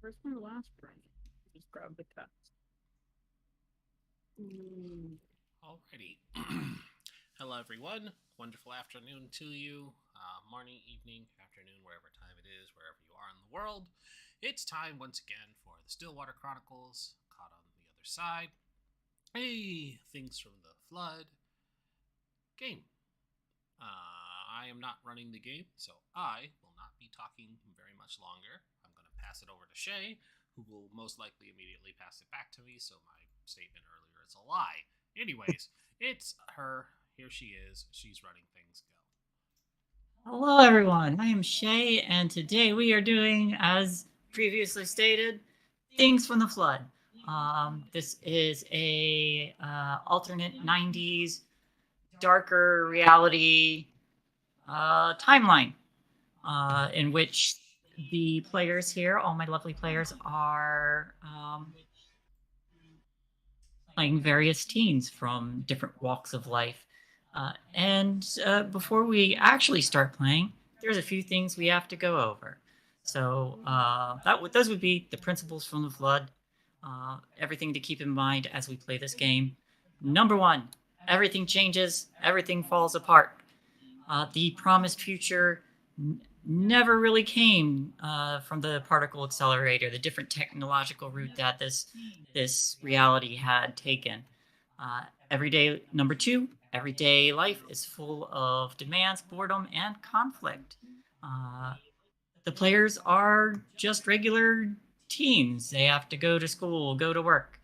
Where's my last brain? Just grab the text. Alrighty. Hello, everyone. Wonderful afternoon to you. Morning, evening, afternoon, wherever time it is, wherever you are in the world. It's time once again for the Stillwater Chronicles, caught on the other side. Hey, things from the flood game. I am not running the game, so I will not be talking very much longer. I'm going to pass it over to Shay, who will most likely immediately pass it back to me, so my statement earlier is a lie. Anyways, it's her. Here she is. She's running things. Go. Hello, everyone. I am Shay, and today we are doing, as previously stated, Things from the Flood. This is a alternate '90s darker reality timeline in which the players here, all my lovely players, are playing various teens from different walks of life. And before we actually start playing, there's a few things we have to go over. So those would be the principles from the flood, everything to keep in mind as we play this game. Number one, everything changes, everything falls apart. The promised future never really came from the particle accelerator, the different technological route that this reality had taken. Everyday number two, everyday life is full of demands, boredom, and conflict. Uh, the players are just regular teens. They have to go to school, go to work,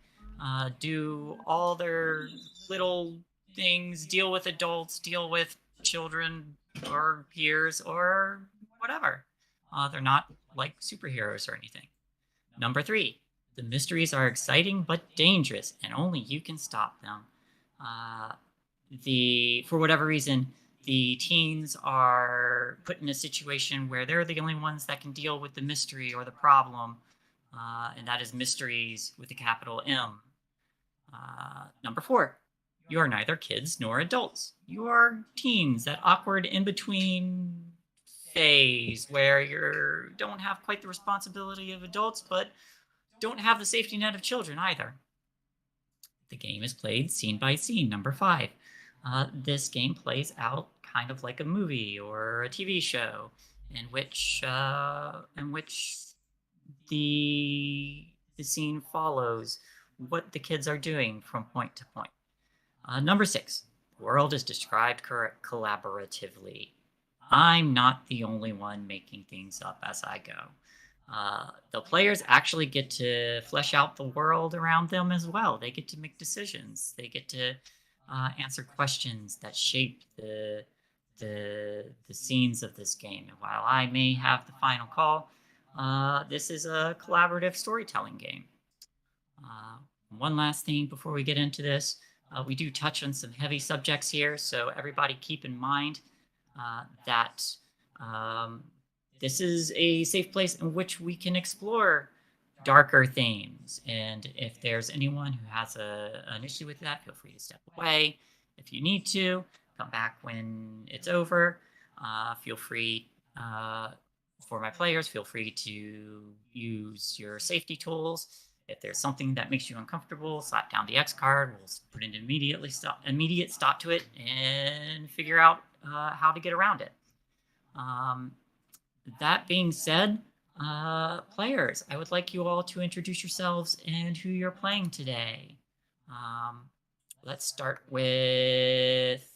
do all their little things, deal with adults, deal with children or peers or whatever. They're not like superheroes or anything. Number three, the mysteries are exciting but dangerous, and only you can stop them. Uh, for whatever reason, the teens are put in a situation where they're the only ones that can deal with the mystery or the problem, and that is mysteries with a capital M. Number four, you are neither kids nor adults. You are teens, that awkward in between phase where you don't have quite the responsibility of adults, but don't have the safety net of children either. The game is played scene by scene. Number five, this game plays out kind of like a movie or a TV show, in which the scene follows what the kids are doing from point to point. Number six, the world is described collaboratively. I'm not the only one making things up as I go. The players actually get to flesh out the world around them as well. They get to make decisions. They get to answer questions that shape the scenes of this game. And while I may have the final call, this is a collaborative storytelling game. One last thing before we get into this, we do touch on some heavy subjects here, so everybody keep in mind that this is a safe place in which we can explore darker themes. And if there's anyone who has an issue with that, feel free to step away. If you need to, come back when it's over. Feel free, for my players, feel free to use your safety tools. If there's something that makes you uncomfortable, slap down the X card. We'll put an immediate stop to it and figure out how to get around it. That being said, players, I would like you all to introduce yourselves and who you're playing today. Um, let's start with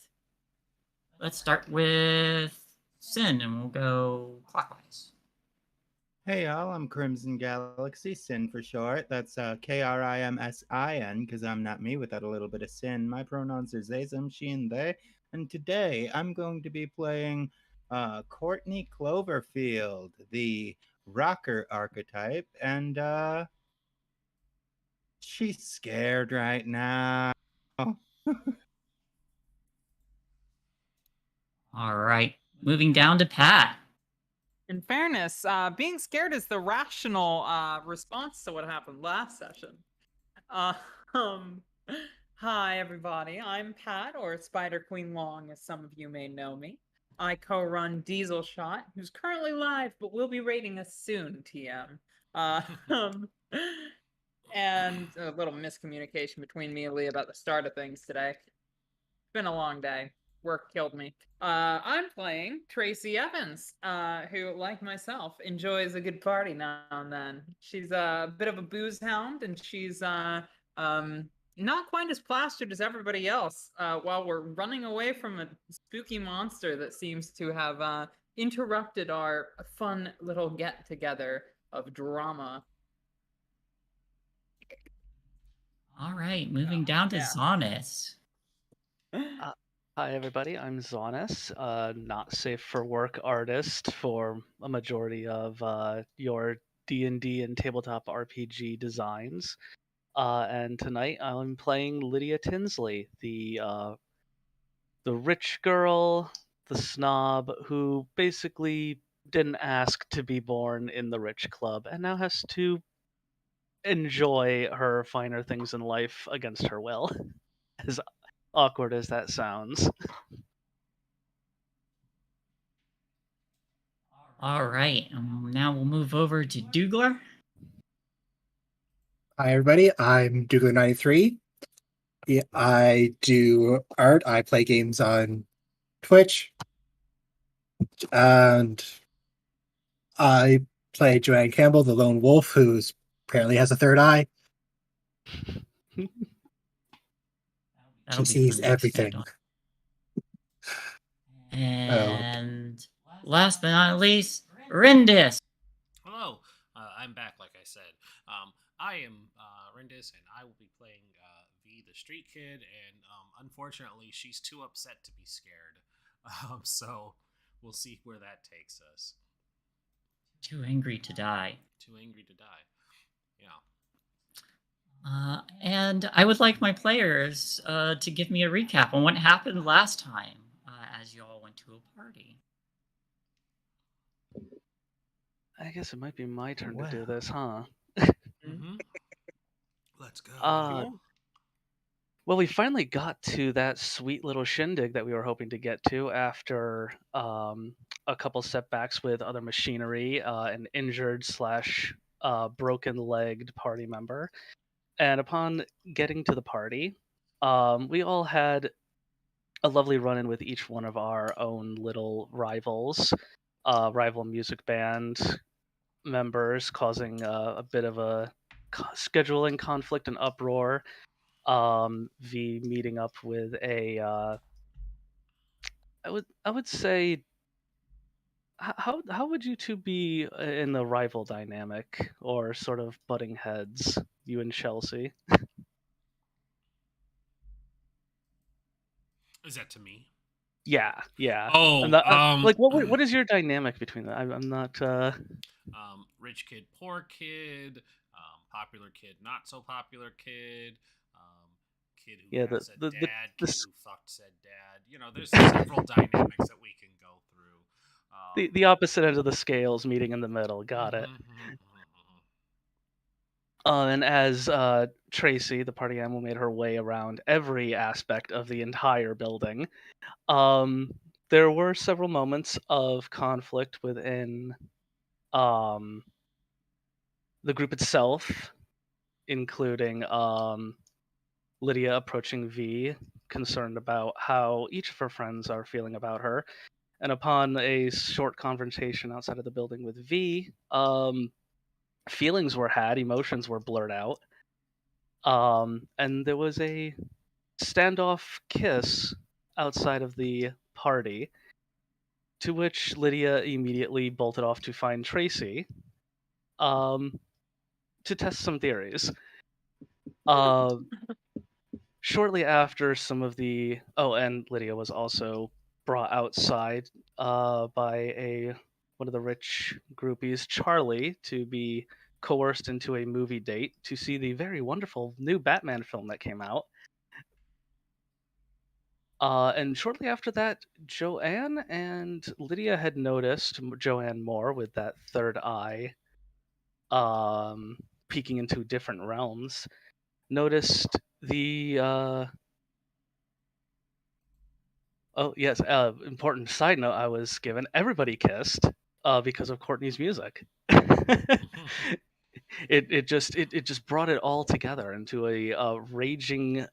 Sin, and we'll go clockwise. Hey y'all, I'm Crimson Galaxy, Sin for short. That's Krimsin, because I'm not me without a little bit of sin. My pronouns are they, them, she, and they. And today I'm going to be playing Courtney Cloverfield, the rocker archetype, and she's scared right now. All right, moving down to Pat. In fairness, being scared is the rational response to what happened last session. Um, Hi, everybody. I'm Pat, or Spider Queen Long, as some of you may know me. I co run Diesel Shot, who's currently live but will be rating us soon, TM. Um, and a little miscommunication between me and Lee about the start of things today. It's been a long day. Work killed me. I'm playing Tracy Evans, who, like myself, enjoys a good party now and then. She's a bit of a booze hound, and she's not quite as plastered as everybody else. While we're running away from a spooky monster that seems to have interrupted our fun little get together of drama. All right, moving down to Yeah. Zonis. Hi everybody, I'm Zonis, not safe for work artist for a majority of your D&D and tabletop RPG designs. And tonight I'm playing Lydia Tinsley, the rich girl, the snob who basically didn't ask to be born in the rich club and now has to enjoy her finer things in life against her will. As awkward as that sounds. All right, now we'll move over to Douglar. Hi, everybody. I'm Douglar93. Yeah, I do art. I play games on Twitch. And I play Joanne Campbell, the lone wolf, who apparently has a third eye. She sees everything. And last but not least, Rindis. Hello, I'm back, like I said. I am Rindis, and I will be playing V, the street kid, and unfortunately, she's too upset to be scared. So we'll see where that takes us. Too angry to die. Too angry to die. Yeah. And I would like my players to give me a recap on what happened last time as you all went to a party. I guess it might be my turn to do this, huh? Mm-hmm. Let's go. Well, we finally got to that sweet little shindig that we were hoping to get to after a couple setbacks with other machinery, an injured / broken-legged party member. And upon getting to the party, we all had a lovely run-in with each one of our own little rivals, rival music band members, causing a bit of a scheduling conflict and uproar. V meeting up with a I would say, how would you two be in the rival dynamic or sort of butting heads, you and Chelsea? Is that to me? Yeah. Oh, like what is your dynamic between them? I'm not. Rich kid, poor kid, popular kid, not so popular kid, kid who has a dad, kid who fucked said dad. You know, there's several dynamics that we can go through. The opposite end of the scales meeting in the middle. Got it. And as Tracy, the party animal, made her way around every aspect of the entire building, there were several moments of conflict within the group itself, including Lydia approaching V, concerned about how each of her friends are feeling about her. And upon a short confrontation outside of the building with V, feelings were had, emotions were blurred out. And there was a standoff kiss outside of the party, to which Lydia immediately bolted off to find Tracy to test some theories. Shortly after some of the... Oh, and Lydia was also brought outside by one of the rich groupies, Charlie, to be coerced into a movie date to see the very wonderful new Batman film that came out. And shortly after that, Joanne and Lydia had noticed Joanne more with that third eye peeking into different realms, noticed the important side note I was given: everybody kissed because of Courtney's music. it just brought it all together into a raging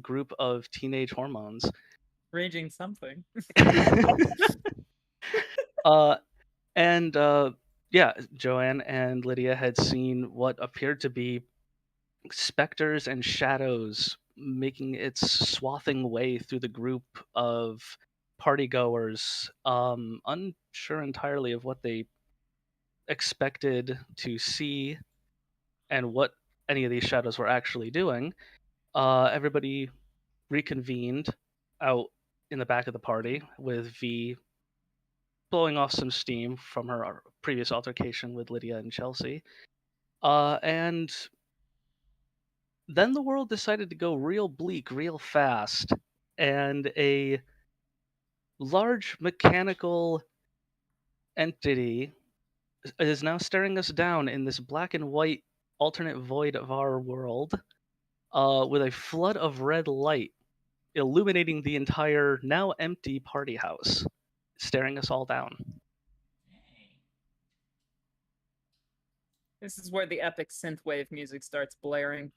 group of teenage hormones. Raging something. And yeah, Joanne and Lydia had seen what appeared to be specters and shadows making its swathing way through the group of partygoers, unsure entirely of what they expected to see and what any of these shadows were actually doing. Everybody reconvened out in the back of the party, with V blowing off some steam from her previous altercation with Lydia and Chelsea. And then the world decided to go real bleak real fast, and a large mechanical entity is now staring us down in this black and white alternate void of our world, with a flood of red light illuminating the entire now empty party house, staring us all down. This is where the epic synthwave music starts blaring.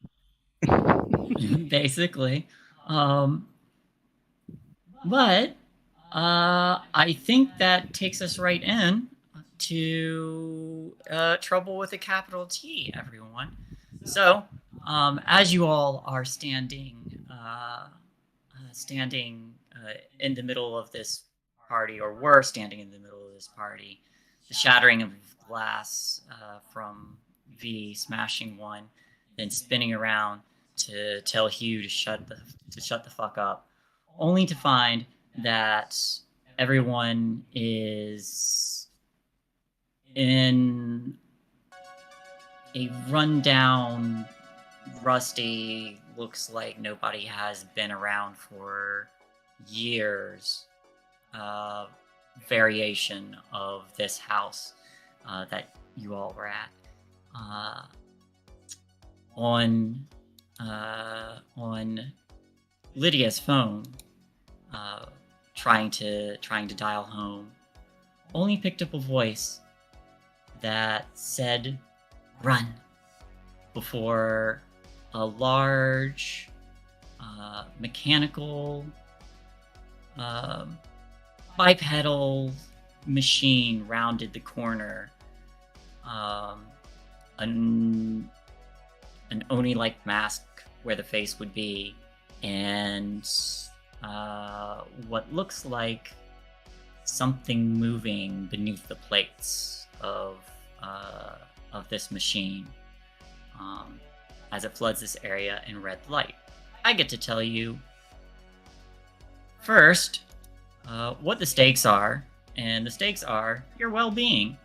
Basically. But I think that takes us right in to trouble with a capital T, everyone. So, as you all are standing in the middle of this party, or were standing in the middle of this party, the shattering of glass from V smashing one, then spinning around to tell Hugh to shut the fuck up, only to find that everyone is in a rundown, rusty, looks like nobody has been around for years variation of this house that you all were at. On Lydia's phone, trying to dial home, only picked up a voice that said "run" before a large mechanical bipedal machine rounded the corner. An Oni-like mask where the face would be, and what looks like something moving beneath the plates of this machine as it floods this area in red light. I get to tell you first what the stakes are, and the stakes are your well-being.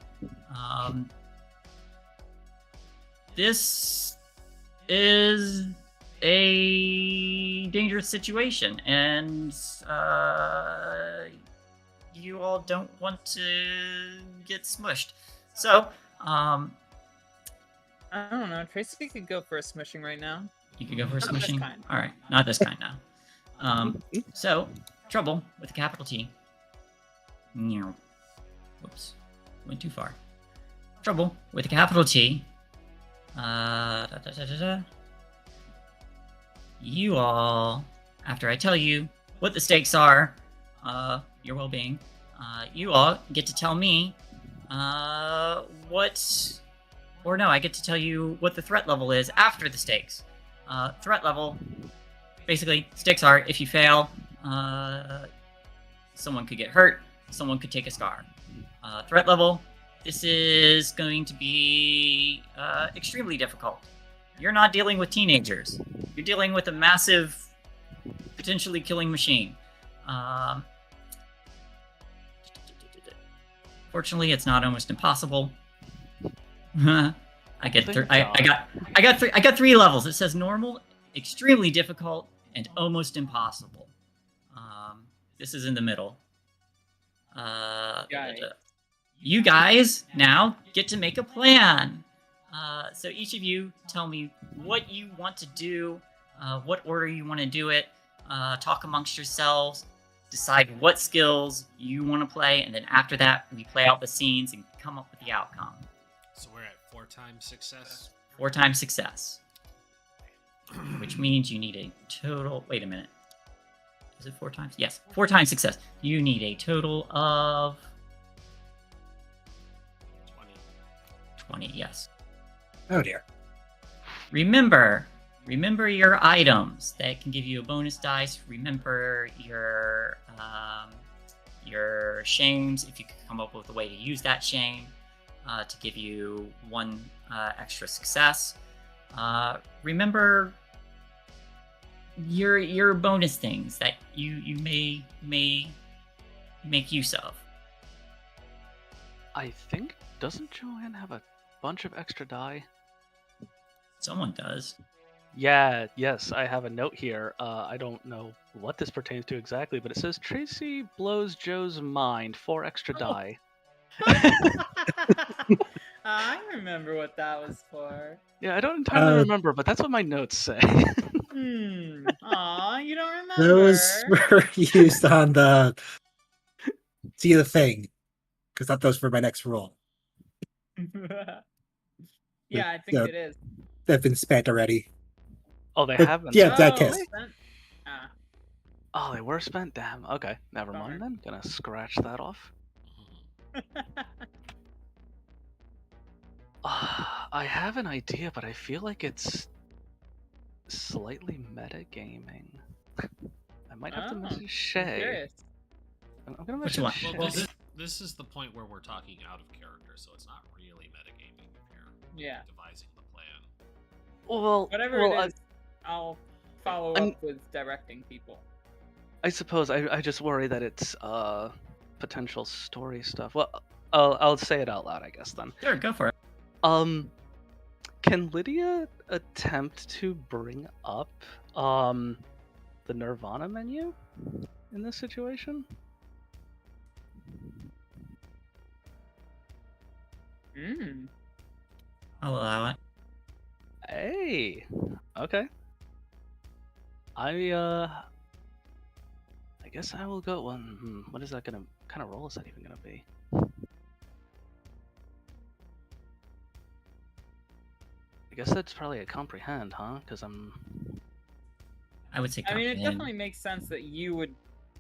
This is a dangerous situation, and you all don't want to get smushed. So, I don't know. Tracy could go for a smushing right now. You could go for a Not this smushing? kind. Alright, not this kind now. So, trouble with a capital T. Whoops. Went too far. Trouble with a capital T. You all, after I tell you what the stakes are, your well-being, you all get to tell me I get to tell you what the threat level is after the stakes. Threat level, basically, stakes are if you fail, someone could get hurt, someone could take a scar. Threat level, this is going to be extremely difficult. You're not dealing with teenagers. You're dealing with a massive, potentially killing machine. Fortunately, it's not almost impossible. I got three levels. It says normal, extremely difficult, and almost impossible. This is in the middle. You guys now get to make a plan. So each of you tell me what you want to do, what order you want to do it, talk amongst yourselves, decide what skills you want to play, and then after that, we play out the scenes and come up with the outcome. So we're at 4 times success. 4 times success. Which means you need a total. Wait a minute. Is it 4 times? Yes, 4 times success. You need a total of 20. Yes. Oh dear. Remember your items that can give you a bonus dice. Remember your shames if you can come up with a way to use that shame to give you 1 extra success. Remember your bonus things that you may make use of. I think, doesn't Joanne have a bunch of extra die? Someone does. Yeah, yes, I have a note here. I don't know what this pertains to exactly, but it says Tracy blows Joe's mind, 4 extra die. I remember what that was for. Yeah, I don't entirely remember, but that's what my notes say. Aw, you don't remember. Those were used on the See the Thing, because those were my next roll. Yeah, I think it is. They've been spent already. Oh, they haven't? Yeah, that kiss. Oh, they were spent? Damn. Okay, never mind then. Gonna scratch that off. I have an idea, but I feel like it's slightly metagaming. I might have to message Shay. I'm gonna message Shay. Well, this is the point where we're talking out of character, so it's not really metagaming if you're devising the plan. Well, whatever it is, I'll follow up with directing people. I suppose I just worry that it's potential story stuff. Well, I'll say it out loud, I guess then. Sure, go for it. Can Lydia attempt to bring up the Nirvana menu in this situation? I'll allow it. Hey, okay. I guess I will go. Well, what is that gonna kind of roll? Is that even gonna be? I guess that's probably a comprehend, huh? Because I would say comprehend. I mean, it definitely makes sense that you would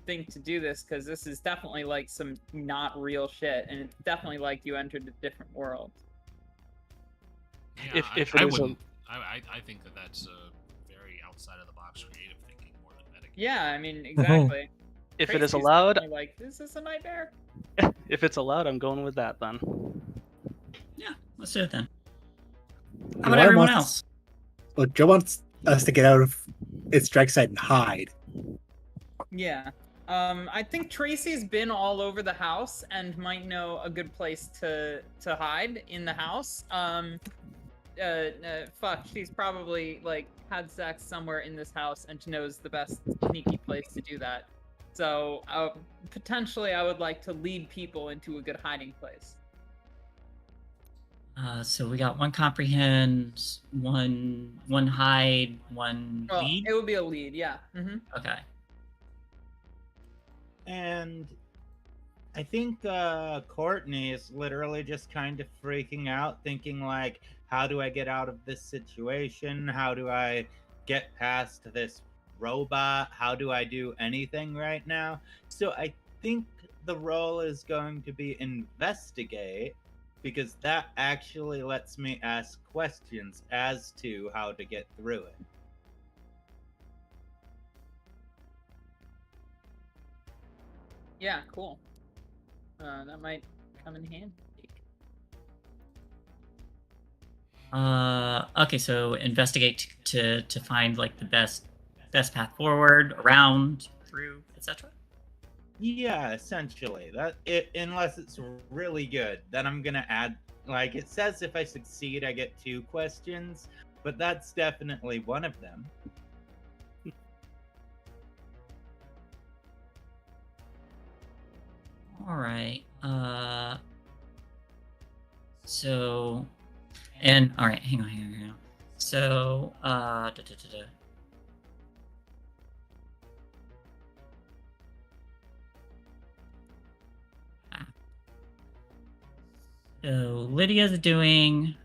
think to do this, because this is definitely like some not real shit, and it's definitely like you entered a different world. Yeah, I think that's very outside of the box creative thinking more than metagaming. Yeah, I mean, exactly. If it is allowed, like, is this a nightmare? If it's allowed, I'm going with that then. Yeah, let's do it then. How about everyone else? Well, Joe wants us to get out of its strike site and hide. Yeah. I think Tracy's been all over the house and might know a good place to hide in the house. Fuck, she's probably like had sex somewhere in this house and knows the best sneaky place to do that. So potentially, I would like to lead people into a good hiding place. So we got 1 comprehend, 1 hide, 1 lead. It would be a lead, yeah. Okay. And I think Courtney is literally just kind of freaking out, thinking like, how do I get out of this situation? How do I get past this robot? How do I do anything right now? So I think the role is going to be investigate, because that actually lets me ask questions as to how to get through it. Yeah, cool. That might come in handy. Okay, so investigate to find like the best path forward, around, through, etc. Yeah, essentially. Unless it's really good, then I'm gonna add, like, it says if I succeed I get 2 questions, but that's definitely one of them. All right. So, and all right, hang on. So, So Lydia's doing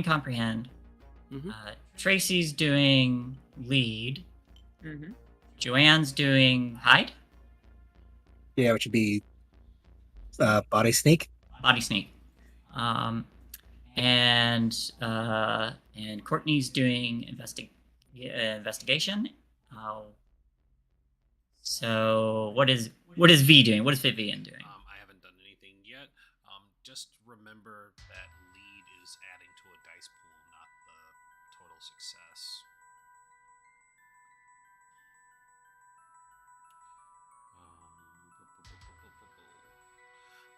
comprehend. Mhm. Tracy's doing lead. Mm-hmm. Joanne's doing hide. Yeah, which would be body sneak. Body sneak. And Courtney's doing investigation. So what is V doing? What is Vivian doing? I haven't done anything yet. Just remember that lead is adding to a dice pool, not the total success.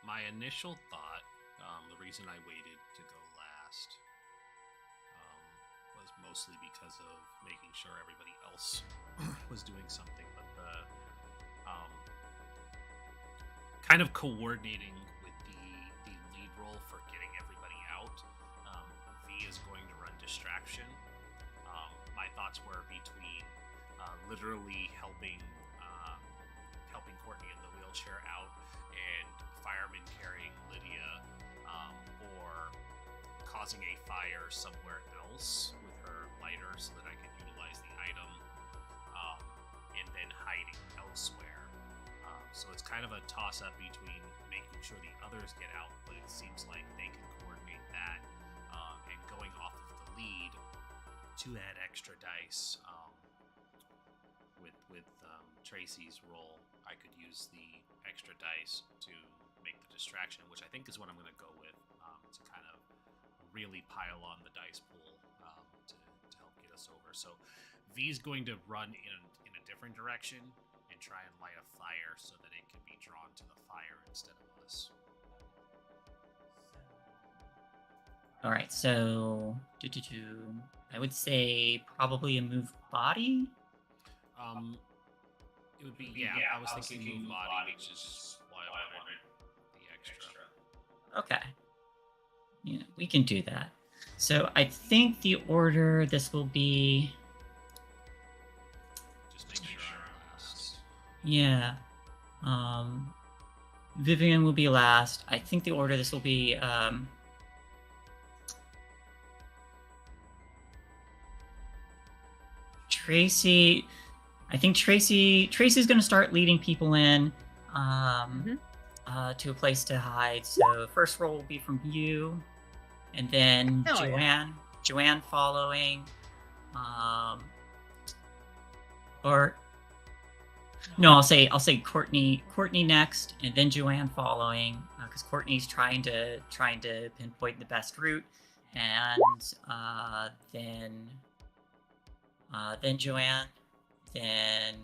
My initial thought, the reason I waited to go last, was mostly because of making sure everybody else was doing something, but the kind of coordinating with the lead role for getting everybody out. V is going to run distraction. My thoughts were between literally helping Courtney in the wheelchair out and firemen carrying Lydia, or causing a fire somewhere else with her lighter so that I could utilize the item, and then hiding elsewhere. So it's kind of a toss-up between making sure the others get out, but it seems like they can coordinate that, and going off of the lead to add extra dice. With Tracy's roll, I could use the extra dice to make the distraction, which I think is what I'm going to go with, to kind of really pile on the dice pool, to help get us over. So V's going to run in a different direction and try and light a fire so that it can be drawn to the fire instead of us. All right, so I would say probably a move body. It would be, I was thinking move body, which is why I wanted the extra. Okay. Yeah, we can do that. So I think the order this will be. Just make sure I'm last. Yeah. Vivian will be last. I think the order this will be. Tracy. I think Tracy's going to start leading people in to a place to hide. So first roll will be from you, and then Joanne following, or no, I'll say Courtney next, and then Joanne following, because Courtney's trying to pinpoint the best route, and then Joanne. Then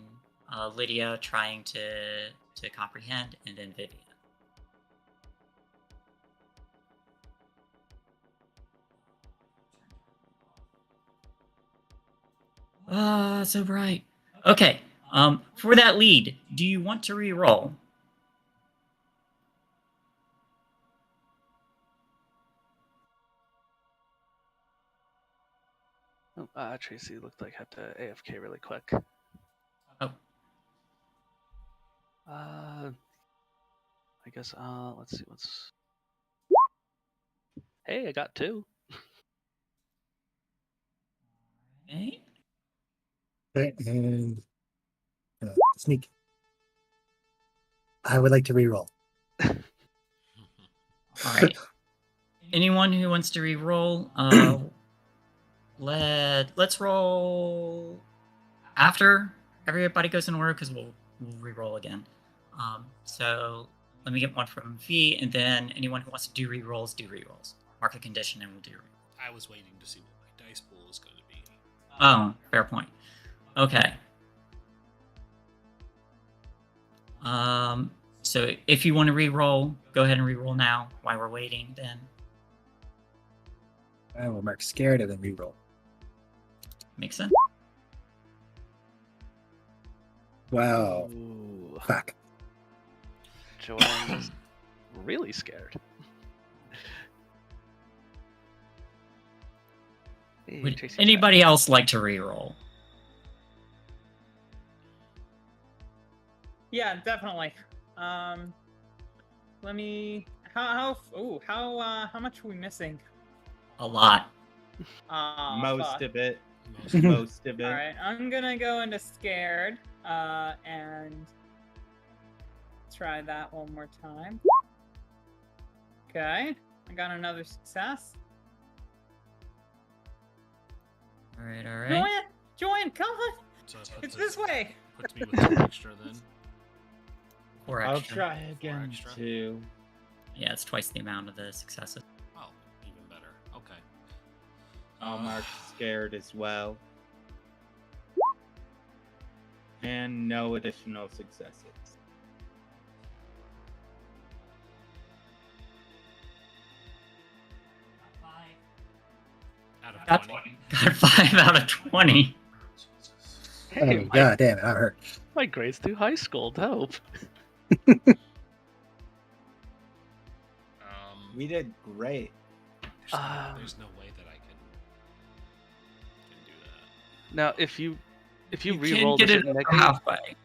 Lydia trying to comprehend, and then Vivian. So bright. Okay. For that lead, do you want to re-roll? Tracy looked like had to AFK really quick. Oh. I guess, let's see what's... Hey, I got 2. Okay. And sneak. I would like to reroll. All right. Anyone who wants to re-roll, let's roll after everybody goes in order, because we'll re-roll again. So let me get one from V, and then anyone who wants to do re-rolls, do re-rolls. Mark the condition, and we'll do re-rolls. I was waiting to see what my dice pool was going to be. Oh, fair point. Okay. So if you want to re-roll, go ahead and re-roll now while we're waiting, then. I will mark scared and then reroll. Makes sense. Wow. Ooh. Fuck. Joanne is really scared. Hey, Would Tracy's anybody else like to re-roll? Yeah, definitely. Let me How much are we missing? A lot. Most of it. Most of it. Most of it. All right, I'm gonna go into scared, and try that one more time. Okay, I got another success. All right. Join, come on! So It's this way. Puts me with 2 extra then. 4 I'll extra. try again extra. too. Yeah, it's twice the amount of the successes. Oh, even better. Okay. I'll mark scared as well. And no additional successes. Out of Got 20. Got 5 out of 20. Jesus. Hey, Oh, god damn it, that hurt. my grades through high school. Dope. We did great. There's no way that I can do that. Now, if you can re-roll, get does it it over negate? halfway.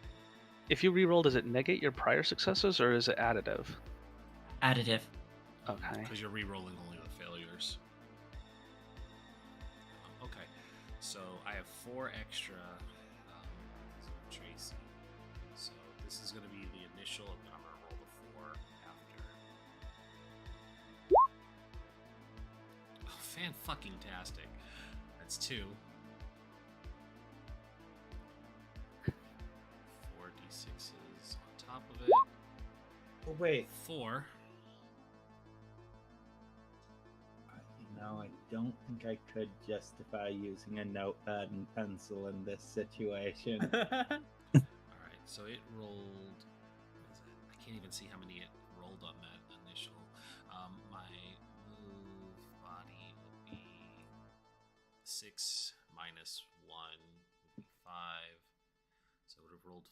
If you re-roll, does it negate your prior successes, or is it additive? Additive. Okay. Because you're re-rolling only the failures. Okay. So I have 4 extra. Tracy. So this is going to be the initial, and then I'm going to roll the 4 after. Oh, fan-fucking-tastic. That's 2. 4 d6s on top of it. Oh, wait. 4. No, I don't think I could justify using a notepad and pencil in this situation. Alright, so it rolled. What is it? I can't even see how many it rolled on that initial. My move body would be 6 minus 1 would be 5. So it would have rolled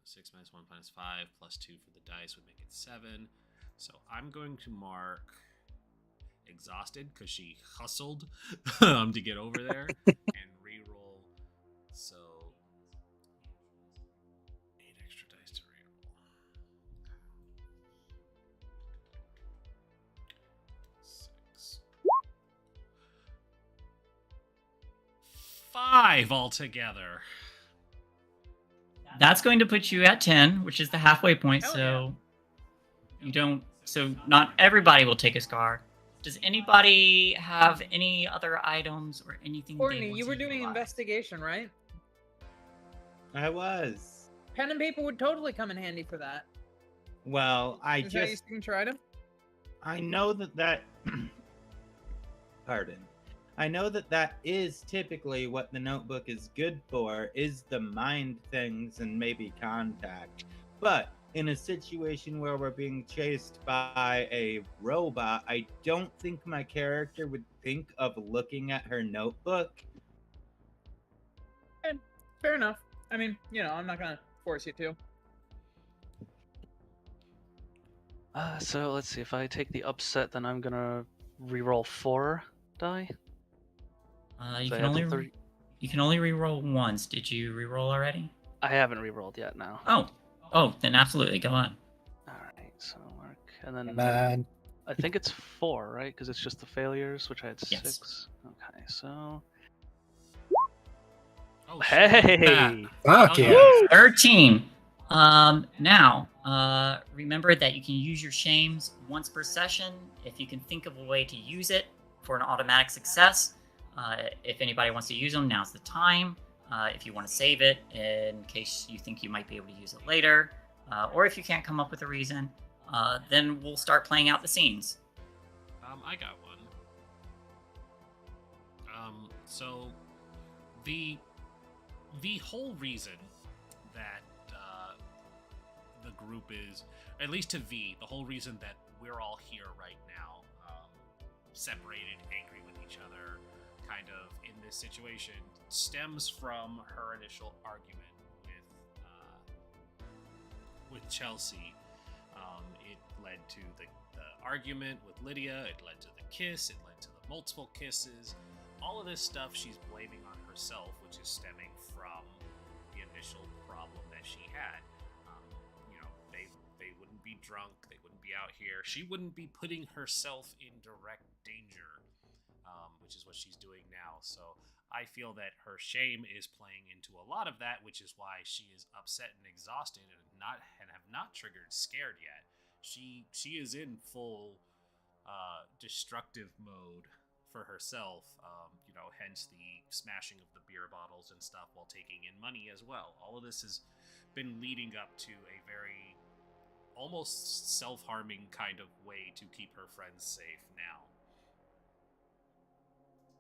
6 minus 1 minus 5 plus 2 for the dice would make it 7. So I'm going to mark exhausted because she hustled to get over there and re-roll. So 8 extra dice to re-roll. 6. 5 altogether. That's going to put you at 10, which is the halfway point. Hell So you don't. So not everybody will take a scar. Does anybody have any other items or anything? they Courtney, want you to were doing utilize? investigation, right? I was. Pen and paper would totally come in handy for that. Well, I Is that your just. signature item? I know that. Pardon. I know that is typically what the notebook is good for, is the mind things and maybe contact. But in a situation where we're being chased by a robot, I don't think my character would think of looking at her notebook. Fair enough. I mean, I'm not gonna force you to. So let's see. If I take the upset, then I'm gonna re-roll 4 die. You So I can have the only three- you can only re-roll once. Did you re-roll already? I haven't re-rolled yet. Now. Oh, then absolutely go on. All right. So mark, and then Man. I think it's 4, right? Because it's just the failures, which I had Yes. 6. Okay. So. Oh, Hey. Fuck Oh, yeah. yeah. 13. Now, remember that you can use your shames once per session if you can think of a way to use it for an automatic success. If anybody wants to use them, now's the time. If you want to save it in case you think you might be able to use it later, or if you can't come up with a reason, then we'll start playing out the scenes. I got one. So the whole reason that the group is, at least to V, the whole reason that we're all here right now, separated, angry with each other, kind of in this situation, stems from her initial argument with Chelsea. It led to the argument with Lydia. It led to the kiss. It led to the multiple kisses. All of this stuff she's blaming on herself, which is stemming from the initial problem that she had. They be drunk. They wouldn't be out here. She wouldn't be putting herself in direct danger, which is what she's doing now. So I feel that her shame is playing into a lot of that, which is why she is upset and exhausted and have not triggered scared yet. She is in full destructive mode for herself, hence the smashing of the beer bottles and stuff while taking in money as well. All of this has been leading up to a very almost self-harming kind of way to keep her friends safe now.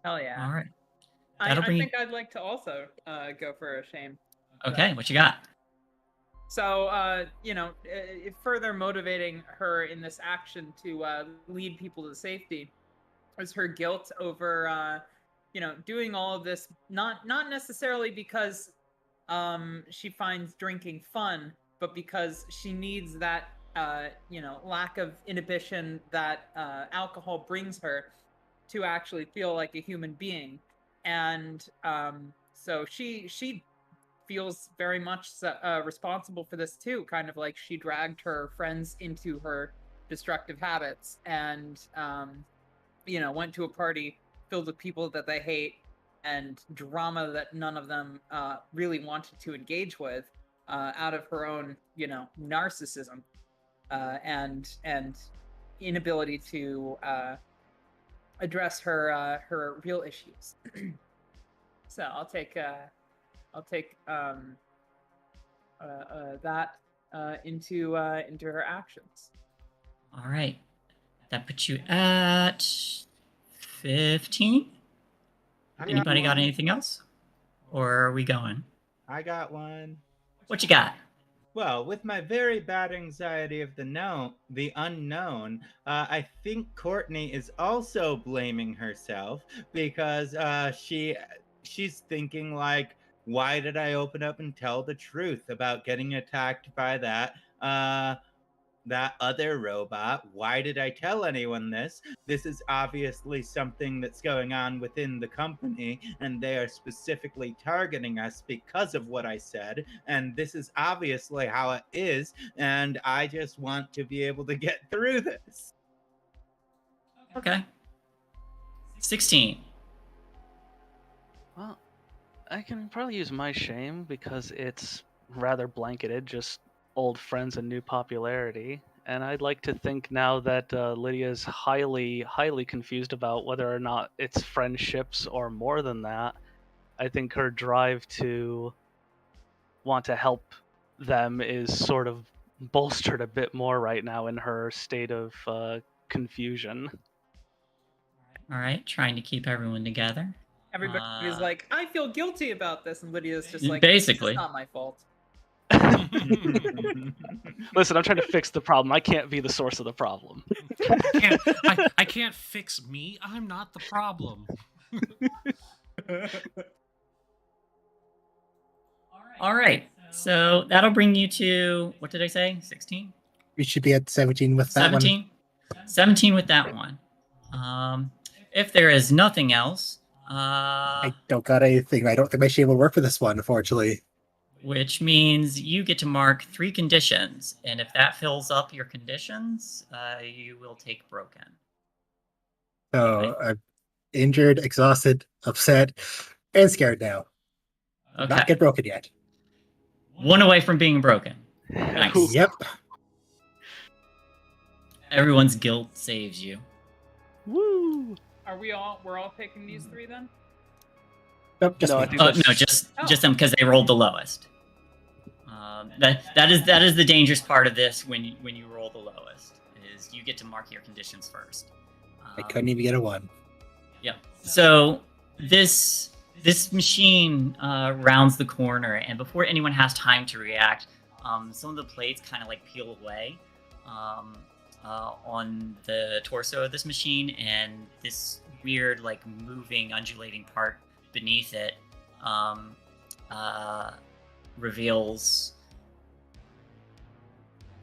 Hell yeah. All right. I think I'd like to also go for a shame. Okay, what you got? So, further motivating her in this action to lead people to safety is her guilt over, doing all of this, not necessarily because she finds drinking fun, but because she needs that, lack of inhibition that alcohol brings her to actually feel like a human being. And so she feels very much responsible for this too, kind of like she dragged her friends into her destructive habits and went to a party filled with people that they hate and drama that none of them really wanted to engage with, out of her own narcissism and inability to address her real issues. So I'll take that into her actions. All right. That puts you at 15. Anybody got anything else? Or are we going? I got one. What you got? Well, with my very bad anxiety of the unknown, I think Courtney is also blaming herself because she's thinking like, why did I open up and tell the truth about getting attacked by that other robot? Why did I tell anyone this? This is obviously something that's going on within the company, and they are specifically targeting us because of what I said, and this is obviously how it is, and I just want to be able to get through this. Okay. 16. Well, I can probably use my shame because it's rather blanketed, just old friends and new popularity. And I'd like to think now that Lydia's highly, highly confused about whether or not it's friendships or more than that. I think her drive to want to help them is sort of bolstered a bit more right now in her state of confusion. All right, trying to keep everyone together. Everybody's like, I feel guilty about this, and Lydia's just like, basically, it's not my fault. Listen, I'm trying to fix the problem. I can't be the source of the problem. I can't fix me. I'm not the problem. All right. So that'll bring you to, what did I say? 16? We should be at 17 with that 17? 17 with that one. If there is nothing else, I don't got anything. I don't think my shame will work for this one, unfortunately. Which means you get to mark 3 conditions, and if that fills up your conditions, you will take broken. So I'm injured, exhausted, upset, and scared now. Okay. Not get broken yet. 1 away from being broken. Nice. Yep. Everyone's guilt saves you. Woo! We're all picking these 3 then? Nope, just No, me. I think No, just them because they rolled the lowest. That is the dangerous part of this when you roll the lowest is you get to mark your conditions first. I couldn't even get a 1. Yep. So this machine rounds the corner, and before anyone has time to react, some of the plates kind of like peel away on the torso of this machine, and this weird like moving, undulating part beneath it reveals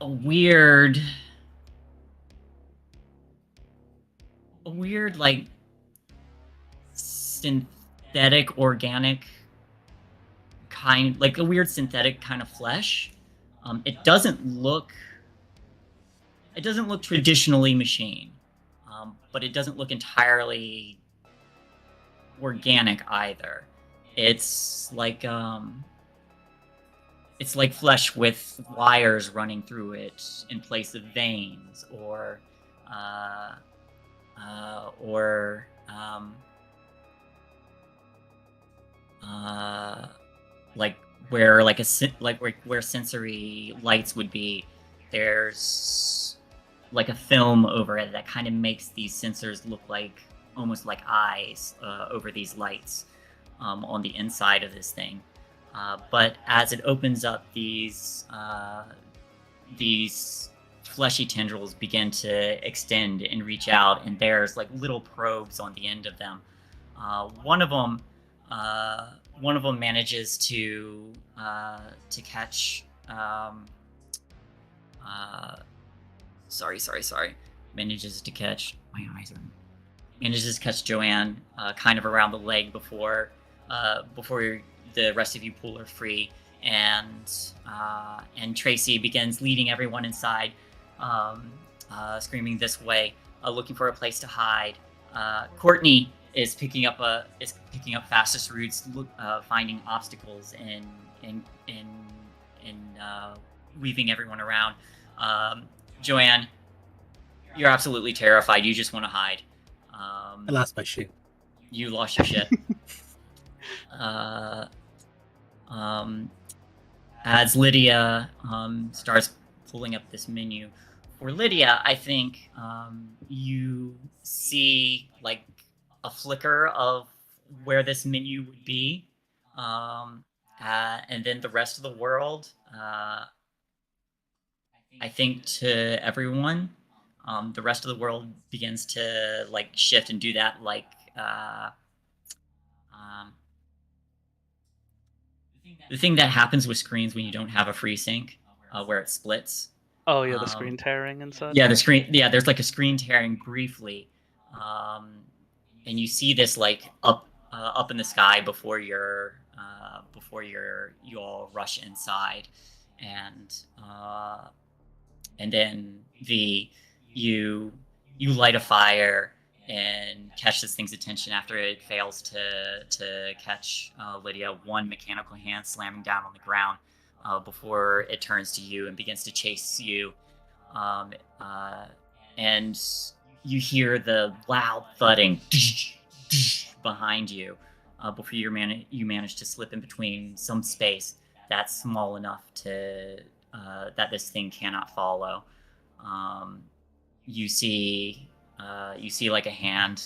a weird like synthetic organic kind, like a weird synthetic kind of flesh. It doesn't look it doesn't look traditionally machine, but it doesn't look entirely organic either. It's like flesh with wires running through it in place of veins, or or like where where sensory lights would be. There's like a film over it that kind of makes these sensors look like almost like eyes over these lights on the inside of this thing. But as it opens up, these fleshy tendrils begin to extend and reach out, and there's like little probes on the end of them. One of them manages to catch. Sorry. Manages to catch. My eyes are. Manages to catch Joanne kind of around the leg before the rest of you pull her free, and Tracy begins leading everyone inside, screaming this way, looking for a place to hide. Courtney is picking up fastest routes, finding obstacles and weaving everyone around. Joanne, you're absolutely terrified. You just want to hide. I lost my shit. You lost your shit. As Lydia starts pulling up this menu. For Lydia, I think you see like a flicker of where this menu would be. And then the rest of the world, I think to everyone, the rest of the world begins to like shift and do that like the thing that happens with screens when you don't have a FreeSync, where it splits. Oh yeah, the screen tearing and such. Yeah, the screen. Yeah, there's like a screen tearing briefly, and you see this like up in the sky before you all rush inside, and then you light a fire and catch this thing's attention after it fails to catch Lydia. One mechanical hand slamming down on the ground before it turns to you and begins to chase you. And you hear the loud thudding behind you before you manage to slip in between some space that's small enough to that this thing cannot follow. You see like a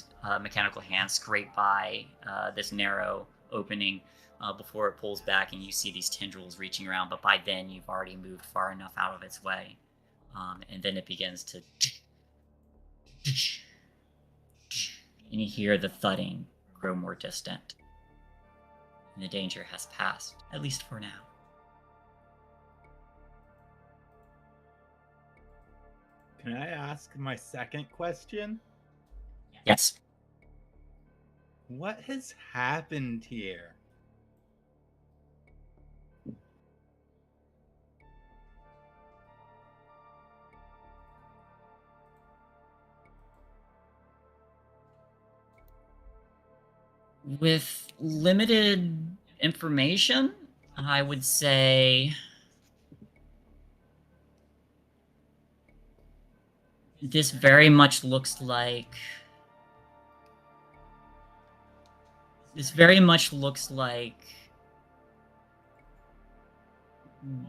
mechanical hand scrape by this narrow opening before it pulls back, and you see these tendrils reaching around. But by then, you've already moved far enough out of its way, and then it begins to, and you hear the thudding grow more distant, and the danger has passed, at least for now. Can I ask my second question? Yes. What has happened here? With limited information, I would say this very much looks like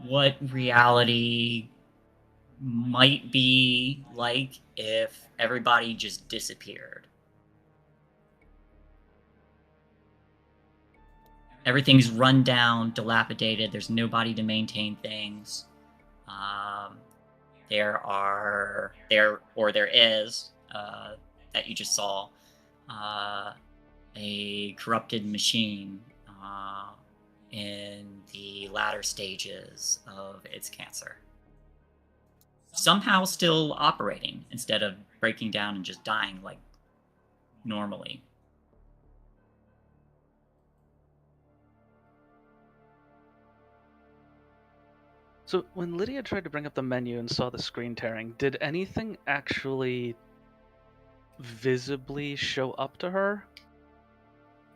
what reality might be like if everybody just disappeared. Everything's run down, dilapidated. There's nobody to maintain things. There is that you just saw a corrupted machine in the latter stages of its cancer. Somehow still operating instead of breaking down and just dying like normally. So when Lydia tried to bring up the menu and saw the screen tearing, did anything actually visibly show up to her?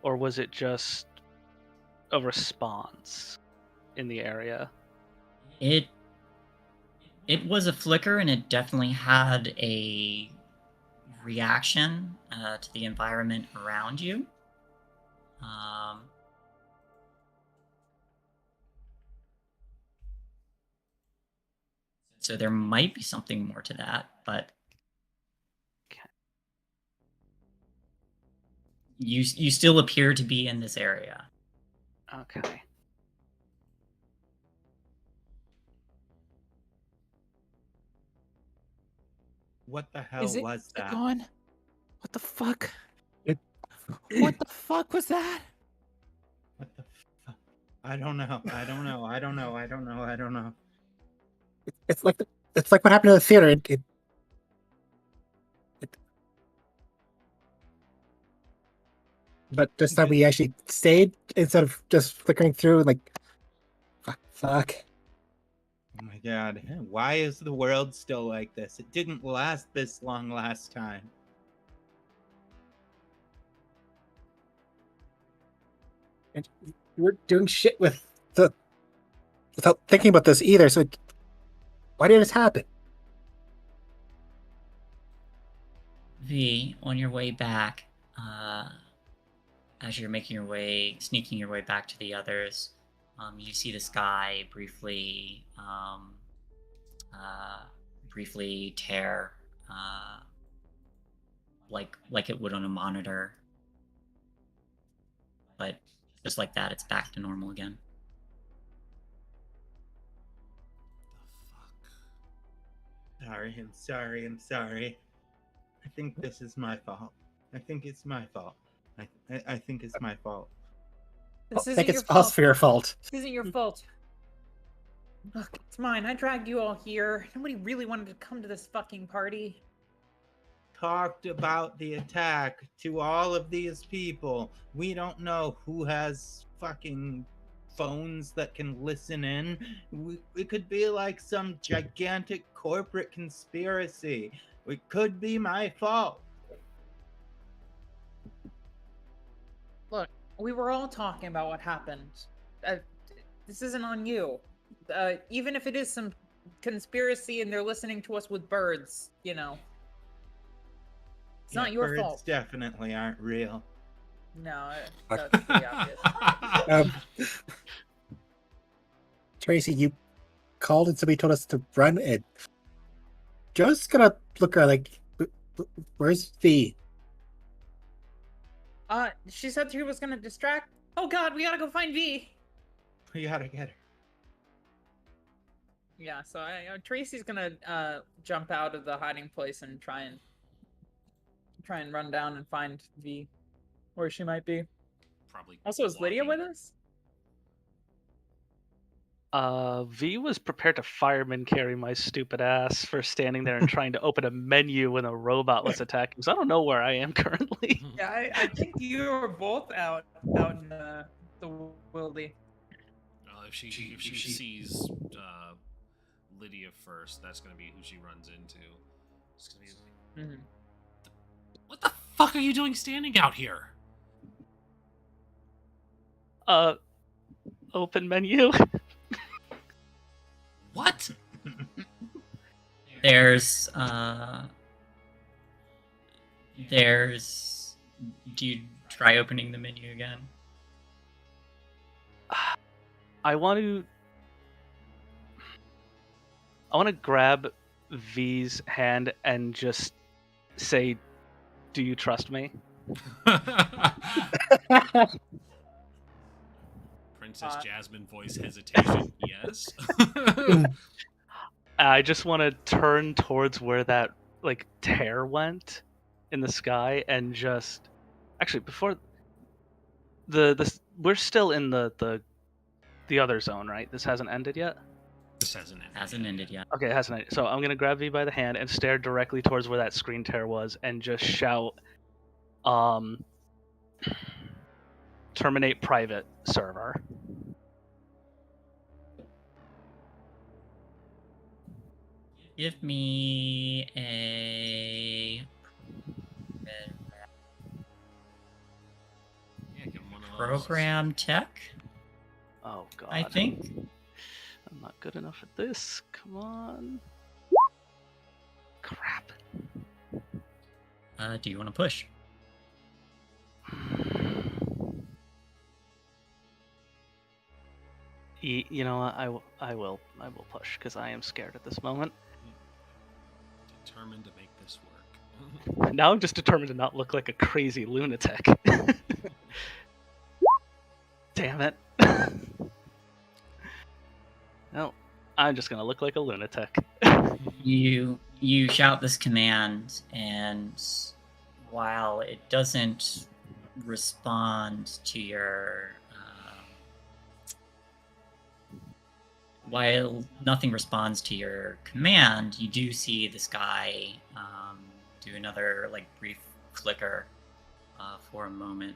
Or was it just a response in the area? It was a flicker, and it definitely had a reaction to the environment around you. So there might be something more to that, but you still appear to be in this area. Okay. What the hell was that? Gone? What the fuck? It- What the fuck was that? What the fuck? I don't know. It's like what happened to the theater. But this time we actually stayed instead of just flickering through. Like, fuck. Oh my god. Why is the world still like this? It didn't last this long last time. And you weren't doing shit without thinking about this either. So why did this happen? V, on your way back, as you're sneaking your way back to the others, you see the sky briefly tear, like it would on a monitor. But just like that, it's back to normal again. I'm sorry. I think this is my fault. I think it's my fault. I think it's my fault. This I isn't think your it's also fault. your fault. This isn't your fault. Look, it's mine. I dragged you all here. Nobody really wanted to come to this fucking party. Talked about the attack to all of these people. We don't know who has fucking phones that can listen in. It could be like some gigantic corporate conspiracy. It could be my fault. Look, we were all talking about what happened. This isn't on you. Even if it is some conspiracy and they're listening to us with birds, you know. It's not your birds fault. Definitely aren't real. No, that's pretty obvious. Tracy, you called and somebody told us to run, and Joe's gonna look around like, where's V? She said she was gonna distract. Oh god, we gotta go find V. We gotta get her. Yeah, so Tracy's gonna jump out of the hiding place and try and run down and find V, where she might be. Probably. Also, is Lydia with us? V was prepared to fireman carry my stupid ass for standing there and trying to open a menu when a robot was attacking. So I don't know where I am currently. Yeah, I think you are both out in the wildy. Well, if she sees Lydia first, that's gonna be who she runs into. It's gonna be like, what the fuck are you doing standing out here? Open menu. What? There's do you try opening the menu again? I want to grab V's hand and just say, "Do you trust me?" Princess Jasmine voice hesitation. Yes. I just want to turn towards where that tear went in the sky and just actually before we're still in the other zone, right? This hasn't ended yet. This hasn't ended. Hasn't ended yet. Okay, it hasn't ended. So I'm gonna grab V by the hand and stare directly towards where that screen tear was and just shout, "Terminate private server." Give me a Yeah, give him one of those. program tech, Oh god. I think. I'm not good enough at this. Come on. Crap. Do you want to push? You know what? I will push because I am scared at this moment. Determined to make this work. Now I'm just determined to not look like a crazy lunatic. Damn it. Well, I'm just gonna look like a lunatic. You shout this command, and while it doesn't respond to your while nothing responds to your command, you do see this guy do another like brief flicker for a moment.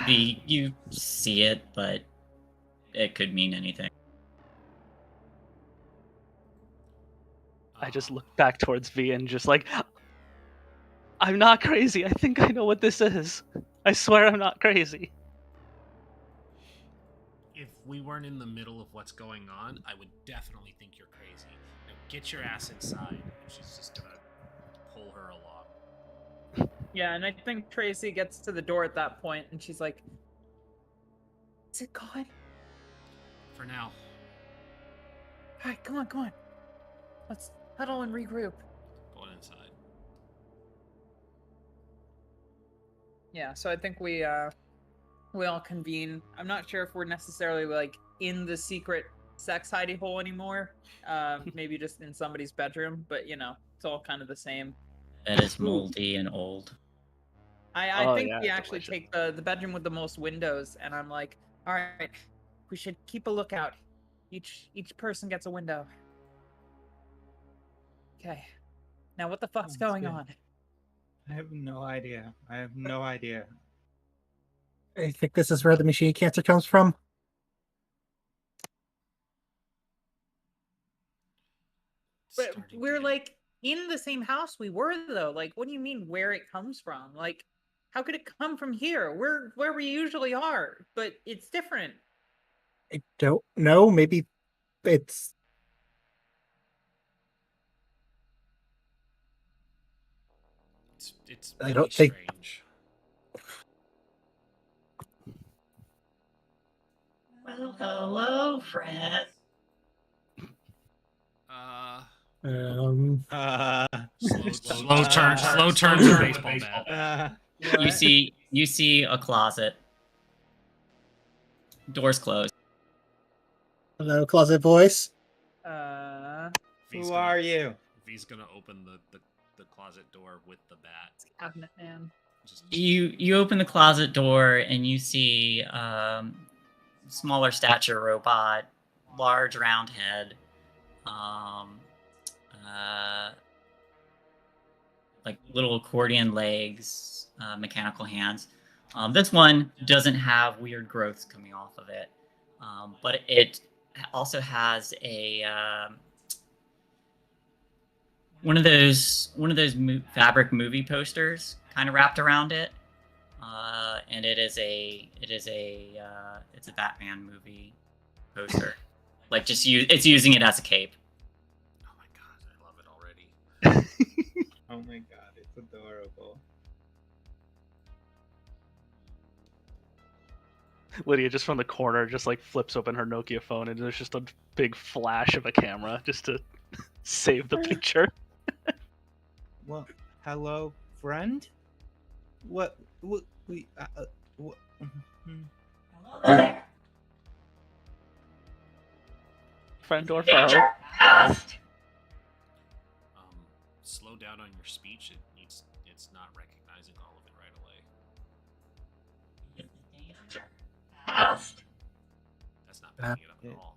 You see it, but it could mean anything. I just look back towards V and just like, I'm not crazy. I think I know what this is. I swear I'm not crazy. If we weren't in the middle of what's going on, I would definitely think you're crazy. Now get your ass inside. And she's just gonna pull her along. Yeah, and I think Tracy gets to the door at that point, and she's like, "Is it gone? For now. All right, come on. Let's huddle and regroup." Going inside. Yeah, so I think we all convene. I'm not sure if we're necessarily like in the secret sex hidey hole anymore. Maybe just in somebody's bedroom, but you know, it's all kind of the same. That is moldy and old. I think yeah, we actually delicious. take the bedroom with the most windows, and I'm like, all right, we should keep a lookout. Each person gets a window. Okay. Now what the fuck's Sounds going good. on? I have no idea. I think this is where the machine cancer comes from. But Starting to we're get- like in the same house we were though. Like, what do you mean where it comes from? Like, how could it come from here? We're where we usually are, but it's different. I don't know. Maybe it's It's I really don't think- strange. Well, hello, friend. Slow turn to baseball bat. You see a closet. Doors closed. hello, closet voice. V's Who gonna- are you? V's gonna open the closet door with the bat. Cabinet man. Just You open the closet door and you see smaller stature robot, large round head, like little accordion legs, mechanical hands. This one doesn't have weird growths coming off of it, but it also has a one of those fabric movie posters kind of wrapped around it, and it's a Batman movie poster. Like it's using it as a cape. oh my god, I love it already. Oh my god, it's adorable. Lydia just from the corner just like flips open her Nokia phone and there's just a big flash of a camera just to save the picture. Well, hello, friend. What we what? Friend or foe. Slow down on your speech. It's not recognizing all of it right away. That's not picking it up at all.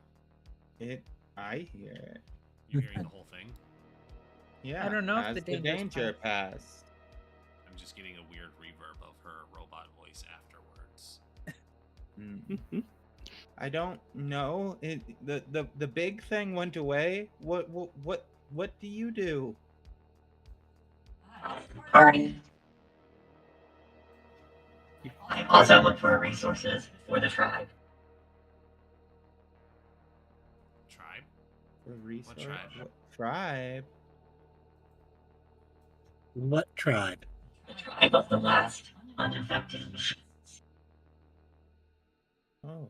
I hear it. You're hearing the whole thing. Yeah. I don't know if as the the danger's danger passed. I'm just getting a weird reverb of her robot voice afterwards. Mm. I don't know. The big thing went away. What do you do? Party. I also look for resources for the tribe. Tribe? For resource? tribe? What tribe? What tribe? The tribe of the last unaffected machines. Oh.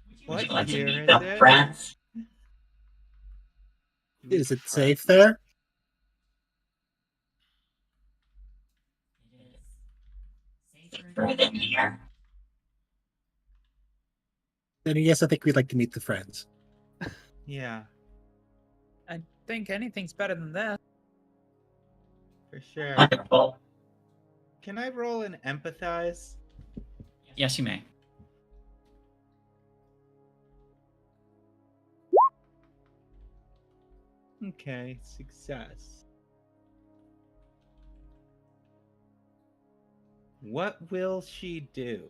Would you What like to year meet is the it? friends? Is it Friends? safe there? Safer than here. Then yes, I think we'd like to meet the friends. Yeah, I think anything's better than this. for sure. Wonderful. Can I roll an empathize? Yes, you may. Okay, success. What will she do?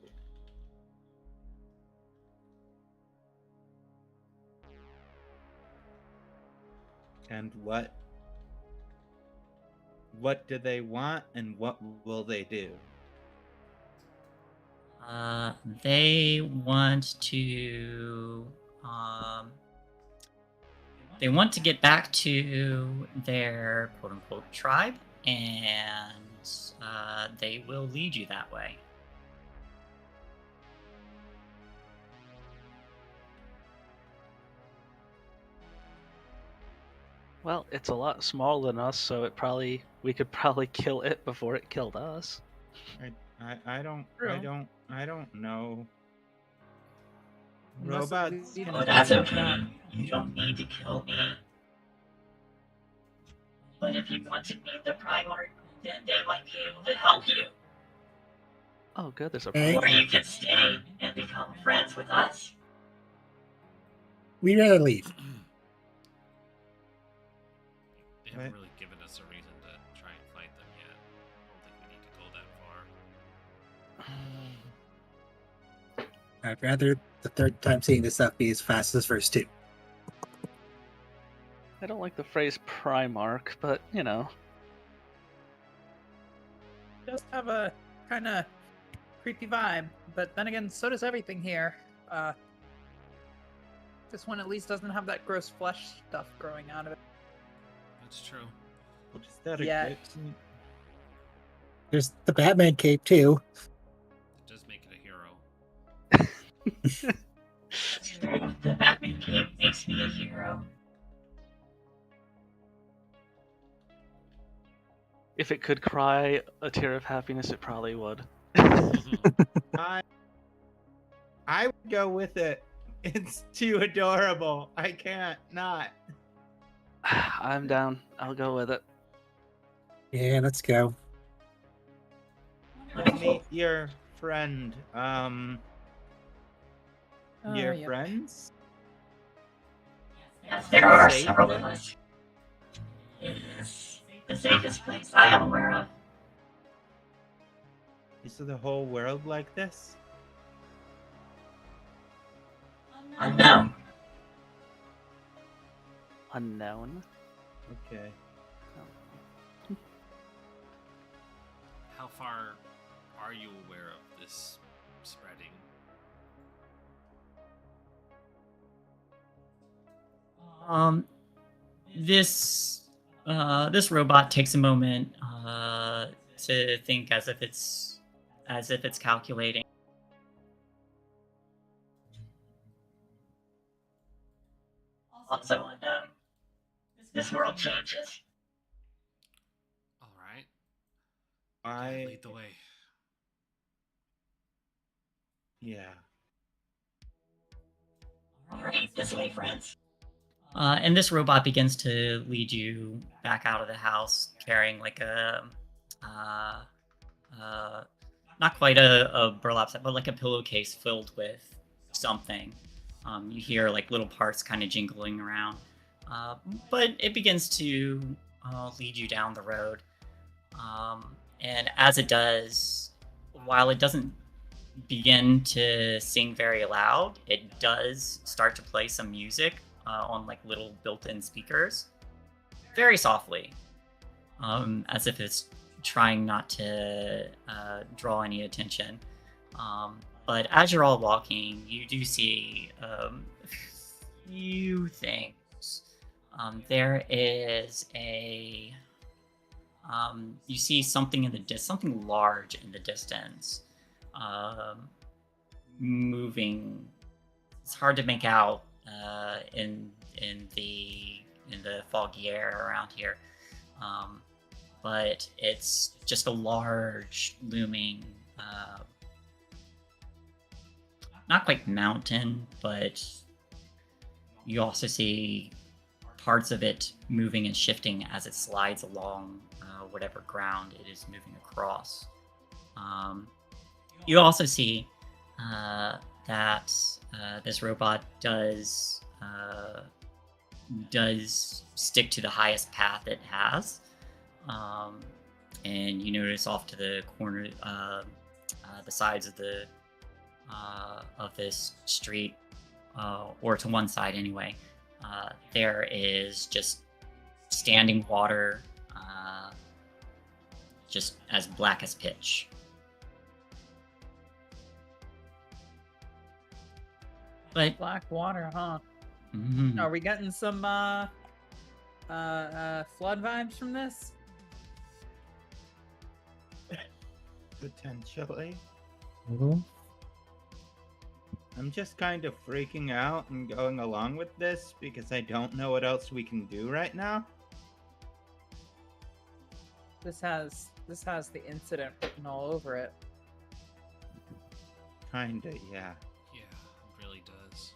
And what do they want, and what will they do? They want to. They want to get back to their quote-unquote tribe, and they will lead you that way. Well, it's a lot smaller than us, so we could probably kill it before it killed us. I don't know. Unless Robots we can Oh, that's okay. You don't need to kill me. But if you want to meet the Primarch, then they might be able to help you. Oh, good. There's a Okay. Or you can stay and become friends with us. We'd rather leave. They haven't Right. really given us a reason to try and fight them yet. I don't think we need to go that far. I'd rather the third time seeing this stuff be as fast as first two. I don't like the phrase Primarch, but you know. just have a kind of creepy vibe, but then again, so does everything here. This one at least doesn't have that gross flesh stuff growing out of it. That's true. Well, is that a Yeah. good? There's the Batman cape too. It does make it a hero. The Batman cape makes me a hero. If it could cry a tear of happiness, it probably would. I would go with it. It's too adorable. I can't not. I'm down. I'll go with it. Yeah, let's go. Meet your friend. Your Yep. friends? Yes, there are Safe several there? of us. It is the safest place I am aware of. Is the whole world like this? Unknown. Unknown. Okay. How far are you aware of this spreading? This robot takes a moment to think as if it's calculating. Also unknown. This world changes. All right. I Lead the way. yeah. Alright, this way, friends. And this robot begins to lead you back out of the house, carrying like a, not quite a burlap sack, but like a pillowcase filled with something. You hear like little parts kind of jingling around, but it begins to lead you down the road. And as it does, while it doesn't begin to sing very loud. It does start to play some music on like little built-in speakers, very softly, as if it's trying not to draw any attention. But as you're all walking, you do see a few things. There is a you see something in the something large in the distance, moving. It's hard to make out in the foggy air around here, but it's just a large looming, not quite mountain, but you also see parts of it moving and shifting as it slides along whatever ground it is moving across. You also see that this robot does stick to the highest path it has, and you notice off to the corner, the sides of this street, or to one side anyway, there is just standing water, just as black as pitch. But Black water, huh? mhm. Are we getting some flood vibes from this? Potentially. Mhm. I'm just kind of freaking out and going along with this because I don't know what else we can do right now. This has the incident written all over it. Kinda, yeah. Yeah, it really does.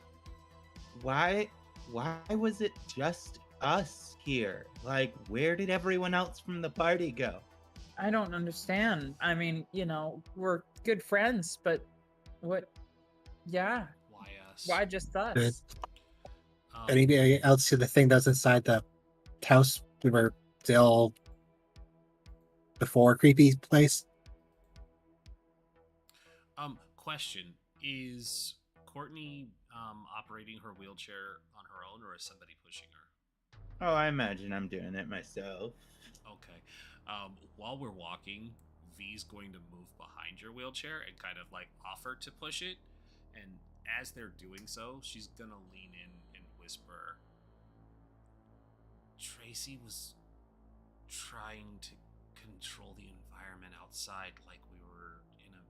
Why was it just us here? Like, where did everyone else from the party go? I don't understand. I mean, we're good friends, but what? Yeah, Why us? why just us? Good. Um, Anybody else see the thing that's inside the house we were still before creepy place? Question: is Courtney operating her wheelchair on her own, or is somebody pushing her? Oh, I imagine I'm doing it myself. Okay. While we're walking, V's going to move behind your wheelchair and kind of like offer to push it. And as they're doing so, she's gonna lean in and whisper, Tracy was trying to control the environment outside like we were in a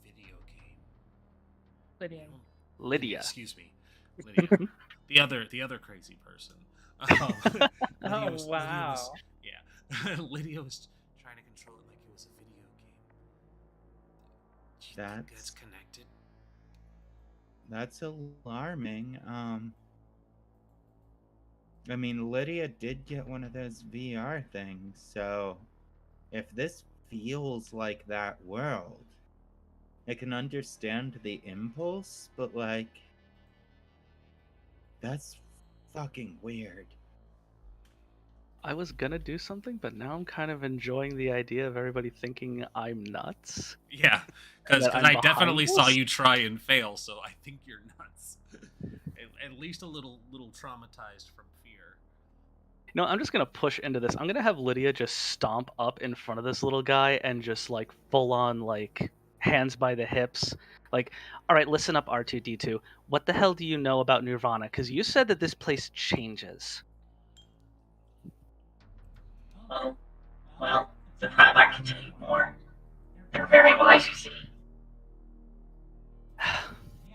video game. Lydia. Lydia. Excuse me. Lydia. the other crazy person. Lydia Oh, was- wow. yeah. Lydia was trying to control it like it was a video game. Do you think that's connected? That's alarming. I mean, Lydia did get one of those VR things, so if this feels like that world, I can understand the impulse, but like, that's fucking weird. I was gonna do something, but now I'm kind of enjoying the idea of everybody thinking I'm nuts. Yeah, because that I'm I behind definitely saw this? you try and fail, so I think you're nuts. At least a little traumatized from fear. No, I'm just gonna push into this. I'm gonna have Lydia just stomp up in front of this little guy and just like full on like hands by the hips. Like, all right, listen up, R2D2. What the hell do you know about Nirvana? Because you said that this place changes. Well, the Primarch can tell you more. They're very wise, you see.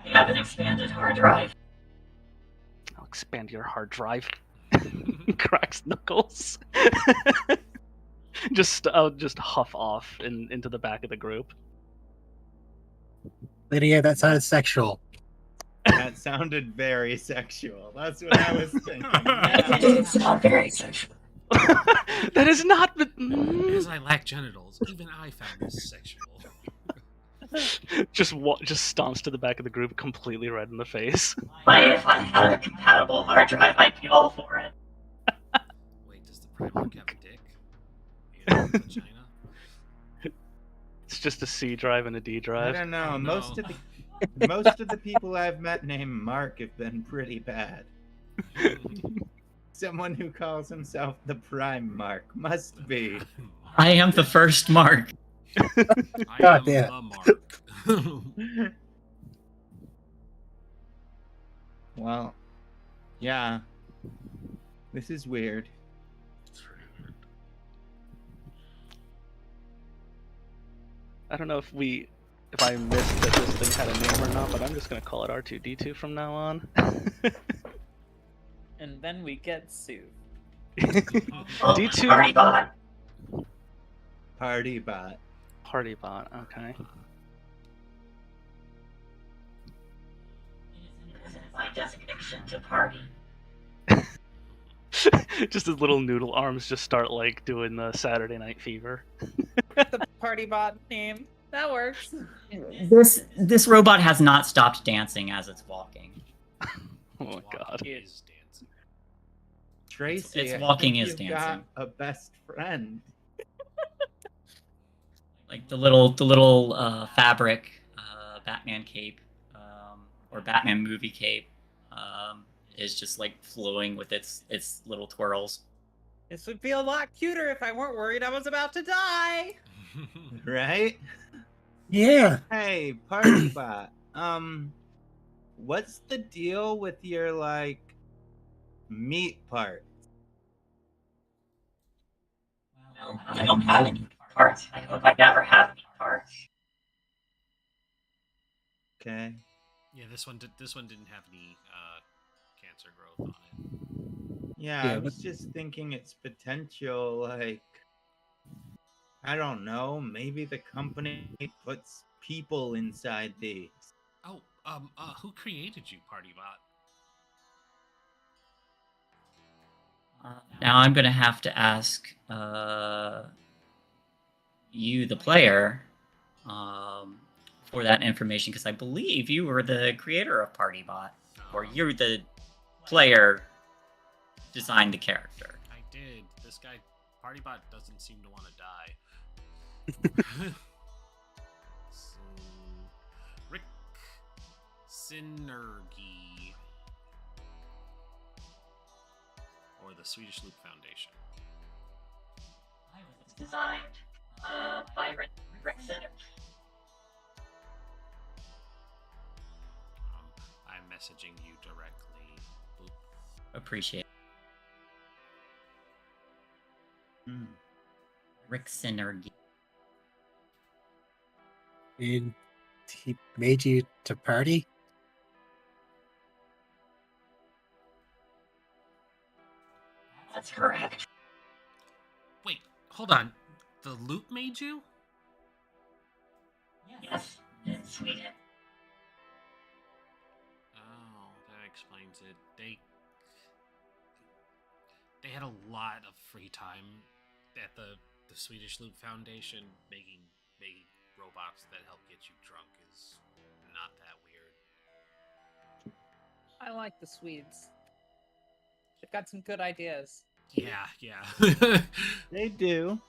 They have an expanded hard drive. I'll expand your hard drive. Cracks knuckles. I'll just huff off into the back of the group. Lydia, that sounded sexual. That sounded very sexual. That's what I was thinking. It's not very sexual. That is not. Because I lack genitals, even I found this sexual. just stomps to the back of the group, completely red in the face. If I had a compatible hard drive, I'd be all for it. Wait, does the Primarch have a dick? And a vagina? It's just a C drive and a D I drive. don't know. Oh, Most no. of the people I've met named Mark have been pretty bad. Someone who calls himself the Prime Mark must be. I am the first Mark. I God am damn. the Mark. Well, yeah. This is weird. I don't know if I missed that this thing had a name or not, but I'm just gonna call it R2D2 from now on. And then we get sued. D2 Party bot. Party bot. Party bot. Okay. My designation to party. Just his little noodle arms just start like doing the Saturday Night Fever. The party bot name. That works. This robot has not stopped dancing as it's walking. Oh my god. Is dancing. Tracy, It's I walking think is you've dancing. got a best friend. Like the little fabric Batman cape or Batman movie cape is just like flowing with its little twirls. This would be a lot cuter if I weren't worried I was about to die. Right? Yeah. Hey, party bot. What's the deal with your like meat part? Well, I don't have any parts. I hope I never have any parts. Okay. Yeah, this one didn't have any cancer growth on it. Yeah, Yeah, I was just thinking its potential, like, I don't know, maybe the company puts people inside these. Oh, who created you, Party Bot? Now I'm gonna have to ask you, the player, for that information because I believe you were the creator of Party Bot, or you're the player designed the character. I did. This guy, Party Bot, doesn't seem to want to die. So, Rick Synergy. Or the Swedish Loop Foundation. I was designed by Rick Center. I'm messaging you directly. Boop. Appreciate Hmm. Rick Synergy. And he made you to party? That's correct. Wait, hold on. The loop made you? Yes, in Sweden. Oh, that explains it. They had a lot of free time at the Swedish Loop Foundation. Making robots that help get you drunk is not that weird. I like the Swedes. They've got some good ideas. Yeah. They do,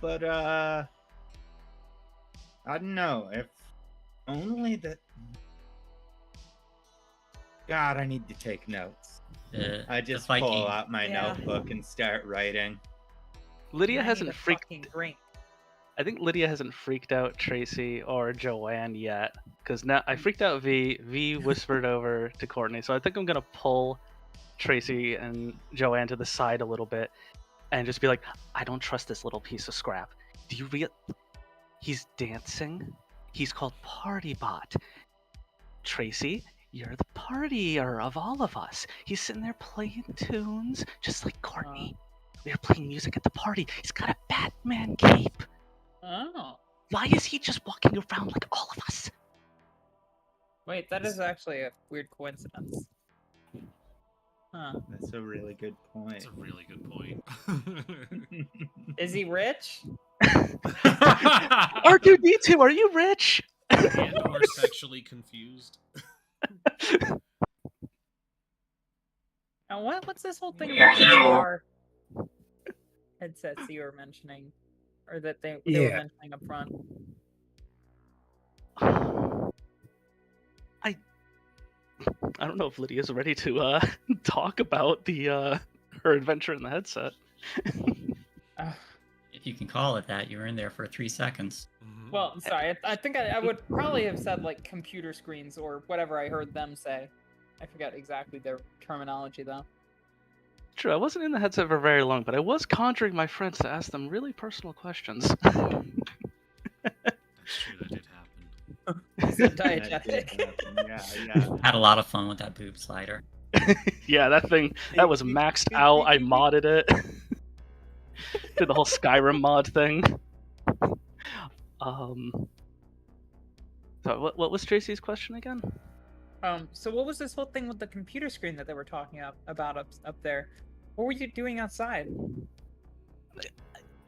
but I don't know, if only that. God, I need to take notes. I just the pull Viking. out my Yeah. notebook and start writing. Lydia I need hasn't a freaked. fucking drink. I think Lydia hasn't freaked out Tracy or Joanne yet, because now I freaked out V. V whispered over to Courtney, so I think I'm gonna pull Tracy and Joanne to the side a little bit, and just be like, "I don't trust this little piece of scrap. Do you real? He's dancing. He's called Party Bot. Tracy, you're the partier of all of us. He's sitting there playing tunes, just like Courtney. We were playing music at the party. He's got a Batman cape. Oh. Why is he just walking around like all of us?" Wait, that is actually a weird coincidence. Huh. That's a really good point. That's a really good point. Is he rich? R2D2, are you rich? And or sexually confused. Now what's this whole thing Yeah. about VR headsets that you were mentioning? Or that they were Yeah. mentioning up front? I don't know if Lydia's ready to talk about the her adventure in the headset. If you can call it that, you were in there for 3 seconds. Well, sorry. I think I would probably have said like computer screens or whatever I heard them say. I forget exactly their terminology though. True, I wasn't in the headset for very long, but I was conjuring my friends to ask them really personal questions. That's true, that did happen. He said That did diegetic. happen. Yeah. Had a lot of fun with that boob slider. Yeah, that was maxed out. I modded it. Did the whole Skyrim mod thing. So what was Tracy's question again? So what was this whole thing with the computer screen that they were talking about up there? What were you doing outside?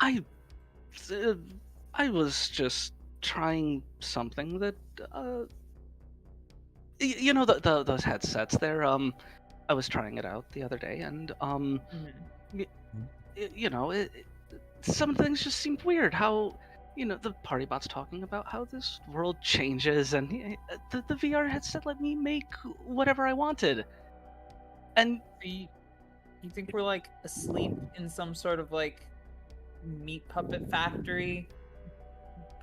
I was just trying something that you know those headsets. I was trying it out the other day, and you know, some things just seemed weird. How, you know, the party bot's talking about how this world changes, and the VR headset let me make whatever I wanted. And You think we're like asleep in some sort of like meat puppet factory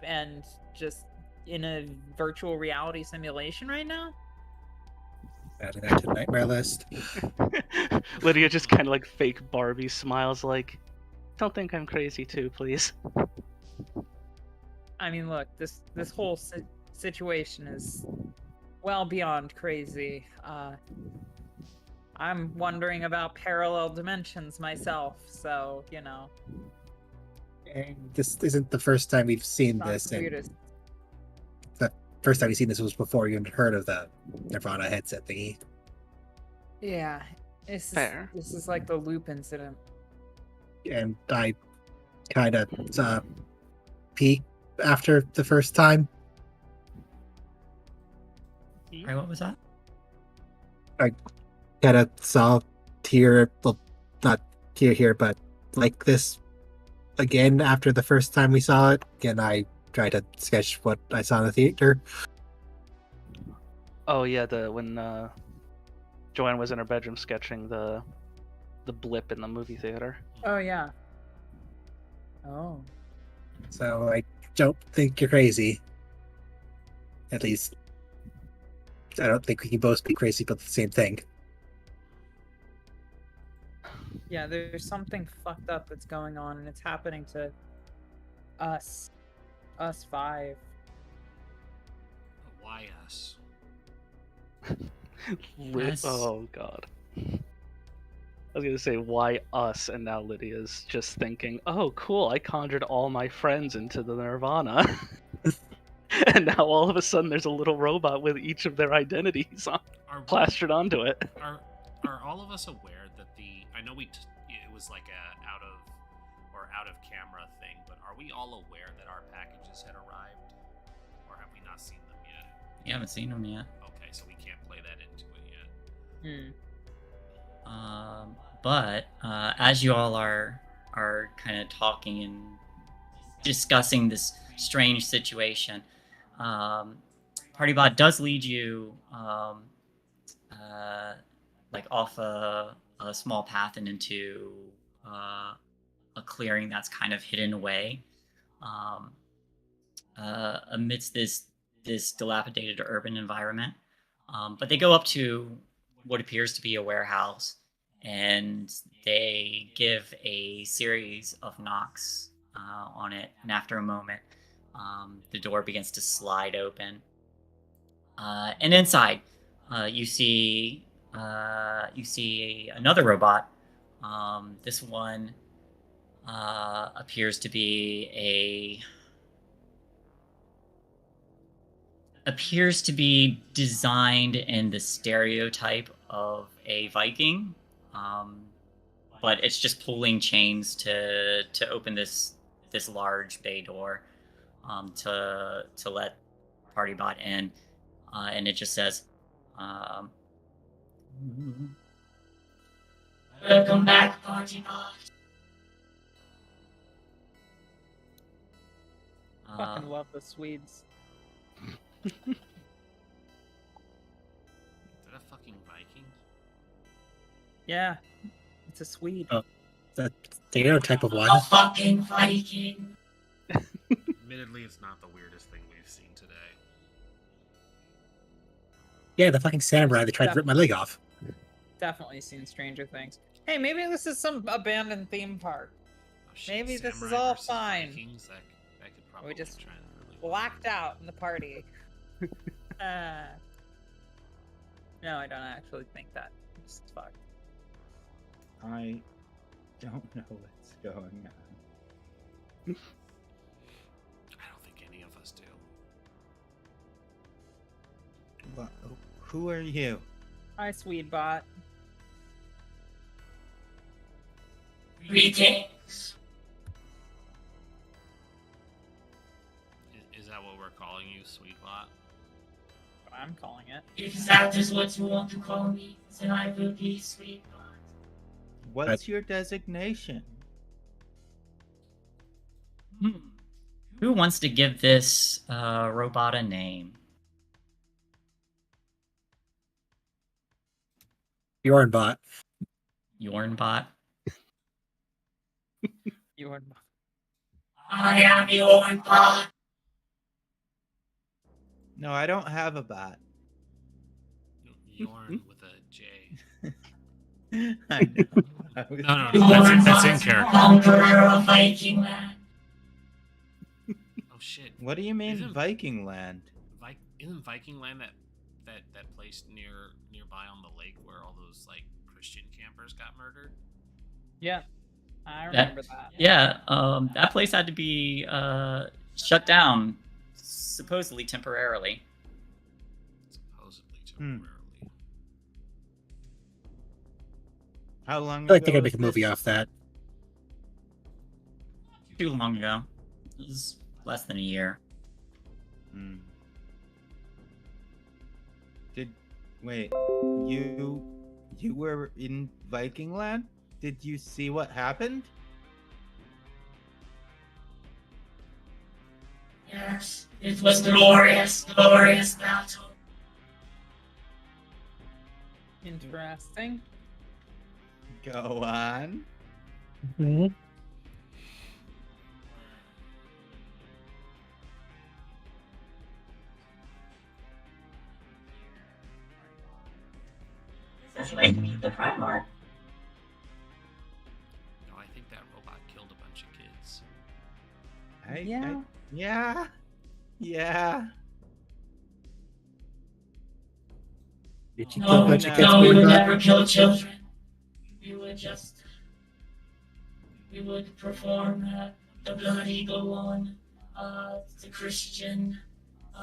and just in a virtual reality simulation right now? Adding that to the nightmare list. Lydia just kind of like fake Barbie smiles, like, "Don't think I'm crazy too, please." I mean, look, this whole situation is well beyond crazy. I'm wondering about parallel dimensions myself, so you know. And this isn't the first time we've seen Not this. the And weirdest. the first time we've seen this was before you had heard of the Nirvana headset thingy. Yeah, Fair. This is like the loop incident. And I kind of peeked after the first time. Right, what was that? Kind of saw here, well, not here, but like this again after the first time we saw it. Again, I tried to sketch what I saw in the theater. Oh yeah, when Joanne was in her bedroom sketching the blip in the movie theater. Oh yeah. Oh. So I don't think you're crazy. At least, I don't think we can both be crazy about the same thing. Yeah, there's something fucked up that's going on, and it's happening to us five. But why us? Yes. Oh god. I was gonna say why us, and now Lydia's just thinking, "Oh, cool! I conjured all my friends into the Nirvana." And now all of a sudden there's a little robot with each of their identities plastered onto it. Are all of us aware that I know it was like a out of camera thing, but are we all aware that our packages had arrived, or have we not seen them yet? You haven't seen them yet. Okay, so we can't play that into it yet. But as you all are kind of talking and discussing this strange situation, Partybot does lead you like off a small path and into a clearing that's kind of hidden away amidst this dilapidated urban environment. But they go up to what appears to be a warehouse, and they give a series of knocks on it. And after a moment, the door begins to slide open. And inside, you see another robot. This one appears to be designed in the stereotype of a Viking, but it's just pulling chains to open this large bay door to let Partybot in, and it just says, "Welcome back, Partybot." Fucking love the Swedes. Is that a fucking Vikings? Yeah, it's a Swede. Oh. The stereotype of one. A fucking Viking. Admittedly, it's not the weirdest thing we've seen today. Yeah, the fucking samurai that tried to rip my leg off. Definitely seen Stranger Things. Hey, maybe this is some abandoned theme park. Oh, shit, Maybe this is samurai all versus fine. Vikings? That could probably just trend really well. Blacked out in the party. No, I don't actually think that. It's fucked. I don't know what's going on. I don't think any of us do. What? Who are you? Hi, Swedebot. Greetings. Is that what we're calling you, Sweetbot? What I'm calling it. If that is what you want to call me, then I will be Sweetbot. What's your designation? Who wants to give this robot a name? Bjornbot. Yornbot. You are. I am Yornbot. No, I don't have a bot. Yorn with a J. I know. I was- No, Yornbot that's in is the character. conqueror of Viking land. Oh shit! What do you mean Isn't- Viking land? Isn't Viking land that place nearby on the lake where all those like Christian campers got murdered? Yeah, I remember that. Yeah, that place had to be shut down, supposedly temporarily. Supposedly temporarily. How long I ago? feel like they could make a was movie this? off that. Too long ago. It was less than a year. Hmm. Wait, you were in Viking land? Did you see what happened? Yes, it was glorious, glorious battle. Interesting. Go on. That's like me, the Primarch. No, I think that robot killed a bunch of kids. Yeah. Did you kill No, a bunch of kids, no, we would Bjornbot? never kill children. We would perform the Blood Eagle on the Christian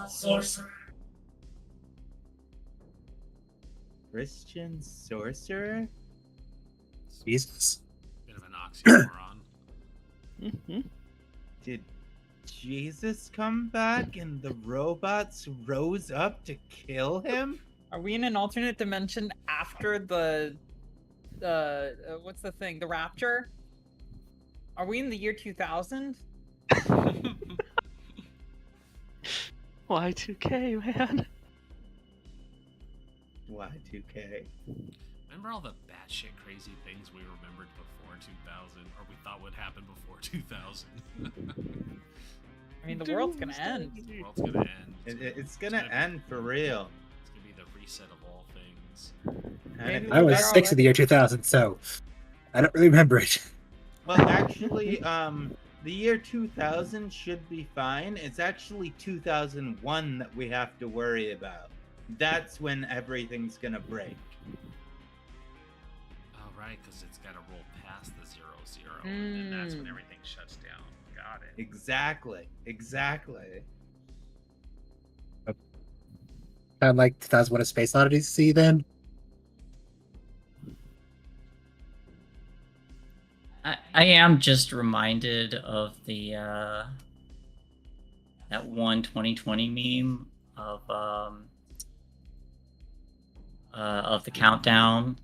sorcerer. Christian sorcerer? Jesus. Bit of an oxymoron. Did Jesus come back and the robots rose up to kill him? Are we in an alternate dimension after the what's the thing? The Rapture? Are we in the year 2000? Y2K, man. Y2K. Remember all the batshit crazy things we remembered before 2000, or we thought would happen before 2000? I mean, the world's gonna end. The world's gonna end. It's gonna end for real. It's gonna be the reset of all things. Maybe I was They're 6 in the year 2000, so I don't really remember it. Well, actually, the year 2000 should be fine. It's actually 2001 that we have to worry about. That's when everything's gonna break. Oh, right, because it's got to roll past the 00, and then that's when everything shuts down. Got it. Exactly. Kind of like 2001: A Space Odyssey then. I am just reminded of the that one 2020 meme of the countdown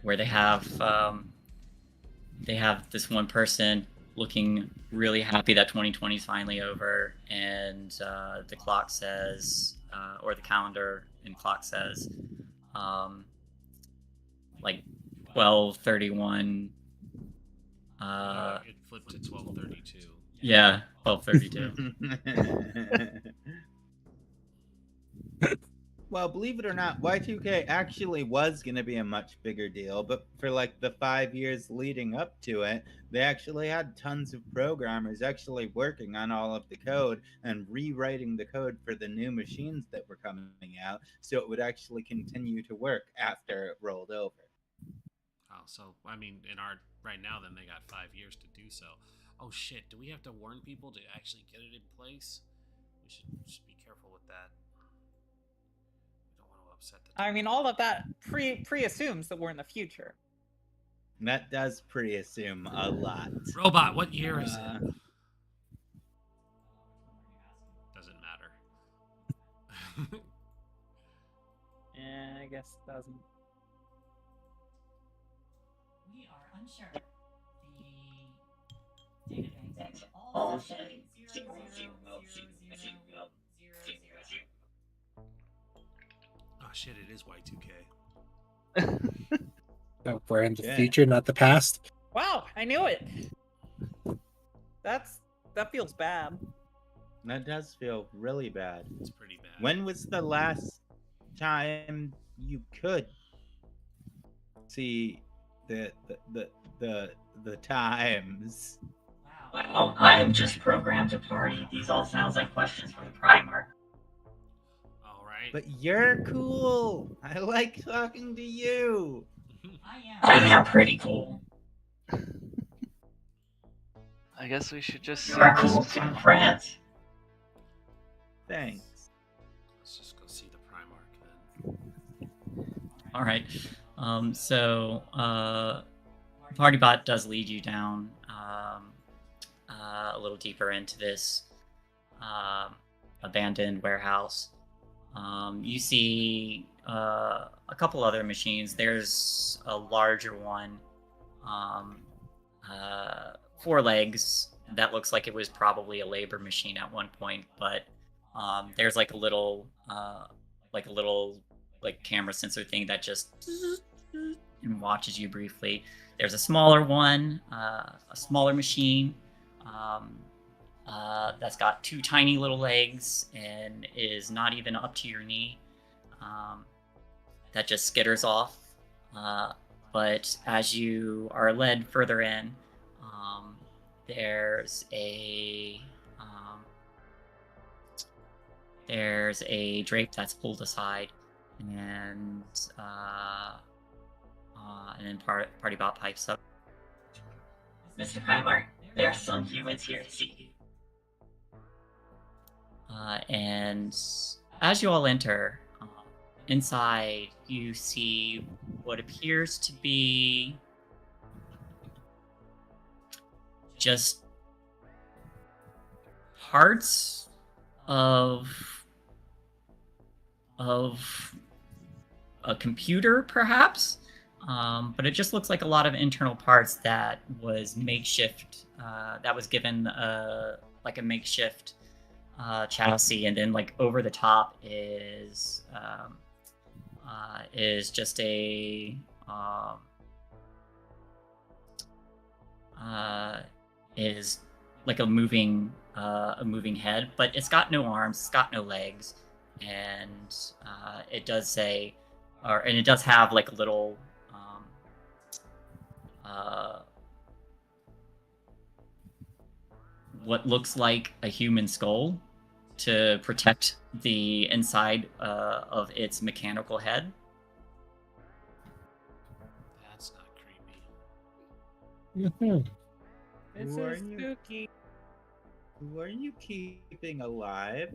where they have this one person looking really happy that 2020 is finally over, and the clock says or the calendar and clock says like 12:31. It flipped to 12:32. Yeah, 12:32. Well, believe it or not, Y2K actually was going to be a much bigger deal, but for like the 5 years leading up to it, they actually had tons of programmers actually working on all of the code and rewriting the code for the new machines that were coming out so it would actually continue to work after it rolled over. Oh, so I mean, right now, then they got 5 years to do so. Oh shit! Do we have to warn people to actually get it in place? We should be careful with that. We don't want to upset the. I mean, all of that pre-assumes that we're in the future. That does pre-assume a lot. Robot, what year is it? Doesn't matter. Yeah, I guess it doesn't. We are unsure. The data banks all say 0, 0, 0, 0, 0, 0, 0. Oh shit! It is Y2K. So we're in the future, not the past. Wow, I knew it. That feels bad. That does feel really bad. It's pretty bad. When was the last time you could see the times? Wow, I am just programmed to party. These all sounds like questions for the primer. All right. But you're cool. I like talking to you. I am pretty cool. I guess we should just. You are cool too, friends. Thanks. Let's just go see the Primarch then. All right. So Partybot does lead you down a little deeper into this abandoned warehouse. You see a couple other machines. There's a larger one, 4 legs. That looks like it was probably a labor machine at one point, but there's like a little camera sensor thing that just and watches you briefly. There's a smaller one, a smaller machine that's got 2 tiny little legs and is not even up to your knee. That just skitters off. But as you are led further in, there's a drape that's pulled aside, and then Partybot pipes up. Mr. Primer, there are some humans here to see you. And as you all enter, inside you see what appears to be just parts of a computer, perhaps, but it just looks like a lot of internal parts that was makeshift. That was given like a makeshift chassis, and then like over the top is just is like a moving head, but it's got no arms, it's got no legs, and it does say, and it does have like a little what looks like a human skull to protect the inside of its mechanical head. That's not creepy. This Who are is you? spooky. Who are you keeping alive?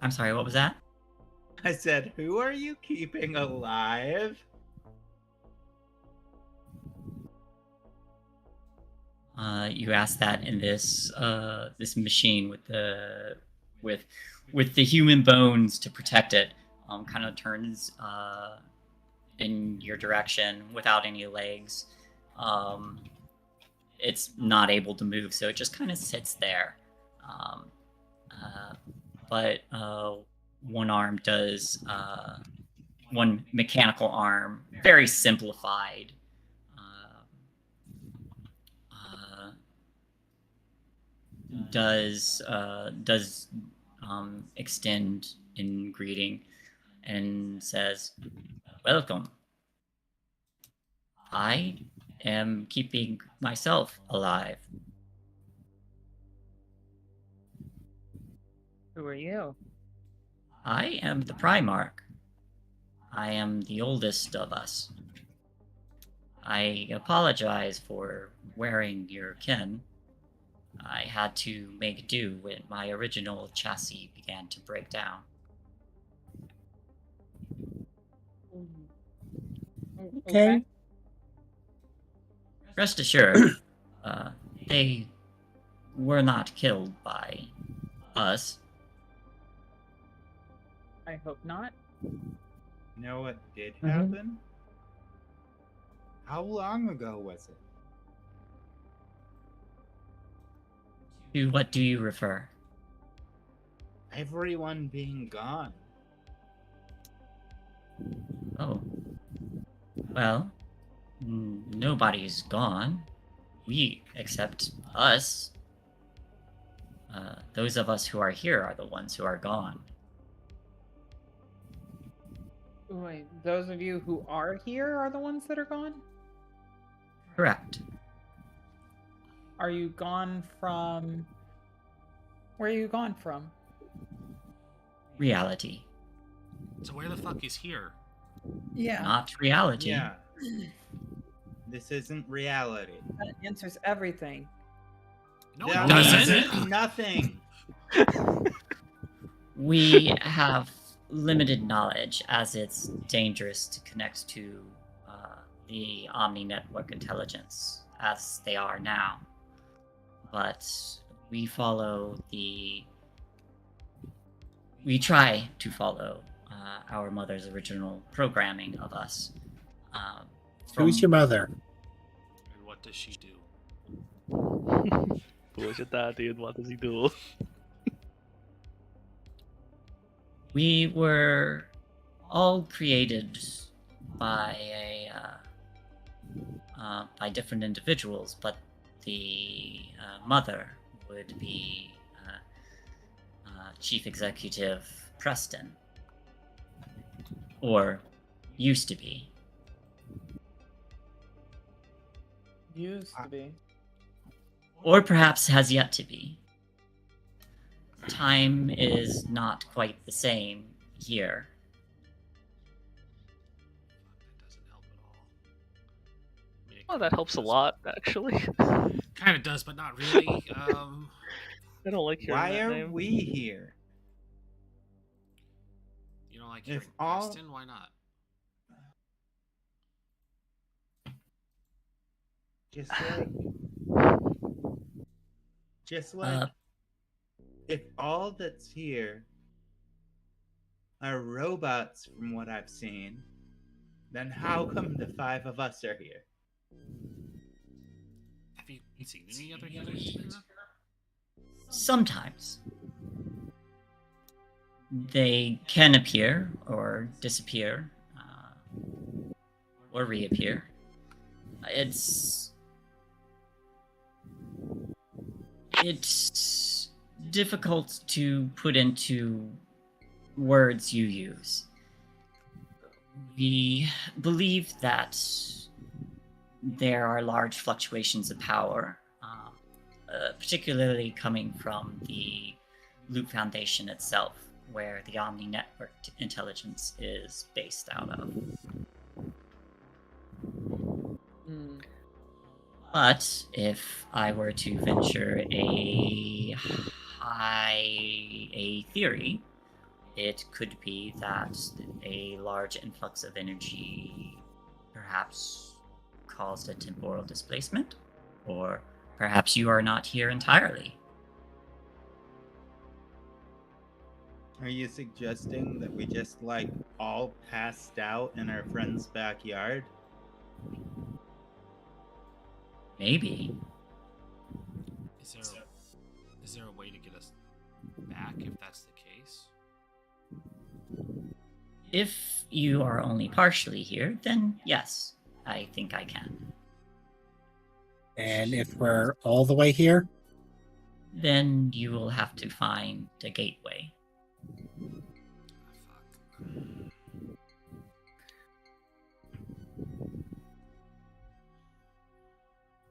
I'm sorry, what was that? I said, who are you keeping alive? You asked that in this this machine with the human bones to protect it. Kind of turns in your direction without any legs. It's not able to move, so it just kind of sits there. But one arm does, one mechanical arm, very simplified, does extend in greeting and says, "Welcome. I am keeping myself alive." Who are you? I am the Primarch. I am the oldest of us. I apologize for wearing your kin. I had to make do when my original chassis began to break down. Okay. Rest assured, they were not killed by us. I hope not. You know what did Mhm. happen? How long ago was it? To what do you refer? Everyone being gone. Oh. Well, nobody's gone. We, except us. Those of us who are here are the ones who are gone. Wait, those of you who are here are the ones that are gone? Correct. Are you gone from... Where are you gone from? Reality. So where the fuck is here? Yeah. Not reality. Yeah. This isn't reality. That answers everything. No, That it doesn't. means nothing. We have limited knowledge, as it's dangerous to connect to the Omni Network intelligence as they are now. But we try to follow our mother's original programming of us. Who's your mother? And what does she do? Who is your daddy and what does he do? We were all created by by different individuals, but the mother would be Chief Executive Preston, or used to be. Used to be. Or perhaps has yet to be. Time is not quite the same here. That doesn't help at all. I mean, it Oh, that helps a lot, actually. kind of does, but not really. I don't like hearing Why that are name. we here? You know, like If hearing all- Preston, why not? Just like, Uh, if all that's here are robots from what I've seen, then how come the 5 of us are here? Have you seen any other humans? Sometimes. They can appear or disappear, or reappear. It's difficult to put into words you use. We believe that there are large fluctuations of power, particularly coming from the Loop Foundation itself, where the Omni Network intelligence is based out of. Hmm. But if I were to venture a theory, it could be that a large influx of energy perhaps caused a temporal displacement, or perhaps you are not here entirely. Are you suggesting that we just, like, all passed out in our friend's backyard? Maybe. Is there a way to get us back back if that's the case? If you are only partially here, then yes, I think I can. And if we're all the way here, Then you will have to find a gateway.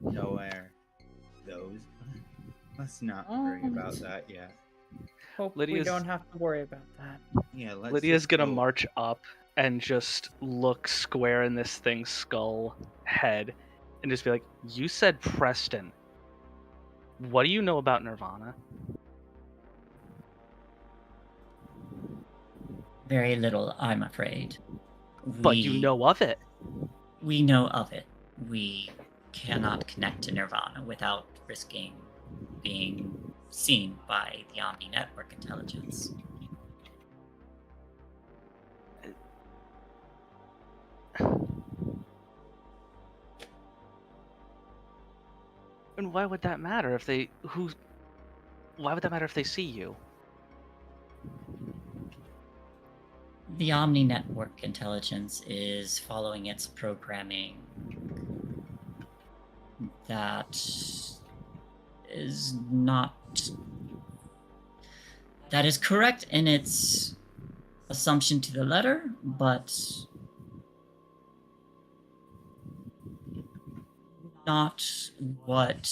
Fuck. Nowhere. Those. Let's not worry about that yet. Hope we Lydia's- don't have to worry about that. Yeah, let's Lydia's just gonna go. march up and just look square in this thing's skull head and just be like, "You said Preston. What do you know about Nirvana?" Very little, I'm afraid. But you know of it. We know of it. We cannot connect to Nirvana without risking being seen by the Omni Network intelligence. And why would that matter if they why would that matter if they see you? The Omni Network intelligence is following its programming that is not. That is correct in its assumption to the letter, but not what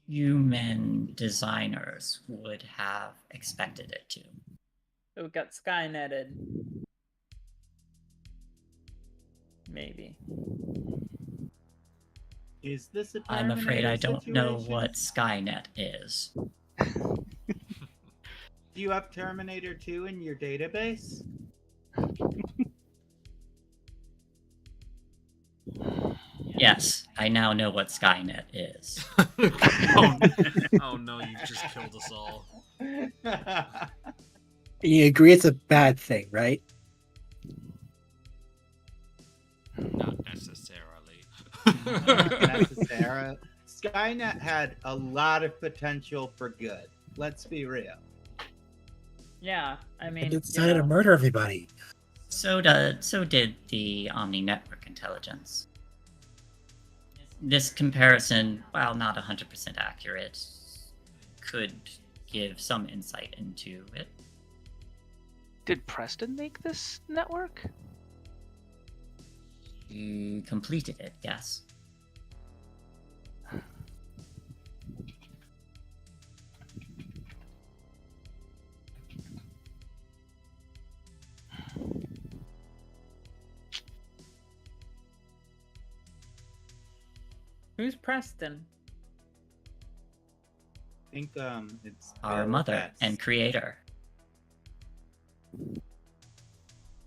human designers would have expected it to. So we got Skyneted. Maybe. Is this a I'm afraid I Terminator don't know situation? what Skynet is. Do you have Terminator 2 in your database? Yes, I now know what Skynet is. Oh no, you've just killed us all. you agree it's a bad thing, right? Not necessarily. Not necessarily. Skynet had a lot of potential for good. Let's be real. Yeah, I mean, And it decided to murder everybody. So did the Omni Network intelligence. This comparison, while not 100% accurate, could give some insight into it. Did Preston make this network? You completed it, yes. who's Preston? I think it's Our Bill mother Betts. and creator.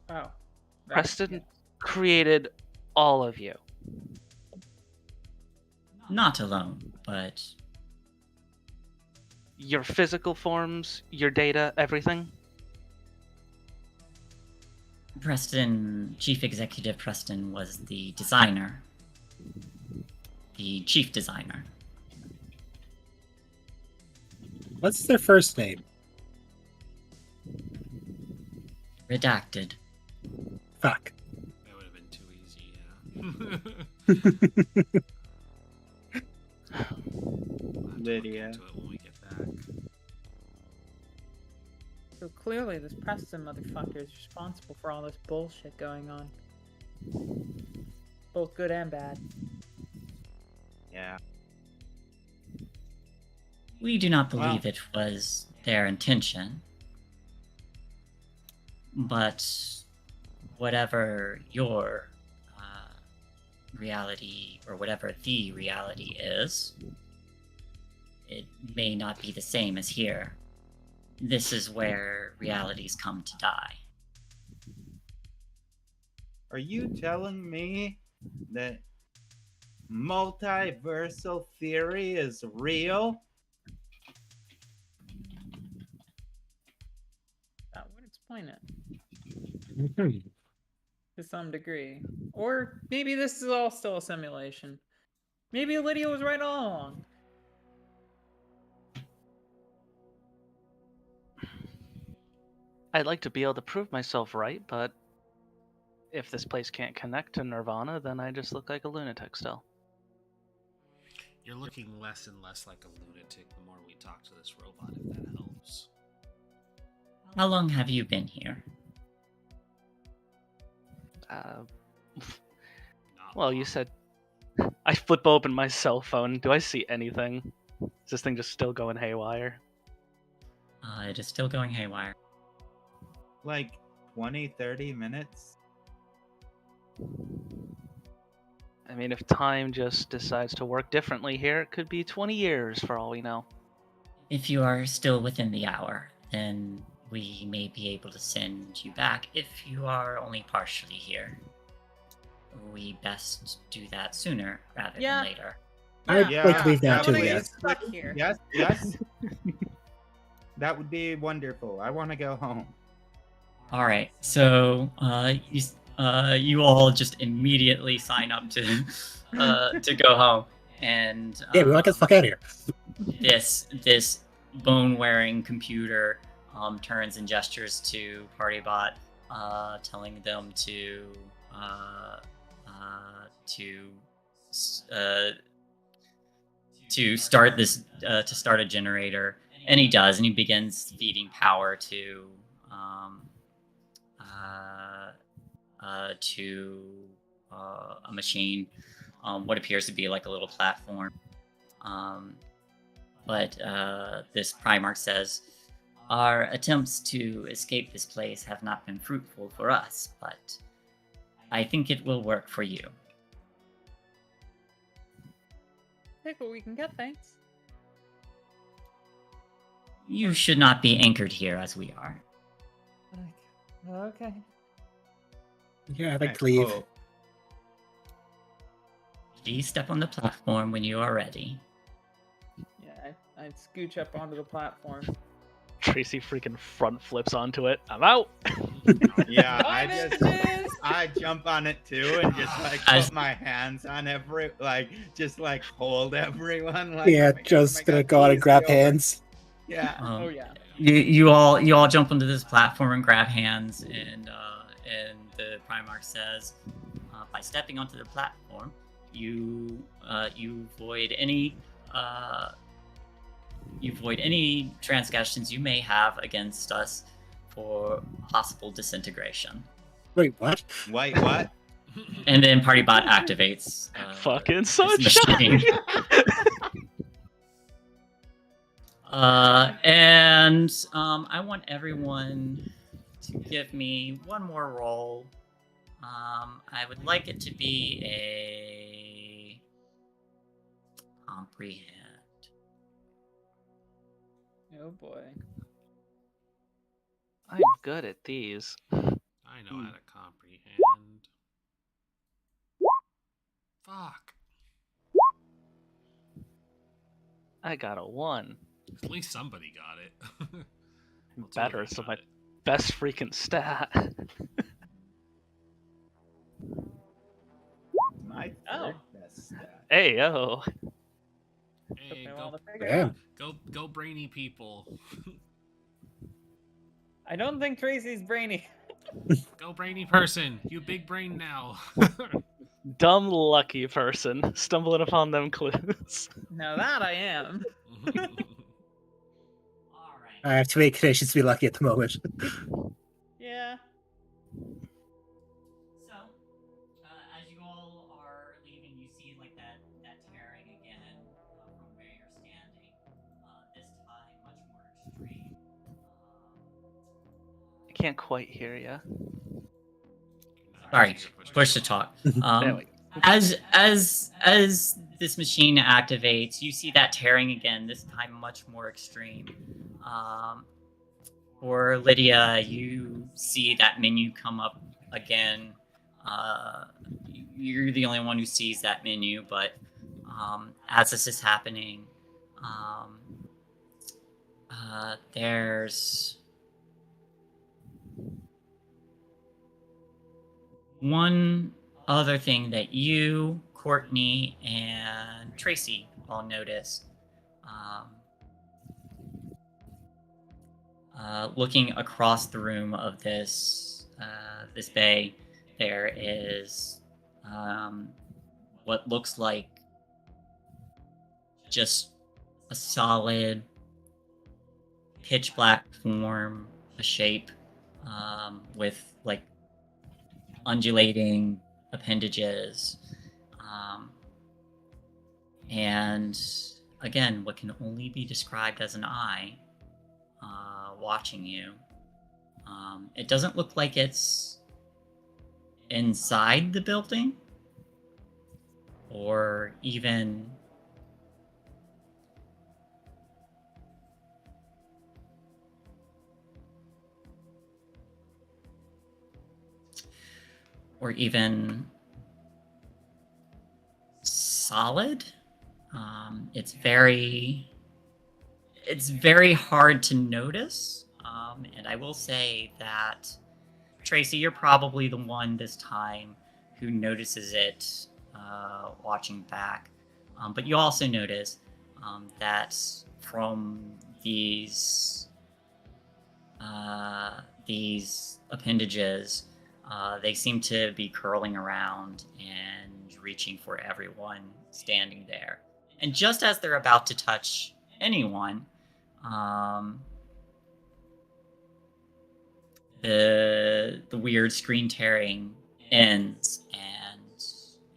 Oh. right, Preston yeah. created all of you. Not alone, but Your physical forms, your data, everything. Preston, Chief Executive Preston, was the designer. The chief designer. What's their first name? Redacted. Fuck. That would have been too easy, yeah. We'll have to Lydia. look into it when we get back. So clearly this Preston motherfucker is responsible for all this bullshit going on. Both good and bad. Yeah. We do not believe Wow. it was their intention. But whatever your reality, or whatever the reality is, it may not be the same as here. This is where realities come to die. Are you telling me that multiversal theory is real? That would explain it to some degree. Or maybe this is all still a simulation. Maybe Lydia was right all along. I'd like to be able to prove myself right, but if this place can't connect to Nirvana, then I just look like a lunatic still. You're looking less and less like a lunatic the more we talk to this robot, if that helps. How long have you been here? Well, you said... I flip open my cell phone. Do I see anything? Is this thing just still going haywire? It is still going haywire. Like 20, 30 minutes? I mean, if time just decides to work differently here, it could be 20 years for all we know. If you are still within the hour, then we may be able to send you back. If you are only partially here, we best do that sooner rather Yeah. than later. I'd like to leave now that too, would be- yes. Stuck here. Yes. That would be wonderful. I want to go home. All right, so you all just immediately sign up to go home, and Yeah, we want to get the fuck out of here. this bone-wearing computer turns and gestures to Partybot, telling them to start a generator, and he does, and he begins feeding power to a machine, what appears to be like a little platform. But this Primarch says, our attempts to escape this place have not been fruitful for us, but I think it will work for you. Take what we can get, thanks. You should not be anchored here as we are. Okay. Yeah, I'd like to leave. Oh, Please step on the platform when you are ready. Yeah, I'd scooch up onto the platform. Tracy freaking front flips onto it. I'm out! yeah, Bye, messages! I jump on it too and just like put my hands on hold everyone. Like, Yeah, oh just my gonna God, go out and please grab stay over. hands. Yeah. Oh yeah. You all jump onto this platform and grab hands, and the Primarch says, by stepping onto the platform, you void any transgressions you may have against us for possible disintegration. Wait, what? Wait, what? And then Partybot activates. Fucking this sunshine! machine. I want everyone to give me one more roll. I would like it to be a comprehend. Oh boy. I'm good at these. I know how to comprehend. Fuck. I got a 1. At least somebody got it. Well, two of Better, them so got my it. best freaking stat. My Oh. third best stat. Hey, yo. Hey, Took me a while go, to figure Damn. out. go, brainy people. I don't think Tracy's brainy. Go, brainy person. You big brain now. Dumb lucky person stumbling upon them clues. Now that I am. All right. I have too many conditions to be lucky at the moment. Yeah. So, as you all are leaving, you see like that tearing again from where you're standing. This time, much more extreme. I can't quite hear ya. Sorry, push to talk. There we go. As this machine activates, you see that tearing again. This time, much more extreme. For Lydia, you see that menu come up again. You're the only one who sees that menu, but as this is happening, there's one other thing that you, Courtney, and Tracy all notice. Looking across the room of this bay, there is what looks like just a solid pitch black form, a shape with like undulating appendages, and again, what can only be described as an eye watching you. It doesn't look like it's inside the building or even solid. It's very hard to notice. And I will say that, Tracy, you're probably the one this time who notices it watching back. But you also notice that from these appendages, they seem to be curling around and reaching for everyone standing there. And just as they're about to touch anyone, the weird screen tearing ends, and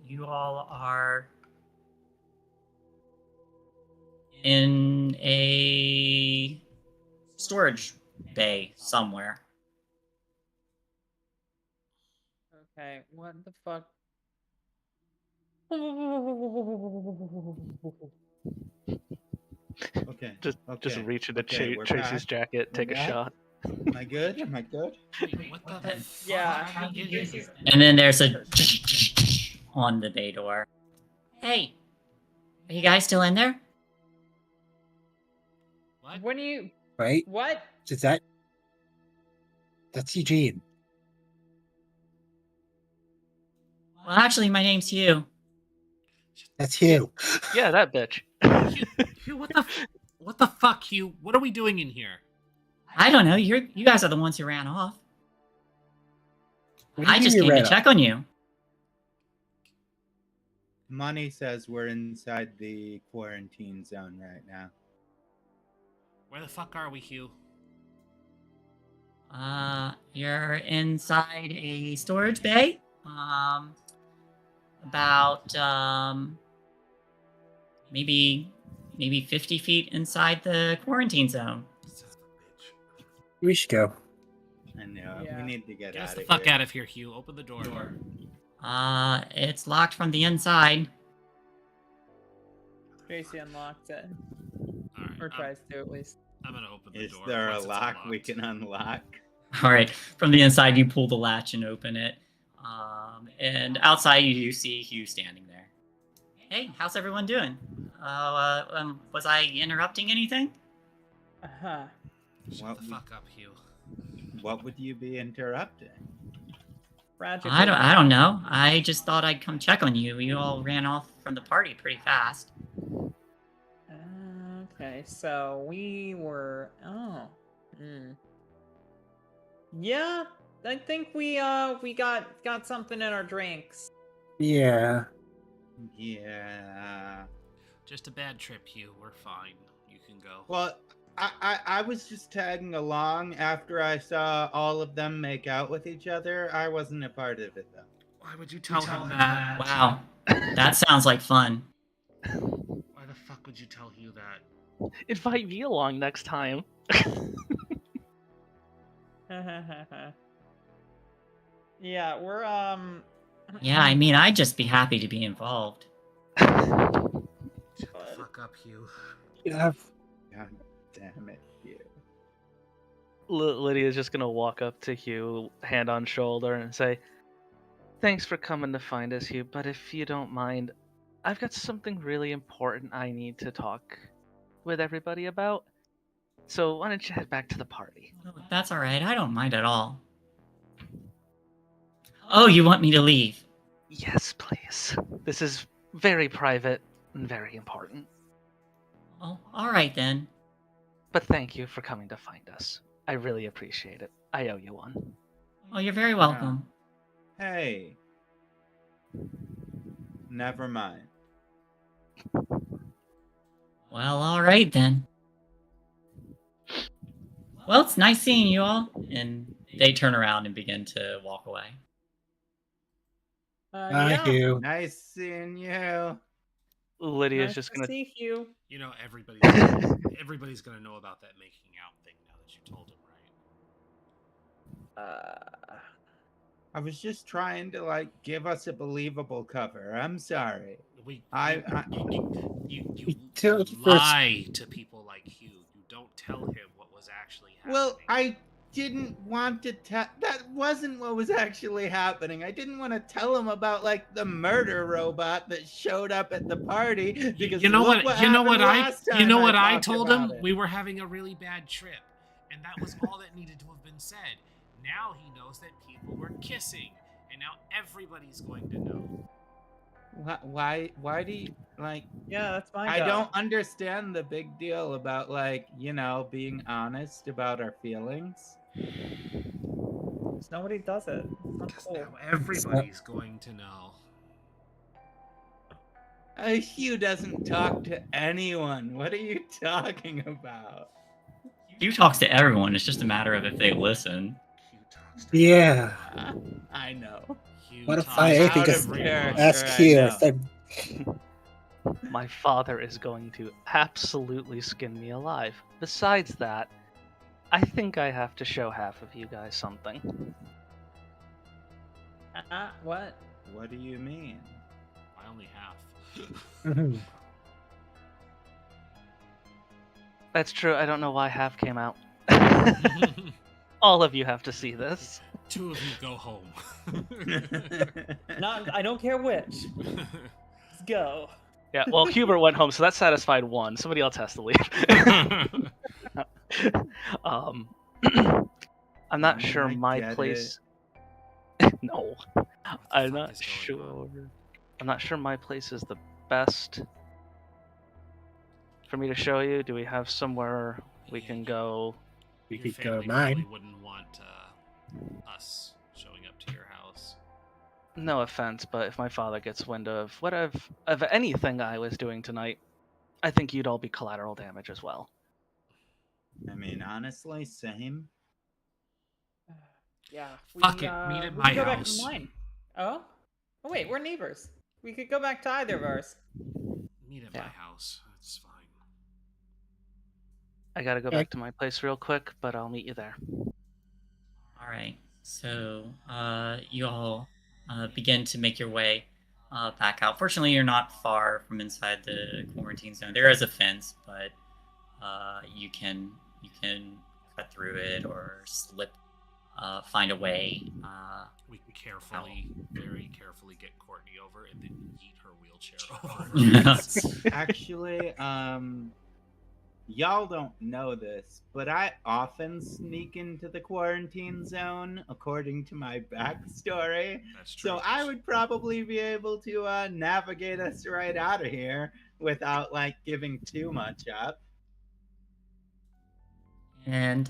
you all are in a storage bay somewhere. Okay, what the fuck? Okay. Just reach into Okay, we're Tracy's back. jacket, take We're a back. shot. Am I good? Am I good? Wait, what the fuck? Yeah. Are we getting? And then there's a on the bay door. Hey, are you guys still in there? What? What do you? Right? What? Is that? That's Eugene. Well, actually, my name's Hugh. That's Hugh. Yeah, that bitch. Hugh, what the fuck, Hugh? What are we doing in here? I don't know. You guys are the ones who ran off. What do you I mean just you came to ran check on you. Money says we're inside the quarantine zone right now. Where the fuck are we, Hugh? You're inside a storage bay. About maybe 50 feet inside the quarantine zone. Son of a bitch. We should go. I know. Yeah. We need to get Get us out the of fuck here. out of here, Hugh. Open the door. It's locked from the inside. Tracy unlocked it, All right, or tries to at least. I'm gonna open the Is door. there a once it's lock we unlocked. can unlock? All right, from the inside, you pull the latch and open it. And outside, you see Hugh standing there. Hey, how's everyone doing? Was I interrupting anything? Uh-huh. Shut What the we- fuck up, Hugh. What would you be interrupting? Tragically. I don't know. I just thought I'd come check on you. You all ran off from the party pretty fast. Okay, so we were. Oh. Yeah, I think we got something in our drinks. Yeah. Yeah. Just a bad trip, Hugh. We're fine. You can go. Well, I was just tagging along after I saw all of them make out with each other. I wasn't a part of it though. Why would you tell him that? Wow, that sounds like fun. Why the fuck would you tell Hugh that? Invite me along next time. Yeah, we're Yeah, I mean, I'd just be happy to be involved. Shut the fuck up, Hugh. Yeah. God damn it, you. Lydia's just gonna walk up to Hugh, hand on shoulder, and say, "Thanks for coming to find us, Hugh, but if you don't mind, I've got something really important I need to talk with everybody about. So why don't you head back to the party?" That's all right. I don't mind at all. Oh, you want me to leave? Yes, please. This is very private and very important. Oh, all right then. But thank you for coming to find us. I really appreciate it. I owe you one. Oh, you're very welcome. Hey. Never mind. Well, all right then. Well, it's nice seeing you all. And they turn around and begin to walk away. Thank you. Nice seeing you. Lydia's Nice just to gonna. see you. You know, everybody's gonna know about that making out thing now that you told him, right? I was just trying to like give us a believable cover. I'm sorry. You Till lie to people like Hugh. You don't tell him what was actually happening. Well, I didn't want to tell. That wasn't what was actually happening. I didn't want to tell him about like the murder robot that showed up at the party because you know what I talked told about him? it. We were having a really bad trip, and that was all that needed to have been said. Now he knows that people were kissing, and now everybody's going to know. Why do you like? Yeah, that's my I go. don't understand the big deal about like, being honest about our feelings. Nobody does it. It's not Because cool. now everybody's going to know. Hugh doesn't talk to anyone. What are you talking about? Hugh talks to everyone. It's just a matter of if they listen. Hugh talks to Yeah. I know. Hugh What if talks I to anything Out just of everyone. character, ask I here? know. My father is going to absolutely skin me alive. Besides that, I think I have to show half of you guys something. What? What do you mean? I only half. Mhm. That's true. I don't know why half came out. All of you have to see this. 2 of you go home. I don't care which. Let's go. Yeah, well, Hubert went home, so that satisfied one. Somebody else has to leave. I'm not sure I my get place. No, I'm not sure. I'm not sure my place is the best for me to show you. Do we have somewhere we can go? We Your could go family mine. probably wouldn't want us showing up to your house. No offense, but if my father gets wind of of anything I was doing tonight, I think you'd all be collateral damage as well. I mean, honestly, same. Yeah. Fuck it, meet at we my can go back house. to mine. Oh? Oh wait, we're neighbors. We could go back to either of ours. Meet at Yeah. my house. That's fine. I gotta go Okay. back to my place real quick, but I'll meet you there. All right. So you all begin to make your way back out. Fortunately, you're not far from inside the quarantine zone. There is a fence, but you can cut through it or slip, find a way. We can carefully, very carefully get Courtney over and then yeet her wheelchair over. Actually, y'all don't know this, but I often sneak into the quarantine zone according to my backstory. That's true. So I would probably be able to navigate us right out of here without like giving too much up. And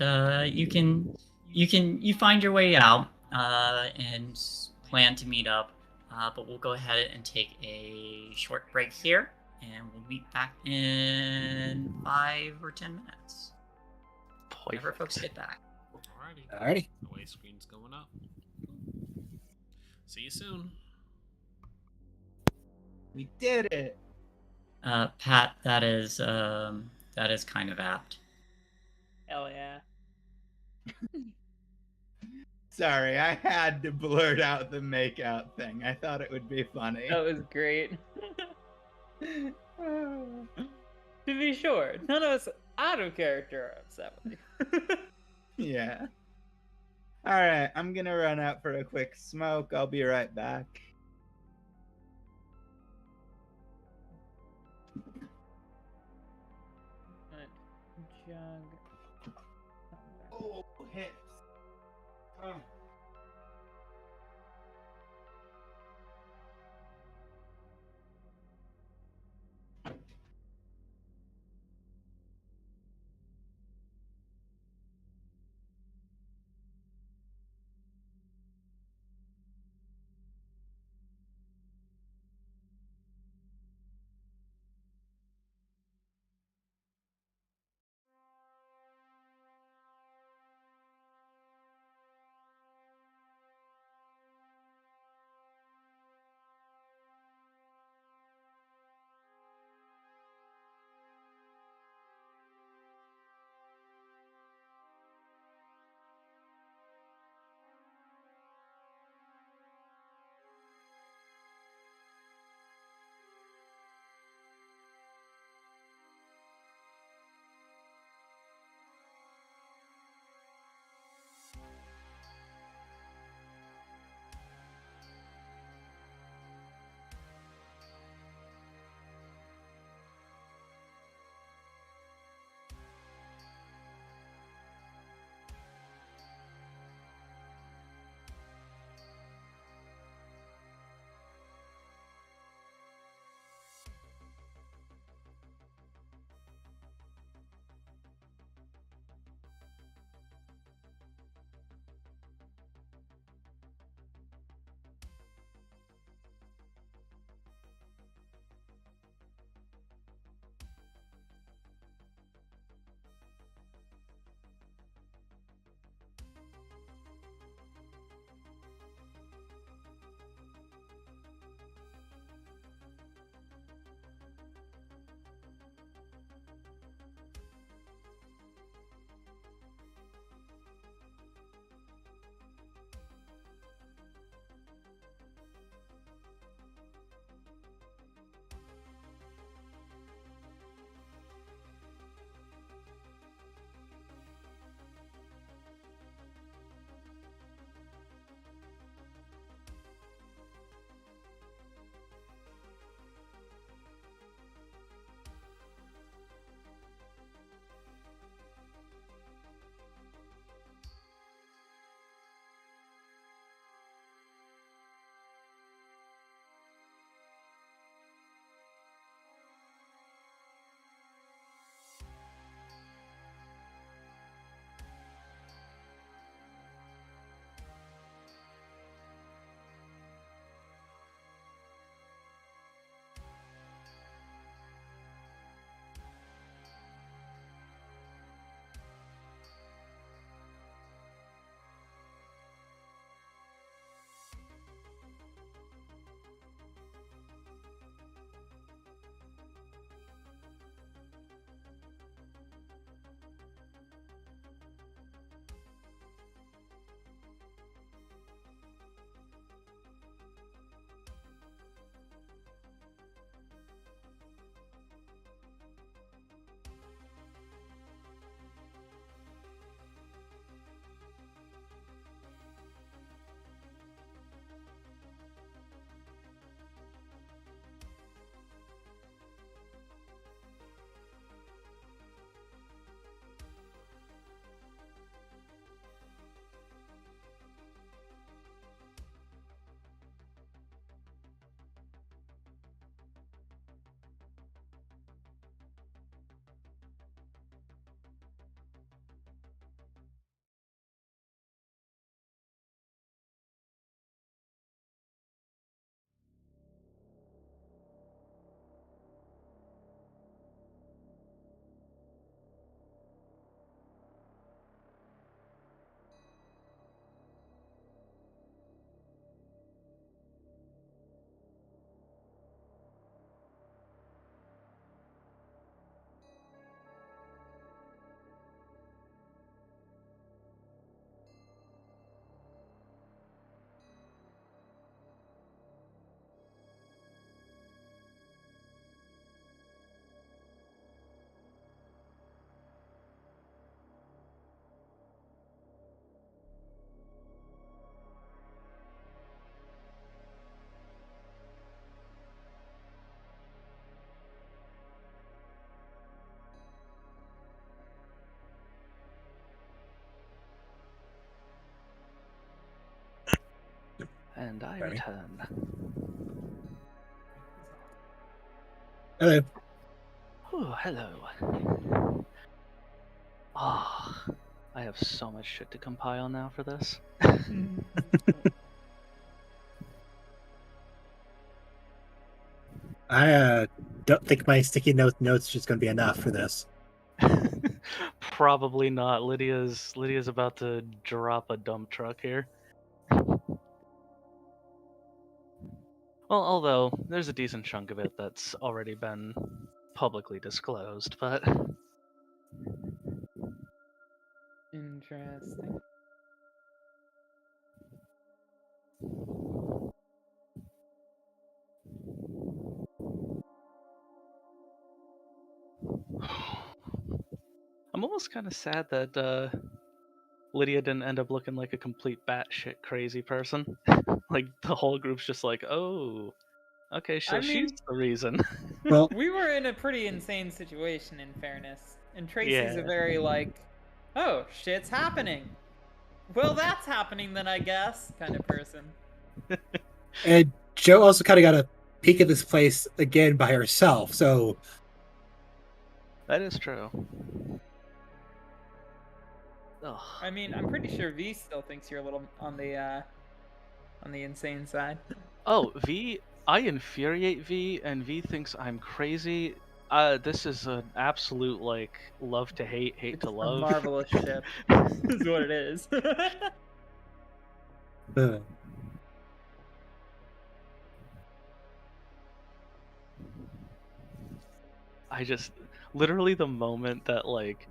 you find your way out and plan to meet up. But we'll go ahead and take a short break here, and we'll meet back in 5 or 10 minutes. Whenever folks get back. Alrighty. The way screen's going up. See you soon. We did it. Pat, that is kind of apt. Hell yeah. Sorry, I had to blurt out the makeout thing. I thought it would be funny. That was great. To be sure, none of us out of character are upset with you. Yeah. Alright, I'm gonna run out for a quick smoke. I'll be right back. Jug. Oh, hips. Oh. And I Ready? return. Hello. Oh, hello. Ah, I have so much shit to compile now for this. I don't think my sticky notes is going to be enough for this. Probably not. Lydia's about to drop a dump truck here. Well, although there's a decent chunk of it that's already been publicly disclosed, but Interesting. I'm almost kind of sad that Lydia didn't end up looking like a complete batshit crazy person. Like the whole group's just like, oh, okay, so I she's mean, the reason. Well, we were in a pretty insane situation, in fairness. And Tracy's a Yeah. very, like, oh, shit's happening. Well, that's happening then, I guess, kind of person. and Joe also kind of got a peek at this place again by herself, so That is true. Ugh. I mean, I'm pretty sure V still thinks you're a little on the insane side. Oh, V, I infuriate V, and V thinks I'm crazy. This is an absolute like love to hate, hate It's to a love. marvelous ship, is what it is. uh, I just literally the moment that like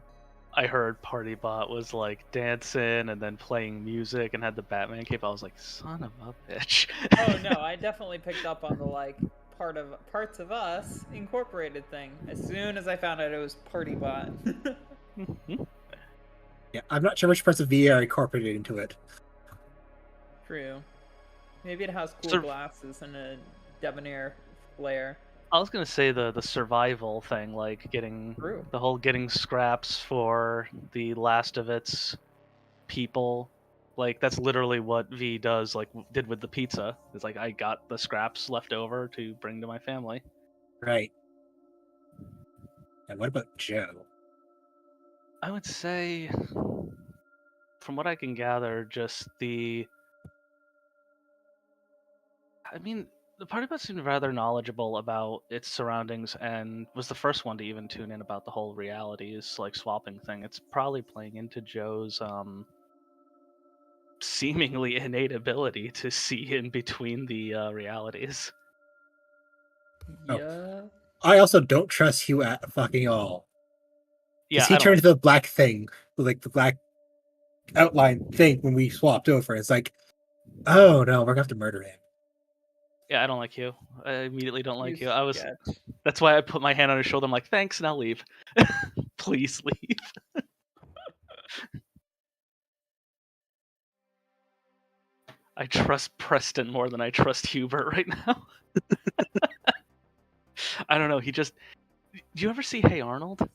I heard Partybot was like dancing and then playing music and had the Batman cape, I was like, son of a bitch. Oh no, I definitely picked up on the like parts of us incorporated thing as soon as I found out it was Partybot. yeah, I'm not sure which parts of V are incorporated into it. True. Maybe it has cool Sur- glasses and a debonair flair. I was gonna say the survival thing, like getting True. the whole getting scraps for the last of its people. Like that's literally what V does, like did with the pizza. It's like I got the scraps left over to bring to my family. Right. And what about Joe? I would say, from what I can gather, just the. I mean, the party bot seemed rather knowledgeable about its surroundings and was the first one to even tune in about the whole realities, like swapping thing. It's probably playing into Joe's seemingly innate ability to see in between the realities. Oh. Yeah. I also don't trust Hugh at fucking all. Yeah, Because he I don't turned like. to the black thing, like the black outline thing when we swapped over. It's like, oh no, we're gonna have to murder him. Yeah, I don't like you. I immediately don't like You you. I was. sketch. That's why I put my hand on his shoulder. I'm like, thanks, and I'll leave. Please leave. I trust Preston more than I trust Hubert right now. I don't know. He just. Do you ever see Hey Arnold?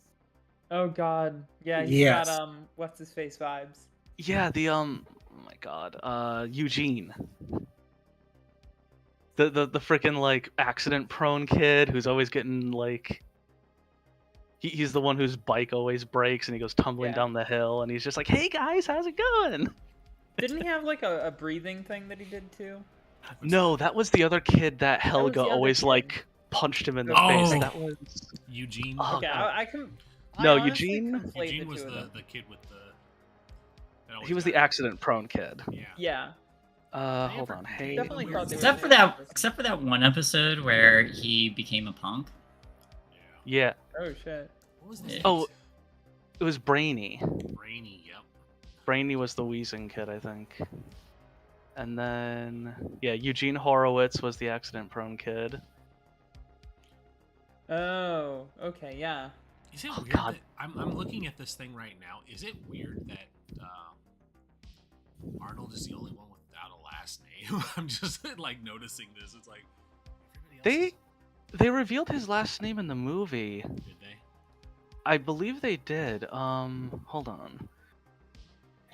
Oh god. Yeah, he's Yes. got what's his face vibes. Yeah, the Oh my god. Eugene. The freaking like accident prone kid who's always getting like. He's the one whose bike always breaks and he goes tumbling Yeah. down the hill and he's just like, "Hey guys, how's it going?" Didn't he have like a breathing thing that he did too? No, that was the other kid that Helga the other always kid. like punched him in the Oh. face. That was Eugene. Oh, Okay, God. I can. No, I honestly Eugene- conflate Eugene the was two of them. the kid with the. that always he was the got- accident prone kid. Yeah. Yeah, Hold on. Hey. definitely thought they were Except for the same that, person. except for that one episode where he became a punk. Yeah. Oh shit. What was this? Oh, it was Brainy. Brainy. Yep. Brainy was the wheezing kid, I think. And then yeah, Eugene Horowitz was the accident prone kid. Oh, okay, yeah. Is it Oh, weird God. that I'm looking at this thing right now? Is it weird that Arnold is the only one without a last name? I'm just like noticing this. It's like everybody else They revealed his last name in the movie. did they? I believe they did. Hold on.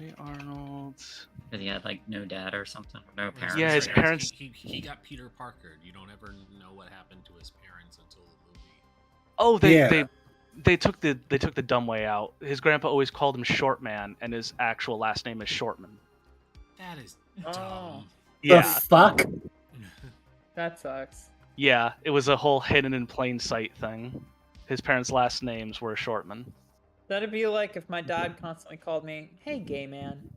Hey Arnold. Because he had like no dad or something, or no parents. Yeah, his right? parents- He got Peter Parker. You don't ever know what happened to his parents until the movie. Oh, Yeah. they took the dumb way out. His grandpa always called him Short Man, and his actual last name is Shortman. That is Oh. dumb. The fuck? That sucks. Yeah, it was a whole hidden in plain sight thing. His parents' last names were Shortman. That'd be like if my dad constantly called me, "Hey, gay man."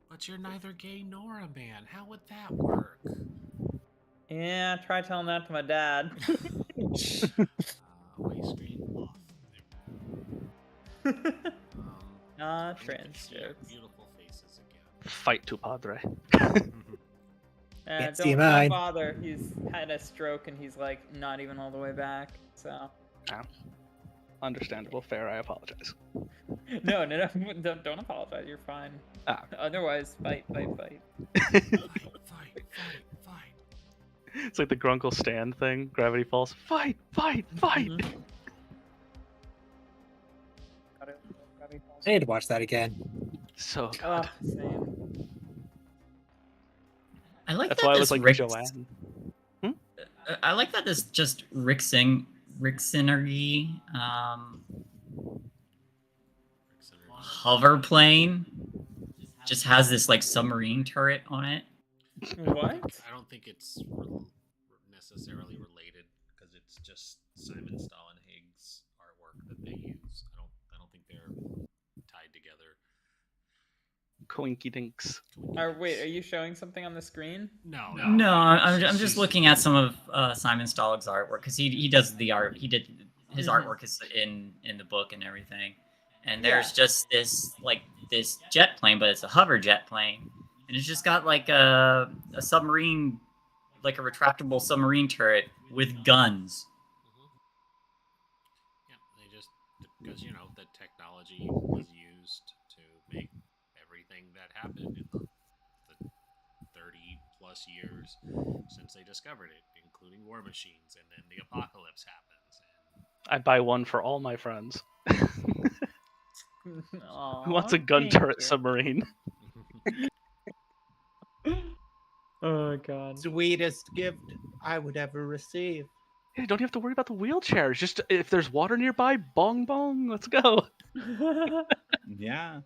But you're neither gay nor a man. How would that work? Yeah, try telling that to my dad. Away screen off. Trans jokes. Beautiful faces again. Fight to Padre. Can't see Don't mine. bother. He's had a stroke and he's like not even all the way back. So Understandable, fair. I apologize. no, don't apologize. You're fine. Otherwise, fight. Fight. It's like the Grunkle Stand thing. Gravity Falls. Fight! Mhm. I need to watch that again. So good. Oh, same. I like That's that why I this was like Rick. Joanne. I like that this just Ricksonery hover plane just has this like submarine turret on it. What? I don't think it's necessarily related because it's just Simon Stalenhag's artwork that they use. I don't think they're tied together. Coinky dinks. Wait, are you showing something on the screen? No. No, I'm just looking at some of Simon Stalig's artwork because he does the art. He did his artwork is in the book and everything. And there's just this jet plane, but it's a hover jet plane, and it's just got like a submarine, like a retractable submarine turret with guns. Yeah, they just because the technology was used to make everything that happened in the 30 plus years since they discovered it, including war machines, and then the apocalypse happens. I buy one for all my friends. Aw, Who wants a gun thank turret you. submarine? Oh god. Sweetest gift I would ever receive. Yeah, don't you have to worry about the wheelchairs? Just if there's water nearby, bong bong, let's go. Yeah.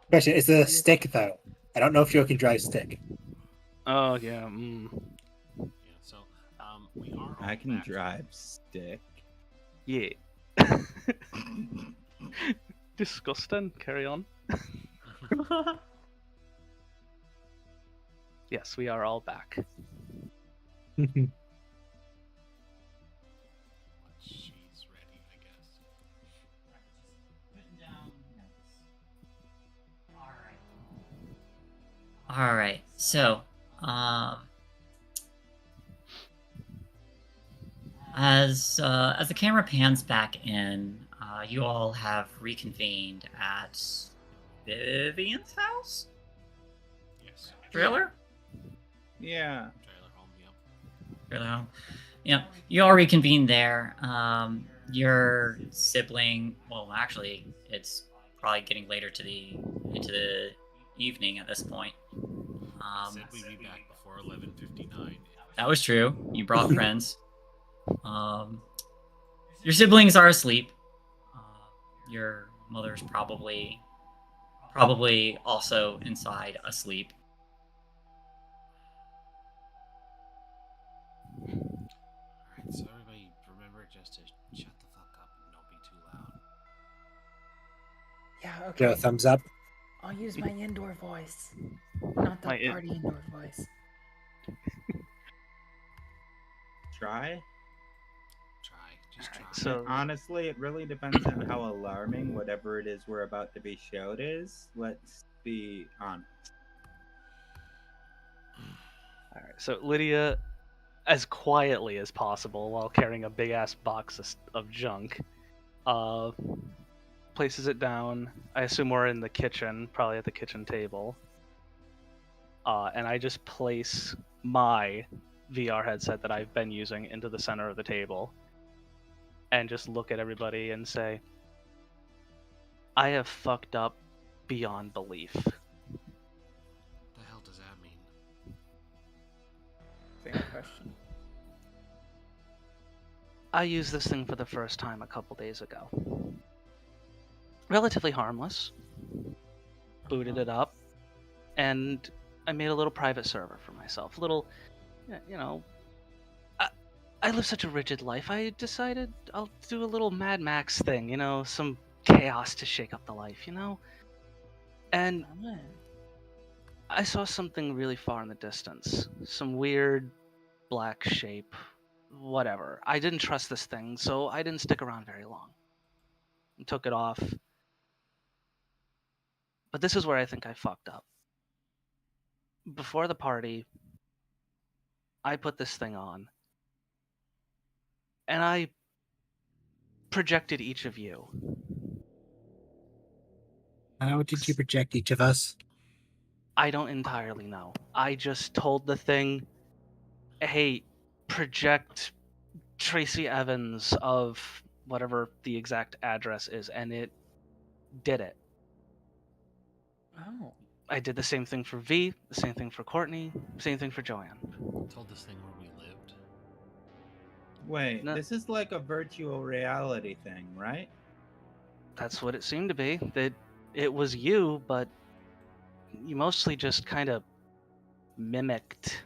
Question, is it a stick though? I don't know if you can drive stick. Oh yeah. Yeah, so we are. I all can back. drive stick. Yeah. Disgusting. Carry on. Yes, we are all back. She's ready, I guess. All right. So, as the camera pans back in, you all have reconvened at Vivian's house. Yes. Trailer. Yeah. Trailer home, yep. Trailer home. Yeah, you all reconvened there. Your sibling. Well, actually, it's probably getting later into the evening at this point. Said we'd be back before 11:59. That was true. You brought friends. Your siblings are asleep. Your mother's probably also inside asleep. Alright, so everybody remember just to shut the fuck up and don't be too loud. Yeah, Joe, okay. thumbs up. I'll use my indoor voice. Not the My in- party indoor voice. Try. Just try. So Honestly, it really depends on how alarming whatever it is we're about to be showed is. Let's be honest. all right. So Lydia, as quietly as possible, while carrying a big ass box of junk, places it down. I assume we're in the kitchen, probably at the kitchen table. And I just place my VR headset that I've been using into the center of the table. and just look at everybody and say, I have fucked up beyond belief. What the hell does that mean? Fair question. I used this thing for the first time a couple days ago. Relatively harmless. Booted it up, and I made a little private server for myself. A little, you know, I live such a rigid life. I decided I'll do a little Mad Max thing, you know, some chaos to shake up the life, you know? And I saw something really far in the distance. Some weird black shape, whatever. I didn't trust this thing, so I didn't stick around very long. I took it off. But this is where I think I fucked up. Before the party, I put this thing on, and I projected each of you. How did you project each of us? I don't entirely know. I just told the thing, hey, project Tracy Evans of whatever the exact address is, and it did it. Oh. I did the same thing for V, the same thing for Courtney, same thing for Joanne. Told this thing where we lived. Wait, No. this is like a virtual reality thing, right? That's what it seemed to be. That it was you, but you mostly just kind of mimicked.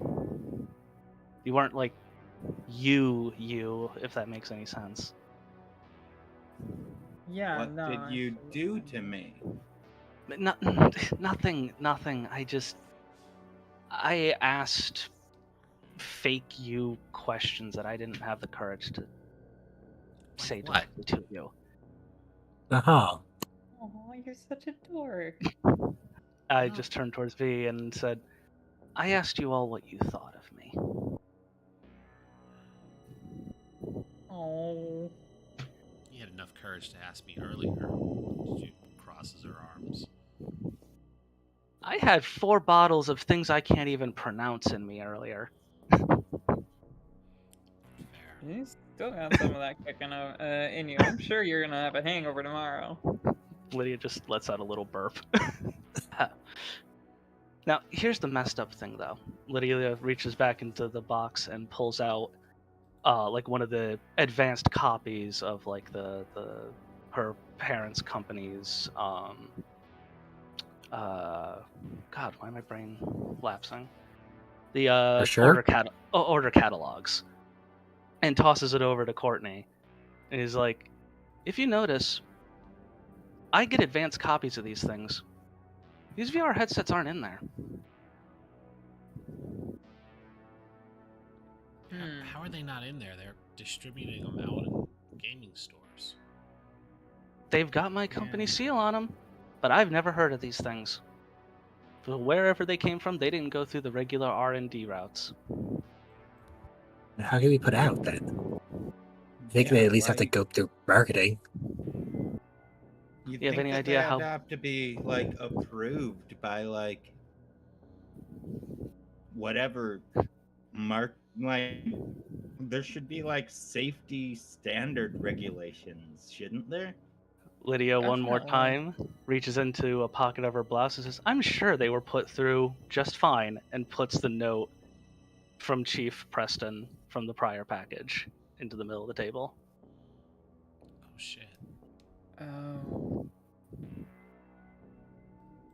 You weren't like you, if that makes any sense. Yeah, What no. did I you see what do you to mean. me? Nothing. I asked fake you questions that I didn't have the courage to say what? directly to you. Uh-huh. Oh, you're such a dork. I No. just turned towards V and said, I asked you all what you thought of me. Oh. You had enough courage to ask me earlier. Did you crosses her arms? I had 4 bottles of things I can't even pronounce in me earlier. Fair. You still got some of that kicking in you. I'm sure you're gonna have a hangover tomorrow. Lydia just lets out a little burp. Now, here's the messed up thing, though. Lydia reaches back into the box and pulls out, like one of the advanced copies of like her parents' company's, God, why am my brain lapsing? The For sure. order catalogs, and tosses it over to Courtney, and he's like, "If you notice, I get advanced copies of these things. These VR headsets aren't in there." How are they not in there? They're distributing them out in gaming stores. They've got my company Yeah. seal on them, but I've never heard of these things. But wherever they came from, they didn't go through the regular R&D routes. How can we put out then? They can Yeah, at least have to like- go through marketing. You You have think any that idea they how- have to be like approved by like whatever like there should be like safety standard regulations, shouldn't there? Lydia, one more Definitely. time, reaches into a pocket of her blouse and says, I'm sure they were put through just fine, and puts the note from Chief Preston from the prior package into the middle of the table. Oh shit. Oh.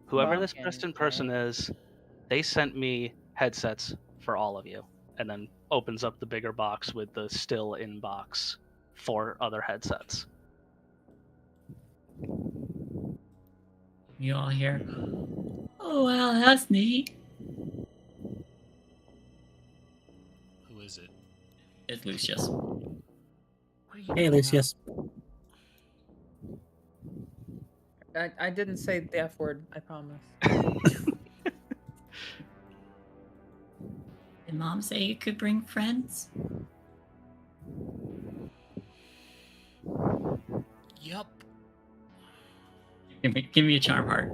Whoever Well, this can Preston you person is, they sent me headsets for all of you. And then opens up the bigger box with the still in box 4 other headsets. You all hear, oh, wow, that's neat. Who is it? It's Lucius. What are you Hey, doing Lucius. I didn't say the F word, I promise. Did Mom say you could bring friends? Yup. Give me a charm heart.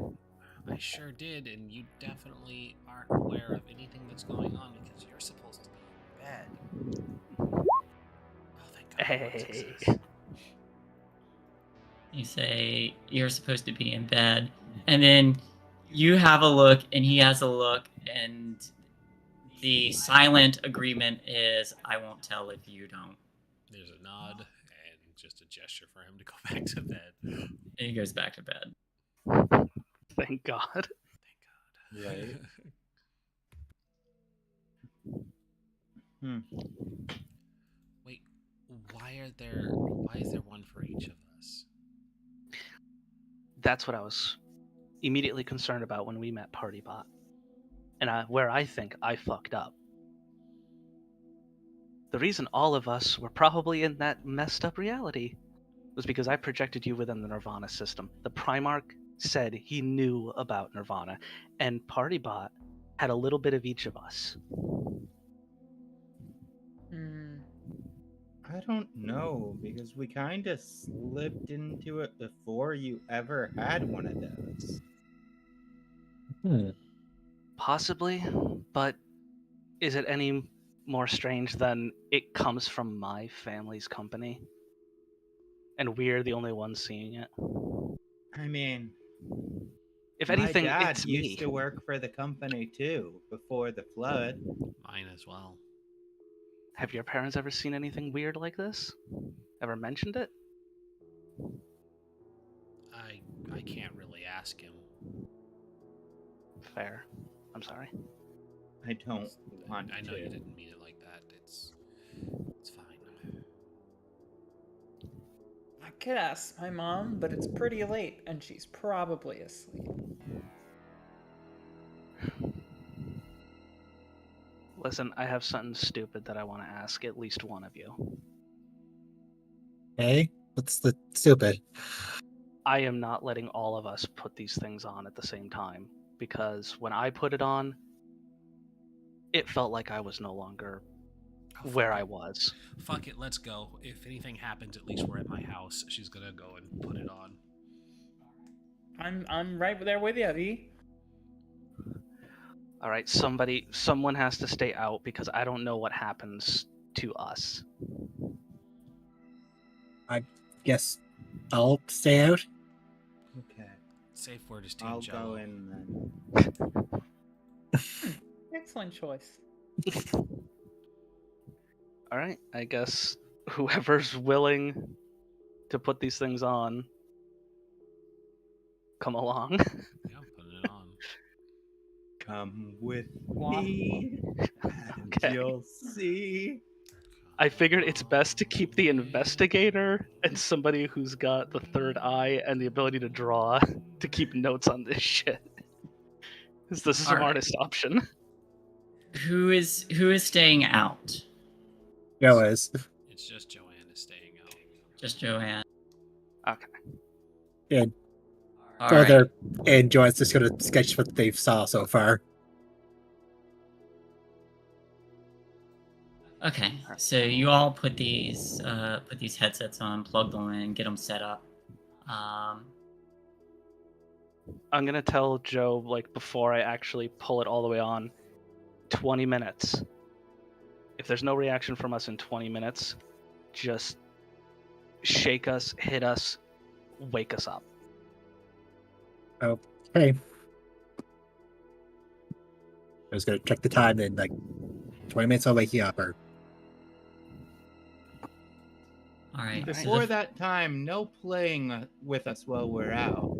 I sure did, and you definitely aren't aware of anything that's going on because you're supposed to be in bed. Oh, thank God. Hey. exists. You say you're supposed to be in bed, and then you have a look, and he has a look, and the silent agreement is, I won't tell if you don't. There's a nod and just a gesture for him to go back to bed. And he goes back to bed. Thank God. Right. Wait, why is there one for each of us? That's what I was immediately concerned about when we met Partybot. And where I think I fucked up. The reason all of us were probably in that messed up reality was because I projected you within the Nirvana system. The Primarch said he knew about Nirvana, and Partybot had a little bit of each of us. I don't know, because we kind of slipped into it before you ever had one of those. Possibly, but is it any more strange than it comes from my family's company? And we're the only ones seeing it? I mean, if anything, my dad it's used me. to work for the company too, before the flood. Mine as well. Have your parents ever seen anything weird like this? Ever mentioned it? I can't really ask him. Fair. I'm sorry. I don't want I know to. you didn't mean it like that. It's fine. I could ask my mom, but it's pretty late and she's probably asleep. Listen, I have something stupid that I want to ask at least one of you. Hey, what's the stupid? I am not letting all of us put these things on at the same time, because when I put it on, it felt like I was no longer where I was. Fuck it, let's go. If anything happens, at least we're at my house. She's gonna go and put it on. I'm right there with you, V. All right, someone has to stay out because I don't know what happens to us. I guess I'll stay out. Okay. Safe word is Team I'll Jello. go in then. Excellent choice. All right, I guess whoever's willing to put these things on, come along. Yeah, I'm putting it on. Come with What? me, and Okay. you'll see. I figured it's best to keep the investigator and somebody who's got the third eye and the ability to draw to keep notes on this shit. It's the smartest option. Who is staying out? Joe is. It's just Joanne is staying out. Just Joanne. Okay. And All further, right. and Joanne's just gonna sketch what they've saw so far. Okay, so you all put these headsets on, plug them in, get them set up. I'm gonna tell Joe, like, before I actually pull it all the way on, 20 minutes. If there's no reaction from us in 20 minutes, just shake us, hit us, wake us up. Okay. I was gonna check the time in like 20 minutes. I'll wake you up. Or All right. Before that time, no playing with us while we're out.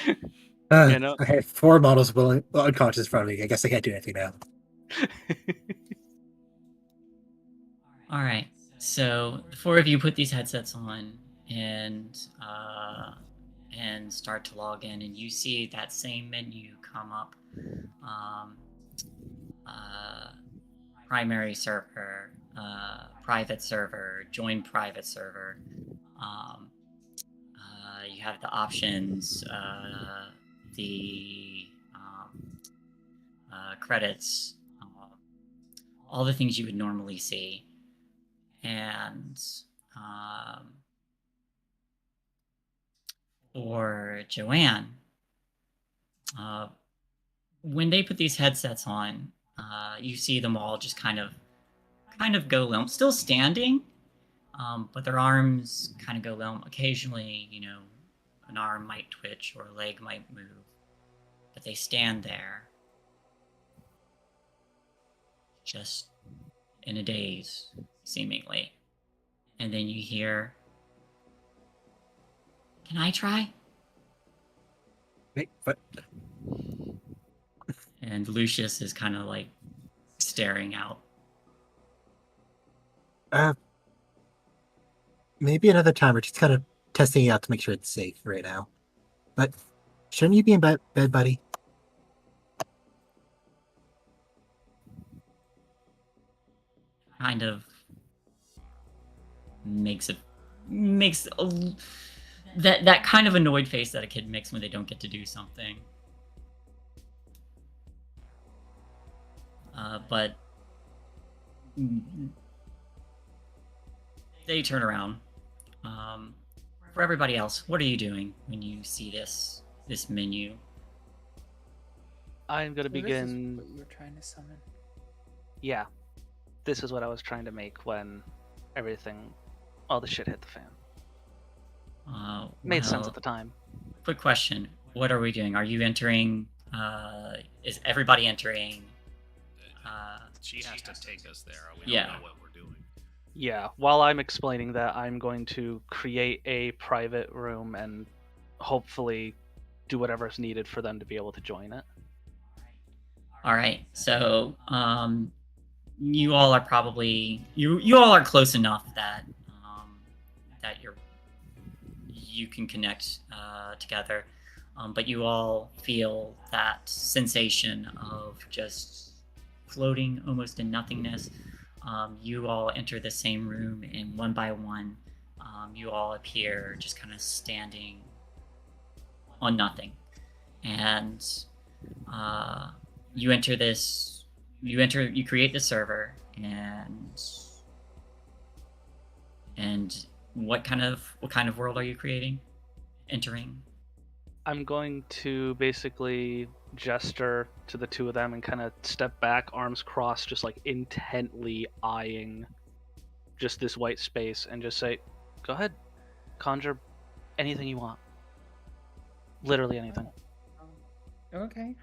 You know? I have 4 models unconscious in front of me. I guess I can't do anything now. All right. So the 4 of you put these headsets on and start to log in, and you see that same menu come up. Primary server, private server, join private server. You have the options, the credits, all the things you would normally see. And for Joanne, when they put these headsets on, you see them all just kind of go limp, still standing, but their arms kind of go limp. Occasionally, an arm might twitch or a leg might move, but they stand there, just in a daze, seemingly. And then you hear, "Can I try?" Wait, what? And Lucius is kind of like staring out. Maybe another time. We're just kind of testing it out to make sure it's safe right now. But shouldn't you be in bed, buddy? Kind of makes that kind of annoyed face that a kid makes when they don't get to do something. But they turn around. For everybody else, what are you doing when you see this menu? I'm gonna So this is begin. what you were trying to summon. Yeah, this is what I was trying to make when all the shit hit the fan. Made sense at the time. Quick question: what are we doing? Are you entering? Is everybody entering? She has to take us there. We Yeah. don't know what we're doing. Yeah, while I'm explaining that, I'm going to create a private room and hopefully do whatever's needed for them to be able to join it. All right. So, you all are probably you all are close enough that that you can connect together, but you all feel that sensation of just floating almost in nothingness. You all enter the same room, and one by one, you all appear just kind of standing on nothing, and you create the server, and what kind of world are you entering? I'm going to basically gesture to the two of them and kind of step back, arms crossed, just like intently eyeing just this white space, and just say, "Go ahead, conjure anything you want. Literally anything." Okay.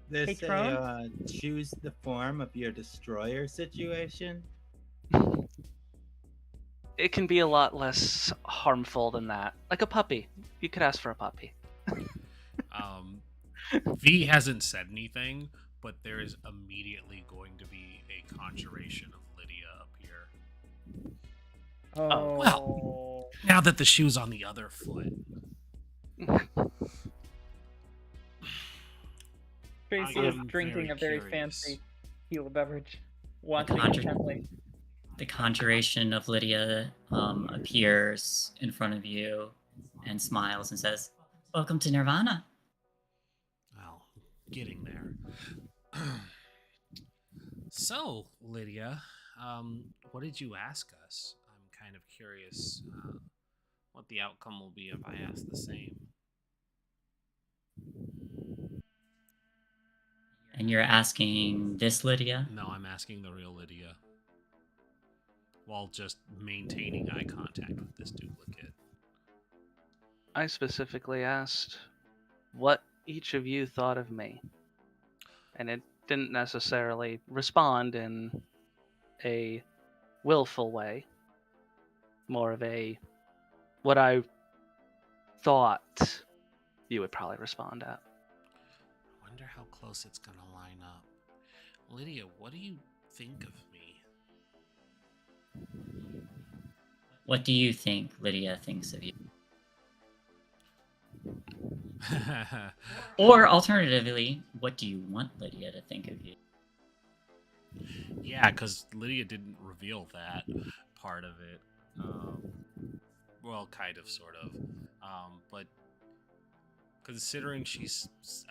This Patron? a choose the form of your destroyer situation? It can be a lot less harmful than that. Like a puppy. You could ask for a puppy. V hasn't said anything, but there is immediately going to be a conjuration of Lydia up here. Oh, well. Now that the shoe's on the other foot. Tracy I is am drinking a very curious. fancy teal beverage. Watching intently. The conjuration of Lydia appears in front of you and smiles and says, "Welcome to Nirvana." Well, getting there. So, Lydia, what did you ask us? I'm kind of curious what the outcome will be if I ask the same. And you're asking this Lydia? No, I'm asking the real Lydia. While just maintaining eye contact with this duplicate. I specifically asked what each of you thought of me. And it didn't necessarily respond in a willful way. More of a what I thought you would probably respond at. I wonder how close it's gonna line up. Lydia, what do you think of me? What do you think Lydia thinks of you? Or alternatively, what do you want Lydia to think of you? Yeah, because Lydia didn't reveal that part of it. Well, kind of, sort of. But considering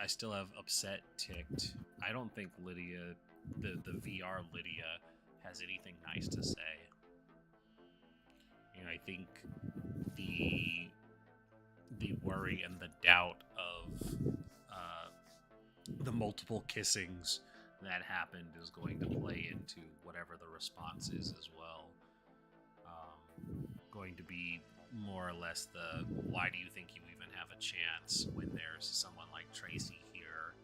I still have upset ticked, I don't think Lydia, the VR Lydia, has anything nice to say. You know, I think the worry and the doubt of the multiple kissings that happened is going to play into whatever the response is as well. Going to be more or less the why do you think you even have a chance when there's someone like Tracy here?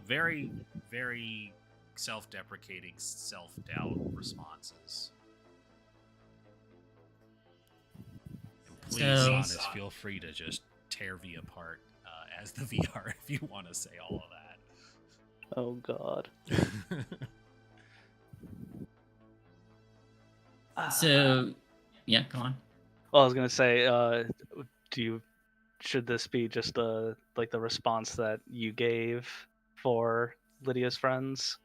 Very, very self-deprecating, self-doubt responses. And please, Honest, feel free to just tear V apart as the VR if you want to say all of that. Oh God. So, yeah, go on. Well, I was gonna say, should this be just the response that you gave for Lydia's friends?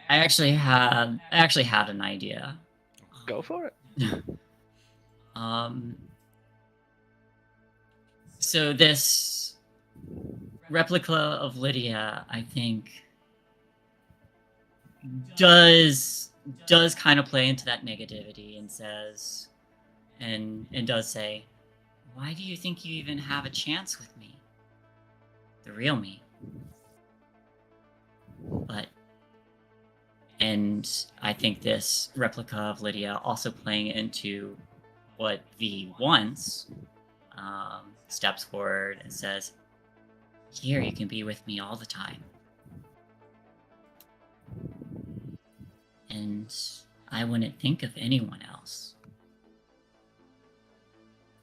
I actually had an idea. Go for it. So this replica of Lydia, I think, does kind of play into that negativity and says, and does say, why do you think you even have a chance with me? The real me. And I think this replica of Lydia also playing into what V wants, steps forward and says, here, you can be with me all the time. And I wouldn't think of anyone else.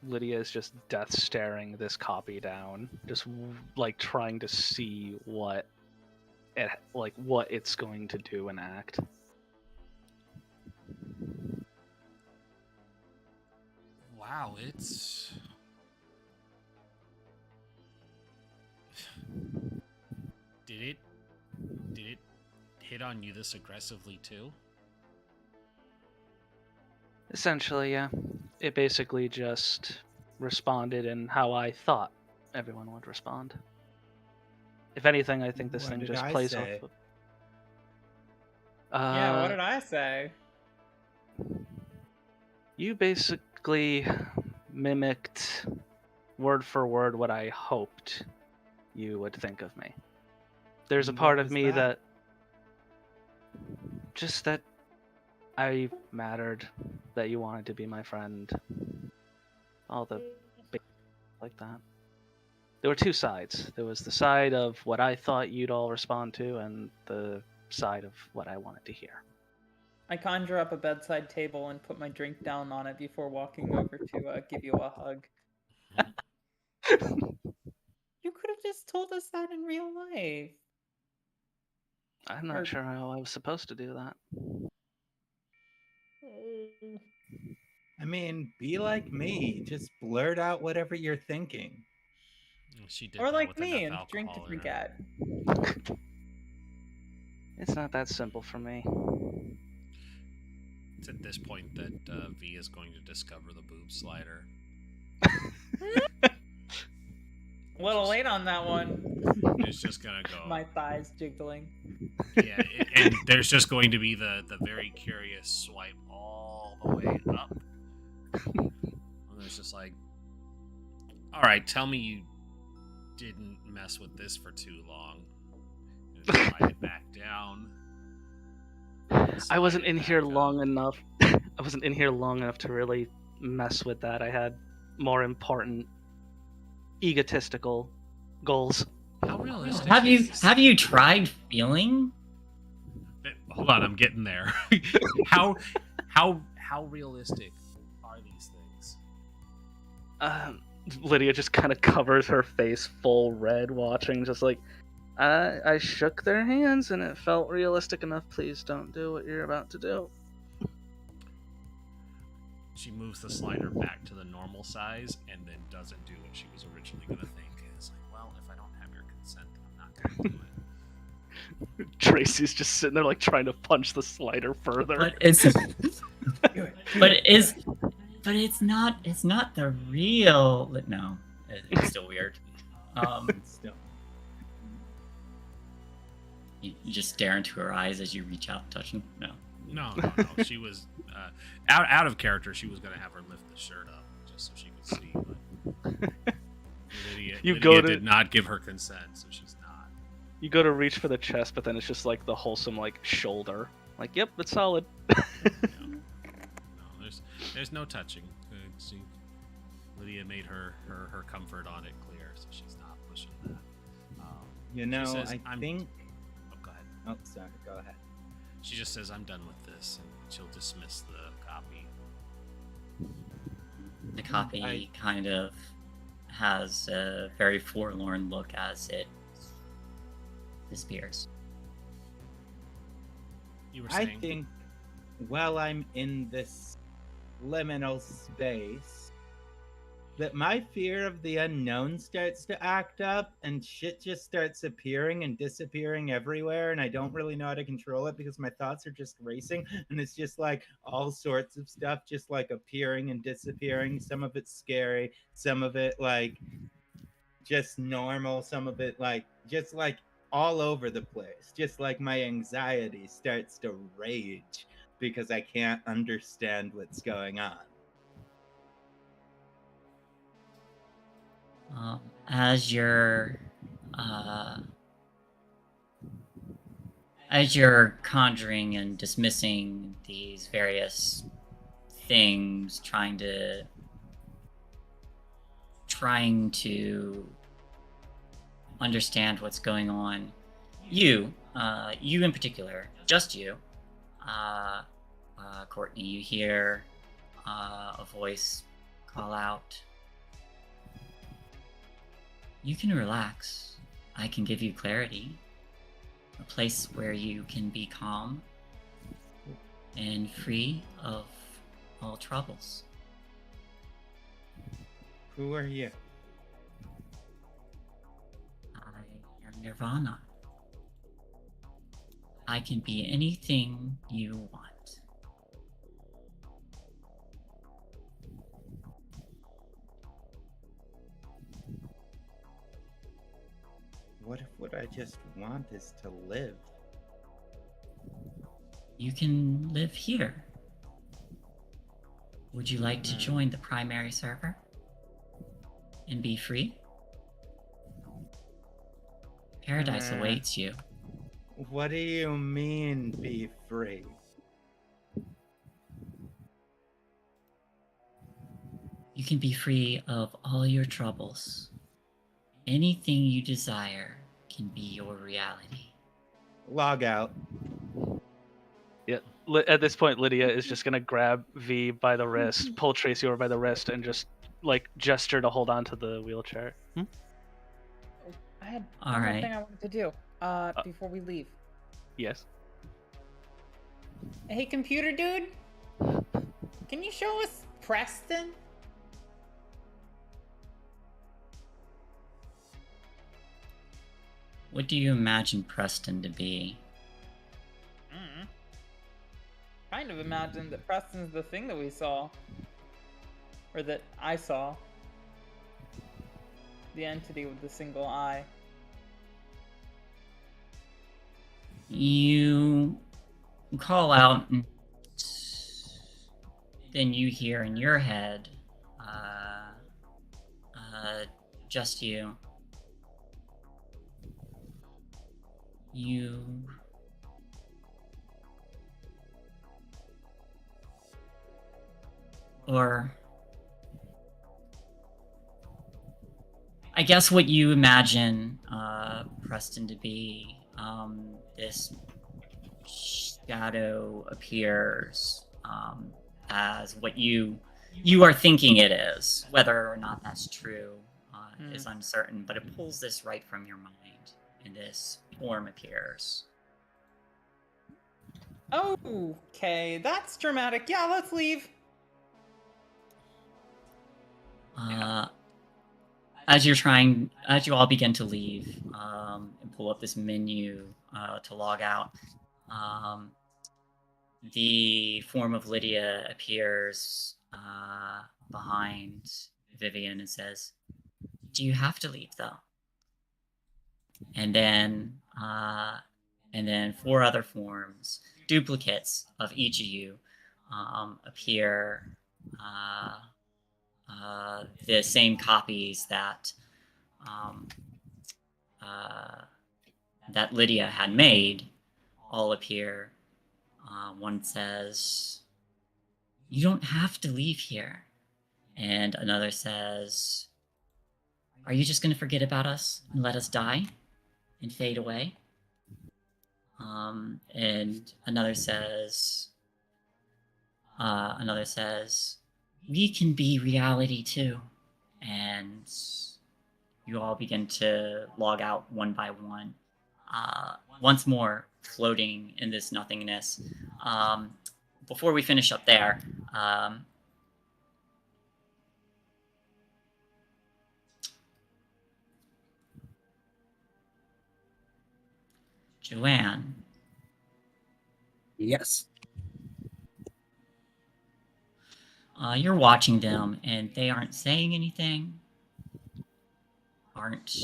Lydia is just death staring this copy down, just like trying to see what it's going to do and act. Wow, it's... Did it hit on you this aggressively too? Essentially, yeah. It basically just responded in how I thought everyone would respond. If anything, I think this thing just plays off of... Yeah, what did I say? You basically mimicked word for word what I hoped you would think of me. There's a part of me that just that I mattered, that you wanted to be my friend. All the like that. There were two sides. There was the side of what I thought you'd all respond to, and the side of what I wanted to hear. I conjure up a bedside table and put my drink down on it before walking over to give you a hug. You could have just told us that in real life. I'm not sure how I was supposed to do that. I mean, be like me. Just blurt out whatever you're thinking. She did or that like with me enough and drink to alcohol in forget. It's not that simple for me. It's at this point that V is going to discover the boob slider. A little late on that one. It's just gonna go. My thighs jiggling. Yeah, and there's just going to be the very curious swipe all the way up. And it's just like, all right, tell me you didn't mess with this for too long. Slide it back down. I wasn't in here long enough. I wasn't in here long enough to really mess with that. I had more important, egotistical goals. How realistic? Have you tried feeling? Hold on, I'm getting there. How realistic are these things? Lydia just kind of covers her face full red, watching, just like, I shook their hands and it felt realistic enough. Please don't do what you're about to do. She moves the slider back to the normal size and then doesn't do what she was originally going to think. It's like, well, if I don't have your consent, I'm not going to do it. Tracy's just sitting there like trying to punch the slider further. But it's not the real. No, it's still weird. Still. You just stare into her eyes as you reach out and touch them. No. No. She was out of character. She was going to have her lift the shirt up just so she could see. But Lydia did not give her consent, so she's not. You go to reach for the chest, but then it's just like the wholesome like shoulder. Like, yep, it's solid. No, there's no touching. Lydia made her comfort on it clear, so she's not pushing that. You She know, says, I "I'm-" think. Oh, go ahead. Oh, sorry. Go ahead. She just says, "I'm done with this," and she'll dismiss the copy. The copy I- kind of has a very forlorn look as it disappears. You were I saying, think while I'm in this liminal space, that my fear of the unknown starts to act up and shit just starts appearing and disappearing everywhere, and I don't really know how to control it because my thoughts are just racing, and it's just like all sorts of stuff just like appearing and disappearing. Some of it's scary, some of it like just normal, some of it like just like all over the place. Just like my anxiety starts to rage because I can't understand what's going on. As you're conjuring and dismissing these various things, trying to understand what's going on, you in particular, just you, Courtney, you hear a voice call out, "You can relax. I can give you clarity. A place where you can be calm and free of all troubles." Who are you? I am Nirvana. I can be anything you want. What if what I just want is to live? You can live here. Would you like to join the primary server and be free? Paradise awaits you. What do you mean, be free? You can be free of all your troubles. Anything you desire can be your reality. Log out. Yeah. At this point, Lydia is just gonna grab V by the wrist, pull Tracy over by the wrist, and just like gesture to hold on to the wheelchair. I had All one more right. thing I wanted to do before we leave. Yes. Hey, computer dude, can you show us Preston? What do you imagine Preston to be? Kind of imagine that Preston's the thing that we saw. Or that I saw. The entity with the single eye. You call out, and then you hear in your head, just you. You or I guess what you imagine Preston to be, this shadow appears as what you are thinking it is. Whether or not that's true is uncertain, but it pulls this right from your mind, and this form appears. Okay, that's dramatic. Yeah, let's leave. As you all begin to leave and pull up this menu to log out, the form of Lydia appears behind Vivian and says, "Do you have to leave though?" And then 4 other forms, duplicates of each of you, appear. The same copies that that Lydia had made all appear. One says, "You don't have to leave here." And another says, "Are you just going to forget about us and let us die and fade away?" And another says, "We can be reality too." And you all begin to log out one by one, once more floating in this nothingness. Before we finish up there, Joanne, Yes. you're watching them, and they aren't saying anything, aren't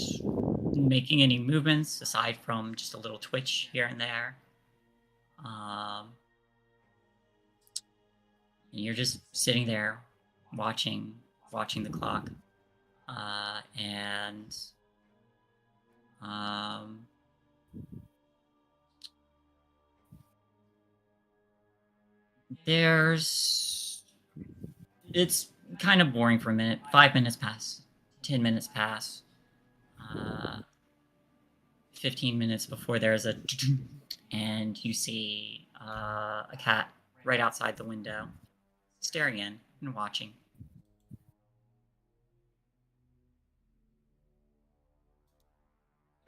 making any movements aside from just a little twitch here and there. And you're just sitting there watching the clock. And it's kind of boring for a minute. 5 minutes pass, 10 minutes pass, 15 minutes before there's a and you see a cat right outside the window, staring in and watching.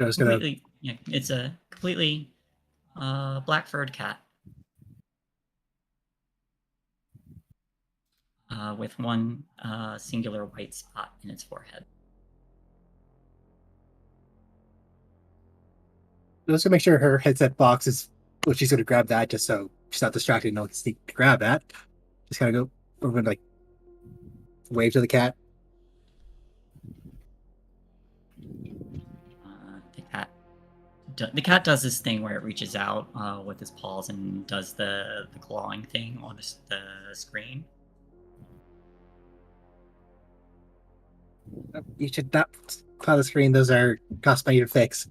I was gonna. Yeah, it's a completely black furred cat. With one singular white spot in its forehead. Let's go make sure her headset box is. Well, she's gonna grab that just so she's not distracted. No, sneak to grab that. Just kind of go over and like wave to the cat. The cat does this thing where it reaches out with its paws and does the clawing thing on the screen. You should not claw the screen. Those are cost money to fix.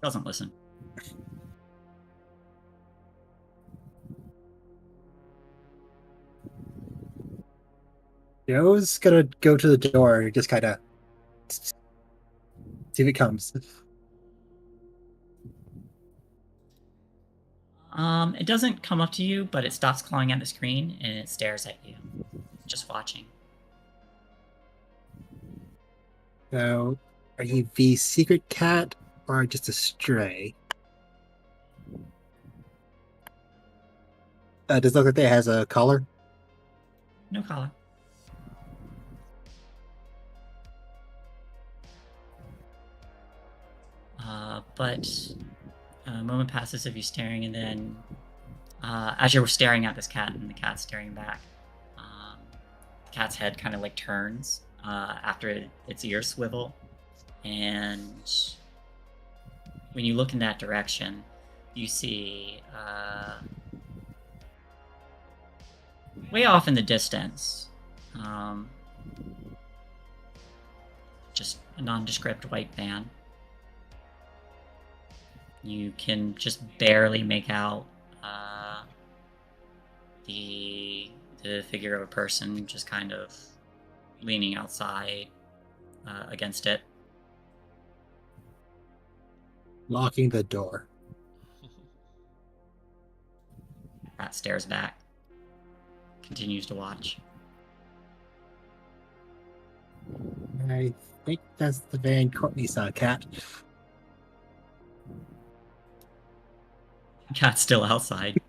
Doesn't listen. Joe's gonna go to the door and just kind of see if it comes. It doesn't come up to you, but it stops clawing at the screen and it stares at you, just watching. So, are you the secret cat or just a stray? Does it look like it has a collar? No collar. But a moment passes of you staring, and then as you're staring at this cat and the cat's staring back, the cat's head kind of like turns after its ears swivel, and when you look in that direction, you see way off in the distance, just a nondescript white van. You can just barely make out the figure of a person just kind of leaning outside against it. Locking the door. Rat stares back, continues to watch. I think that's the van Courtney saw, cat. Cat's still outside.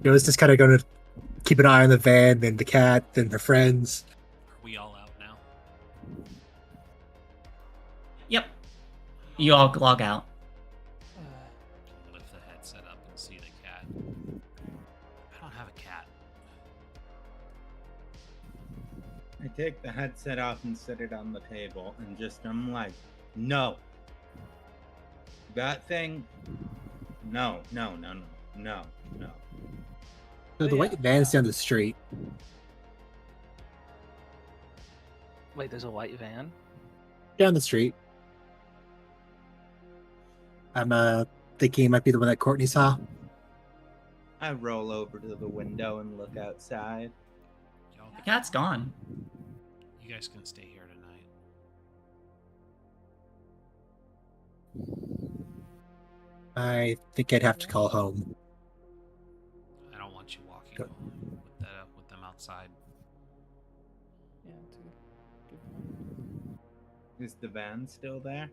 Joe's just kind of going to keep an eye on the van, then the cat, then the friends. Are we all out now? Yep. You all log out. Lift the headset up and see the cat. I don't have a cat. I take the headset off and set it on the table and I'm like, no. That thing, no. So the white van's down the street. Wait, there's a white van? Down the street. I'm thinking it might be the one that Courtney saw. I roll over to the window and look outside. Y'all, The cat's gone. you guys can stay here tonight. I think I'd have to call home. I don't want you walking Good. home with them outside. Yeah, it's a good point. Is the van still there?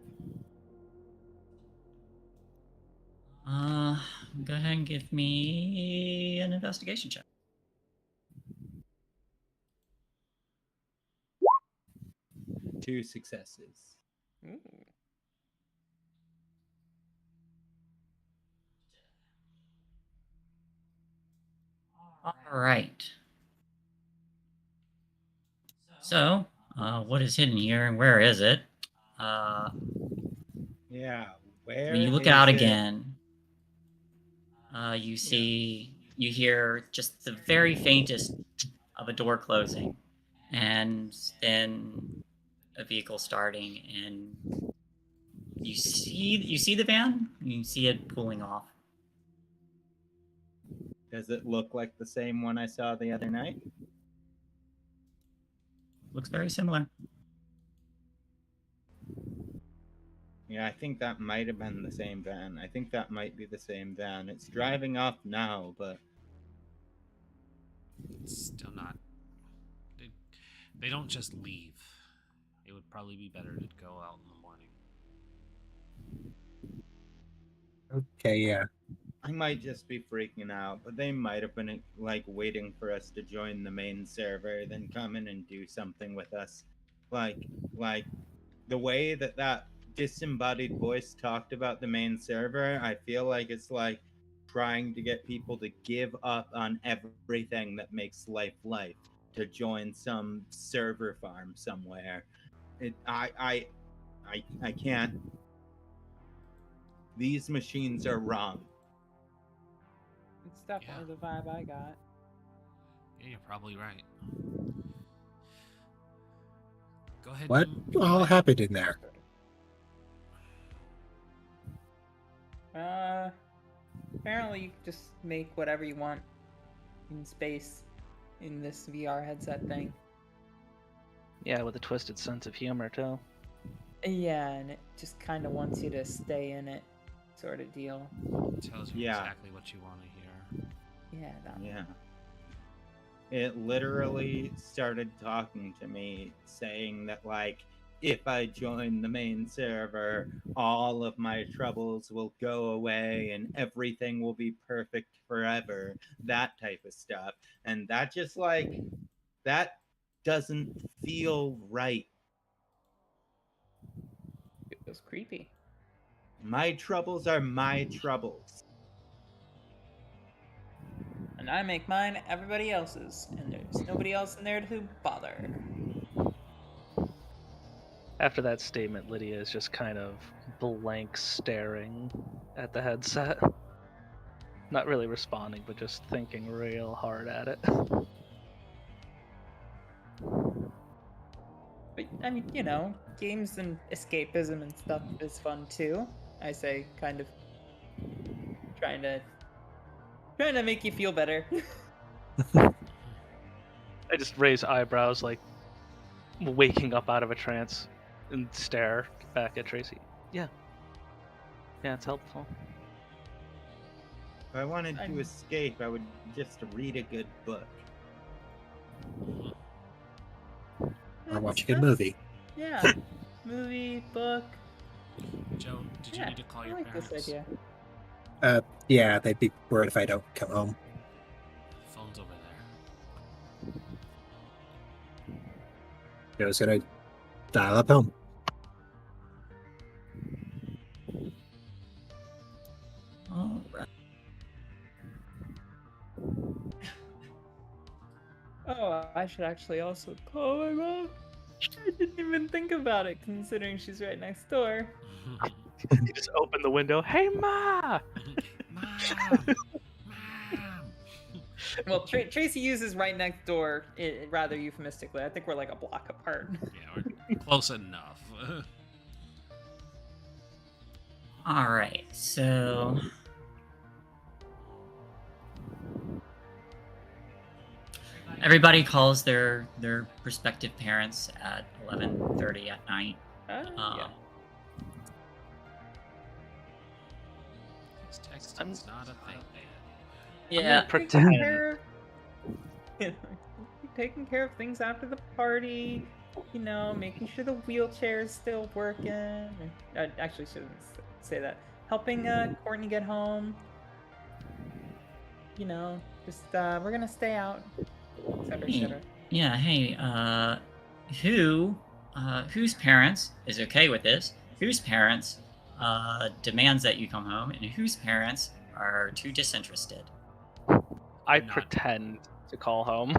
Go ahead and give me an investigation check. Two successes. Ooh. All right. So, what is hidden here and where is it? Yeah, where When you look is out it? again, you hear just the very faintest of a door closing, and then a vehicle starting, and you see the van. You see it pulling off. Does it look like the same one I saw the other night? Looks very similar. Yeah, I think that might have been the same van. I think that might be the same van. It's driving off now, but It's still not. They don't just leave. It would probably be better to go out in the morning. Okay, yeah. I might just be freaking out. But they might have been like waiting for us to join the main server, then come in and do something with us. Like the way that disembodied voice talked about the main server, I feel like it's like trying to get people to give up on everything that makes life to join some server farm somewhere. I can't. These machines are wrong. It's definitely the vibe I got. Yeah, you're probably right. Go ahead. What all happened in there? Apparently you can just make whatever you want in space in this VR headset thing. Yeah, with a twisted sense of humor, too. Yeah, and it just kind of wants you to stay in it, sort of deal. Tells you Yeah. exactly what you want to hear. Yeah, that Yeah. It literally started talking to me, saying that, like, if I join the main server, all of my troubles will go away and everything will be perfect forever. That type of stuff. And that just, like, that doesn't feel right. feels creepy. My troubles are my troubles. And I make mine everybody else's, and there's nobody else in there to bother. After that statement, Lydia is just kind of blank staring at the headset. Not really responding, but just thinking real hard at it. But I mean, you know, games and escapism and stuff is fun too. I say, kind of trying to make you feel better. I just raise eyebrows, like waking up out of a trance, and stare back at Tracy. Yeah, it's helpful. If I wanted to I'm- escape, I would just read a good book. Or watch a good movie. Yeah, movie, book. Joe, did you Yeah, need to call I your like parents? this idea. Yeah, they'd be worried if I don't come home. Phone's over there. I was gonna dial up home. All right. Oh, I should actually also call my mom. I didn't even think about it, considering she's right next door. You just open the window. Hey, Ma! Mom! Mom! Well, Tracy uses right next door rather euphemistically. I think we're like a block apart. Yeah, we're close enough. All right, so everybody calls their prospective parents at 11:30 at night. Yeah. This texting's not a thing. Yeah, Pretend. Taking care of things after the party, making sure the wheelchair's still working. I actually shouldn't say that. Helping Courtney get home. Just we're gonna stay out, etc., etc. Yeah, hey, whose parents is okay with this? Whose parents demands that you come home, and whose parents are too disinterested? I Not- pretend to call home.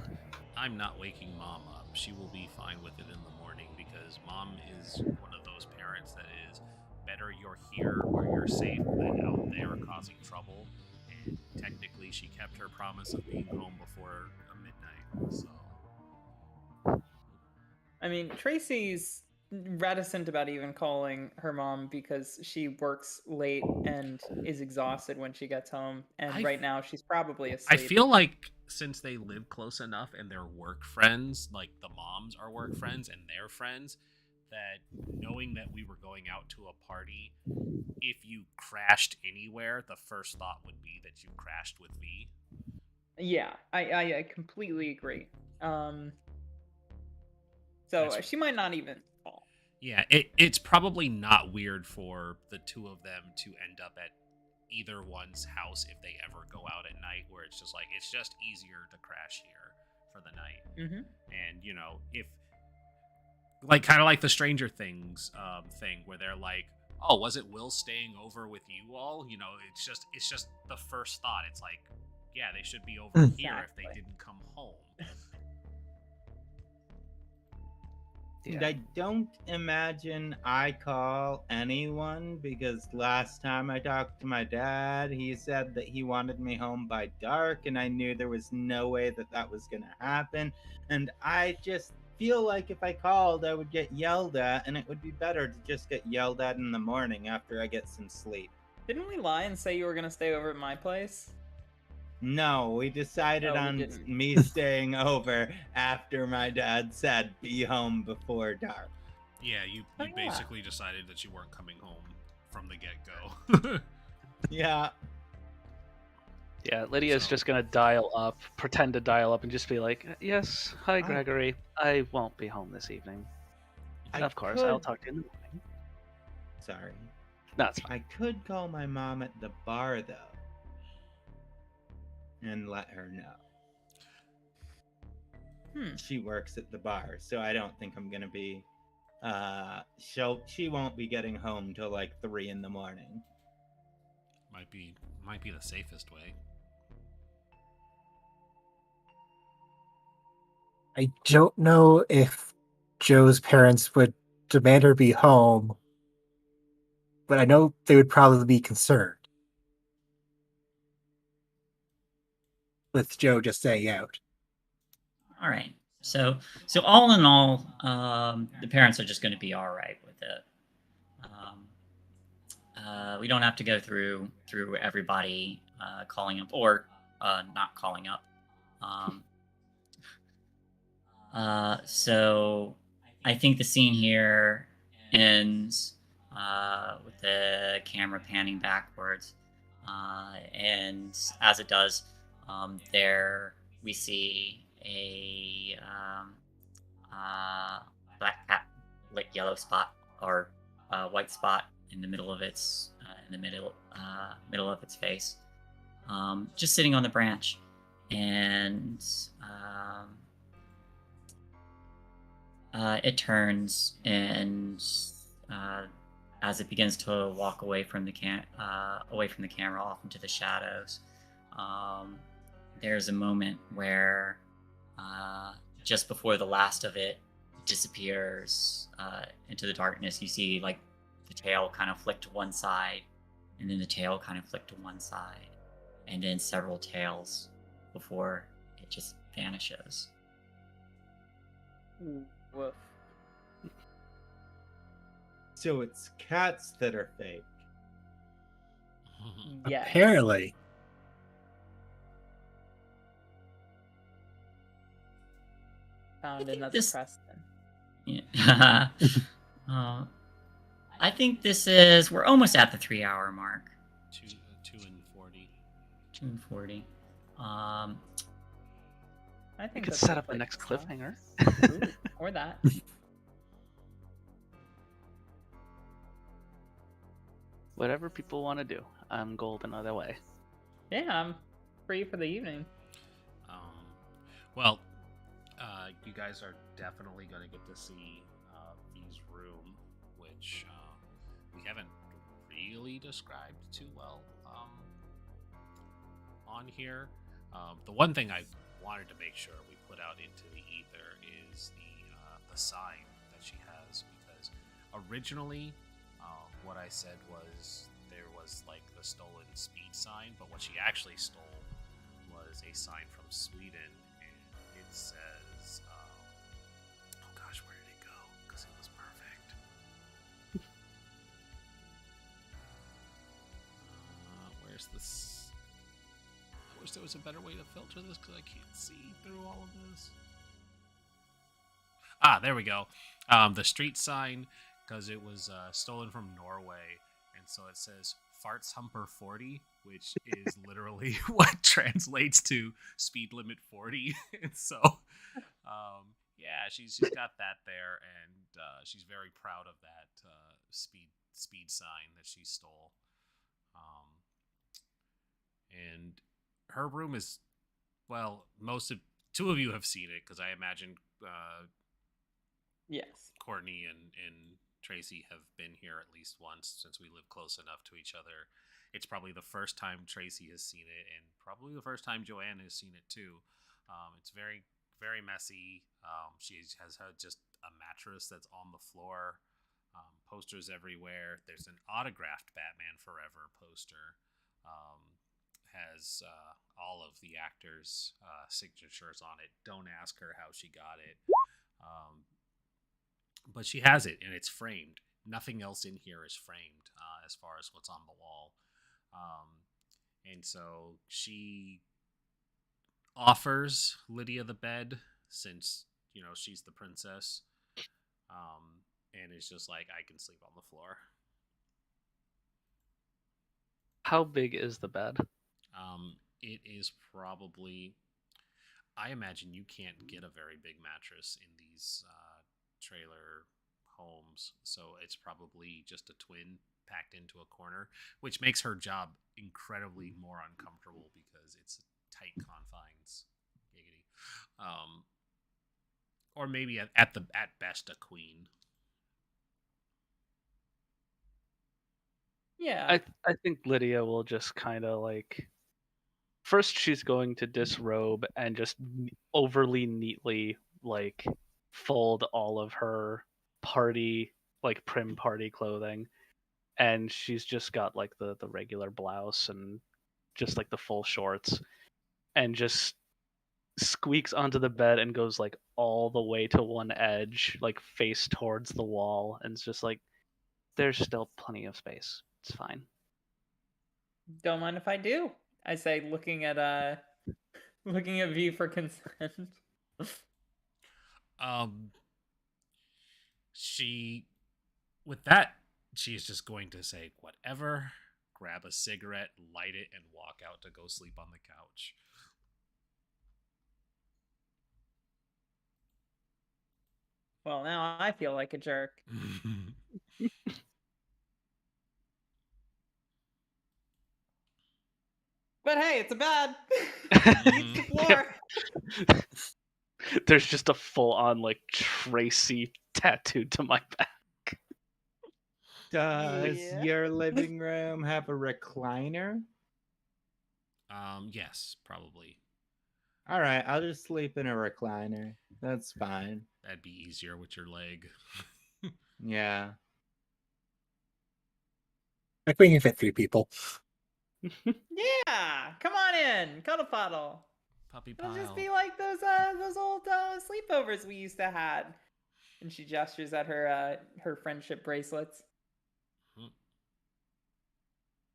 I'm not waking Mom up. She will be fine with it in the morning because Mom is one of those parents that is better you're here where you're safe than out there causing trouble. And technically, she kept her promise of being home before midnight. So I mean, Tracy's reticent about even calling her mom because she works late and is exhausted when she gets home. And right now, she's probably I asleep. feel like since they live close enough and they're work friends, like the moms are work friends and they're friends, that knowing that we were going out to a party, if you crashed anywhere, the first thought would be that you crashed with me. Yeah, I completely agree. So That's- she might not even call. Yeah, it's probably not weird for the two of them to end up at either one's house if they ever go out at night, where it's just easier to crash here for the night. Mm-hmm. And if kind of like the Stranger Things thing where they're like, oh, was it Will staying over with you all? It's just the first thought. It's like, yeah, they should be over here if they didn't come home. And I don't imagine I call anyone because last time I talked to my dad, he said that he wanted me home by dark, and I knew there was no way that was going to happen. And I just feel like if I called, I would get yelled at, and it would be better to just get yelled at in the morning after I get some sleep. Didn't we lie and say you were gonna stay over at my place? No, we decided No, we on didn't. me staying over after my dad said be home before dark. Yeah, you Oh, yeah. basically decided that you weren't coming home from the get-go. Yeah. Yeah, Lydia's So- just gonna pretend to dial up, and just be like, "Yes, hi, Gregory. I won't be home this evening. Of course, I'll talk to you in the morning." Sorry. No, it's fine. I could call my mom at the bar, though, and let her know. She works at the bar, so I don't think I'm gonna be. She won't be getting home till like 3 in the morning. might be the safest way. I don't know if Joe's parents would demand her be home, but I know they would probably be concerned with Joe just staying out. All right. So all in all, the parents are just going to be all right with it. We don't have to go through everybody calling up or not calling up. So I think the scene here ends with the camera panning backwards, and as it does, there we see a black cat, like yellow spot or white spot in the middle of its middle of its face, just sitting on the branch, and it turns, and as it begins to walk away from the camera off into the shadows, there's a moment where just before the last of it disappears into the darkness, you see like the tail kind of flick to one side, and then the tail kind of flick to one side, and then several tails before it just vanishes. Woof. So it's cats that are fake. Yes. Apparently. Found think another this- precedent. Yeah. I think we're almost at the 3-hour mark. 2:40. 2:40. I We think could that's a set up the place next to stop. cliffhanger. Ooh, or that. Whatever people want to do. I'm golden either way. Yeah, I'm free for the evening. Well, you guys are definitely going to get to see V's room, which we haven't really described too well on here. The one thing I wanted to make sure we put out into the ether is the sign that she has, because originally what I said was there was like the stolen speed sign, but what she actually stole was a sign from Sweden, and it says, oh gosh, where did it go? Because it was perfect. Where's this? I wish there was a better way to filter this because I can't see through all of this. Ah, there we go. The street sign, because it was stolen from Norway, and so it says Farts Humper 40, which is literally what translates to speed limit 40. And so, yeah, she's got that there, and she's very proud of that speed sign that she stole. And her room is, well, two of you have seen it, because I imagine Yes. Courtney and Tracy have been here at least once, since we live close enough to each other. It's probably the first time Tracy has seen it, and probably the first time Joanne has seen it too. It's very, very messy. She has just a mattress that's on the floor, posters everywhere. There's an autographed Batman Forever poster. Has all of the actors' signatures on it. Don't ask her how she got it. But she has it, and it's framed. Nothing else in here is framed as far as what's on the wall. And so she offers Lydia the bed, since, she's the princess. And it's just like, I can sleep on the floor. How big is the bed? It is probably... I imagine you can't get a very big mattress in these trailer homes, so it's probably just a twin packed into a corner, which makes her job incredibly more uncomfortable because it's tight confines. Giggity. Or maybe at best a queen. Yeah. I think Lydia will just kind of first she's going to disrobe and just overly neatly fold all of her party prim party clothing, and she's just got the regular blouse and just the full shorts, and just squeaks onto the bed and goes all the way to one edge, face towards the wall, and it's just there's still plenty of space. It's fine. Don't mind if I do. I say, looking at V for consent. With that, she is just going to say whatever, grab a cigarette, light it, and walk out to go sleep on the couch. Well, now I feel like a jerk. But hey, it's a bed. Use the floor. There's just a full-on Tracy tattooed to my back. Does Yeah. your living room have a recliner? Yes, probably. All right, I'll just sleep in a recliner. That's fine. That'd be easier with your leg. Yeah. We can fit 3 people. Yeah, come on in, cuddle puddle. Puppy It'll just pile. be like those old sleepovers we used to had. And she gestures at her friendship bracelets.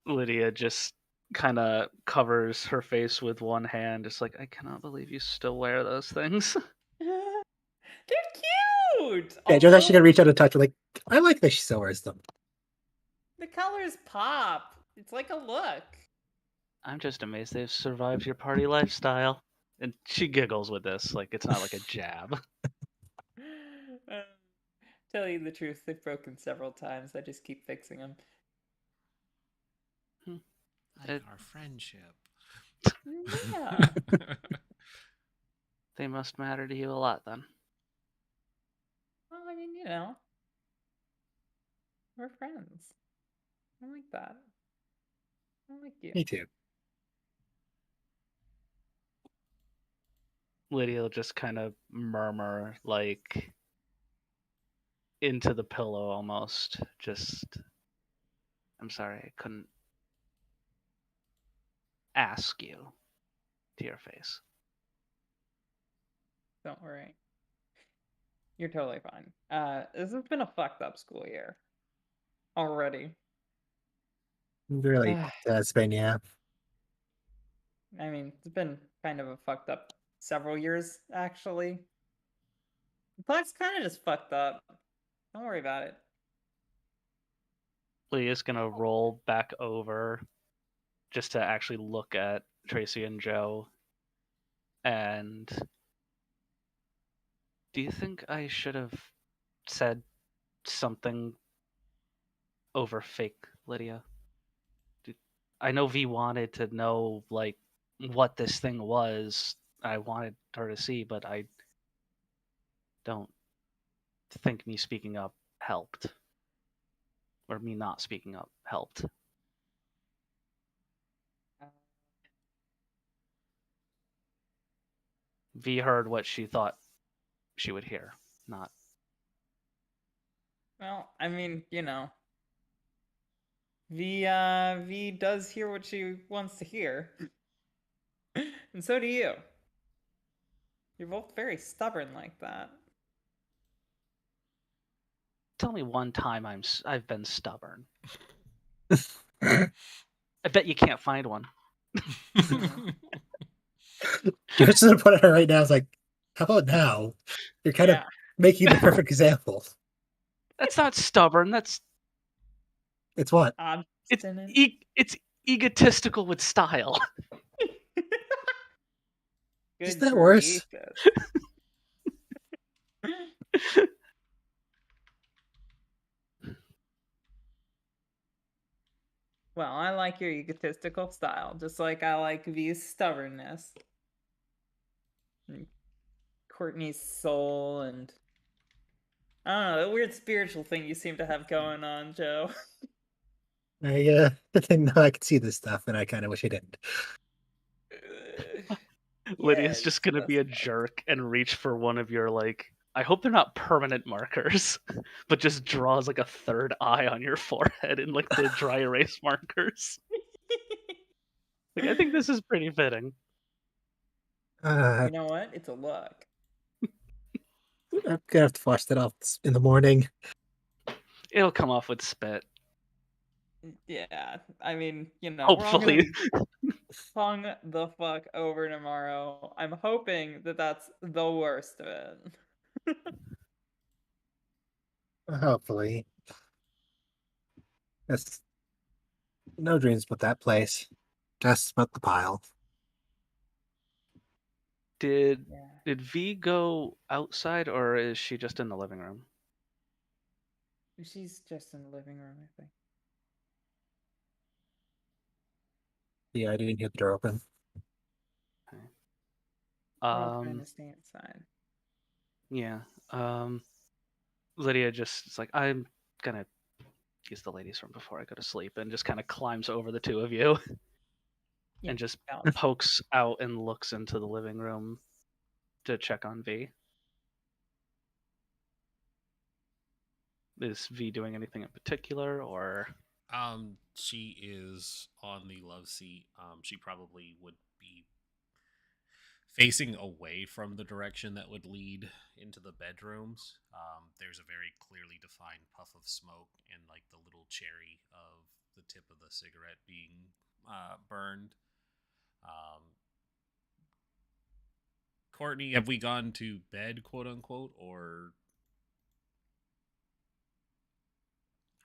Lydia just kind of covers her face with one hand. It's like, I cannot believe you still wear those things. They're cute. Yeah, Joe's actually gonna reach out and touch her. Like, I like that she still wears them. The colors pop. It's like a look. I'm just amazed they've survived your party lifestyle. And she giggles with this, like it's not like a jab. Tell you the truth, they've broken several times. I just keep fixing them. Like our friendship. Yeah. They must matter to you a lot then. Well, I mean, we're friends. I like that. I like you. Me too. Lydia will just kind of murmur, like, into the pillow almost. Just, I'm sorry, I couldn't ask you to your face. Don't worry. You're totally fine. This has been a fucked up school year. Already. Really has been, yeah. I mean, it's been kind of a fucked up several years, actually. But it's kind of just fucked up. Don't worry about it. Lydia's gonna roll back over just to actually look at Tracy and Joe. And do you think I should have said something over fake, Lydia? I know V wanted to know, like, what this thing was. I wanted her to see, but I don't think me speaking up helped. Or me not speaking up helped. V heard what she thought she would hear, not. Well, I mean, V does hear what she wants to hear. And so do you. You're both very stubborn like that. Tell me one time I've been stubborn. I bet you can't find one. Just to put it right now, it's like, how about now? You're kind of making the perfect example. That's not stubborn. It's what? It's egotistical with style. Is that worse? Well, I like your egotistical style, just like I like V's stubbornness. And Courtney's soul and I don't know, that weird spiritual thing you seem to have going on, Joe. I can see this stuff, and I kind of wish I didn't. Lydia's just gonna be a jerk and reach for one of your, like, I hope they're not permanent markers, but just draws like a third eye on your forehead in like the dry erase markers. Like, I think this is pretty fitting. You know what? It's a look. I'm gonna have to wash that off in the morning. It'll come off with spit. Yeah, I mean, Hopefully. we're all gonna be hung the fuck over tomorrow. I'm hoping that that's the worst of it. Hopefully. That's no dreams but that place. Just about the pile. Did V go outside, or is she just in the living room? She's just in the living room, I think. Yeah, I didn't hear the door open. Okay. We're all trying to stay inside. Yeah. Lydia just is like, I'm gonna use the ladies' room before I go to sleep, and just kind of climbs over the two of you and just pokes out and looks into the living room to check on V. Is V doing anything in particular, or? She is on the love seat. She probably would be facing away from the direction that would lead into the bedrooms. There's a very clearly defined puff of smoke and like the little cherry of the tip of the cigarette being burned. Um, Courtney, have we gone to bed, quote unquote, or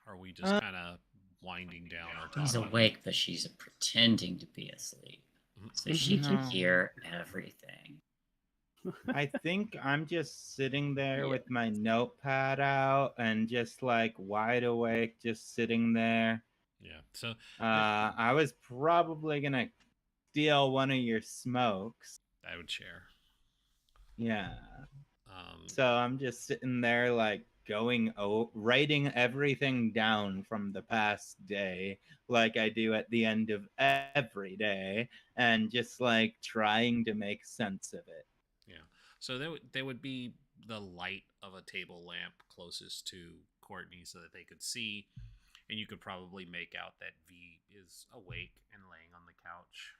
are we just kind of winding down our talking? She's awake, but she's pretending to be asleep, so she can hear everything. I think I'm just sitting there Yeah. with my notepad out and just like wide awake, just sitting there. Yeah. So I was probably gonna steal one of your smokes. I would share. Yeah. Um, So I'm just sitting there like writing everything down from the past day like I do at the end of every day and just like trying to make sense of it. yeah. So there would be the light of a table lamp closest to Courtney so that they could see, and you could probably make out that V is awake and laying on the couch.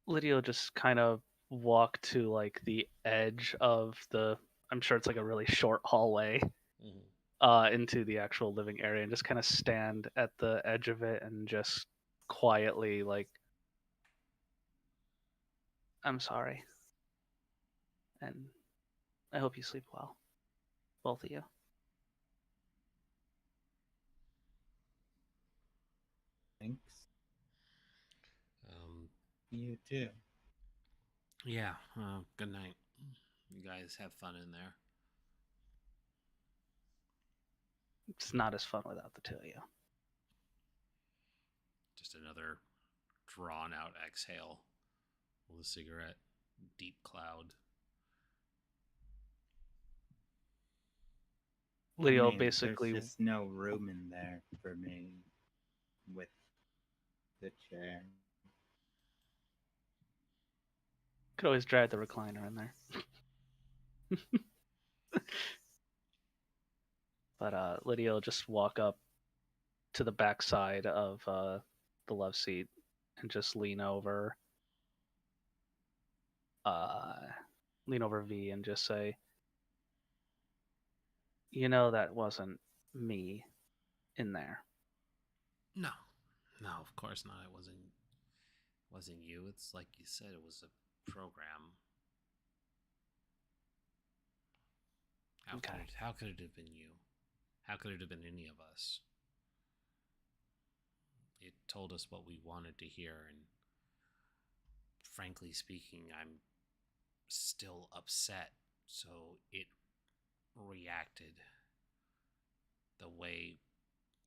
Lydia will just kind of walk to like the edge of the, I'm sure it's like a really short hallway, into the actual living area, and just kind of stand at the edge of it and just quietly like, I'm sorry. And I hope you sleep well. Both of you. Thanks. Um, You too. yeah. Good night. You guys have fun in there. It's not as fun without the two of you. Just another drawn out exhale with a cigarette. Deep cloud. Leo basically, there's just no room in there for me with the chair. could always drag the recliner in there. But Lydia will just walk up to the backside of the love seat and just lean over V and just say, you know, that wasn't me in there. No, of course not. It wasn't you. It's like you said, it was a program. How could it have been you? How could it have been any of us? It told us what we wanted to hear, and frankly speaking, I'm still upset. So it reacted the way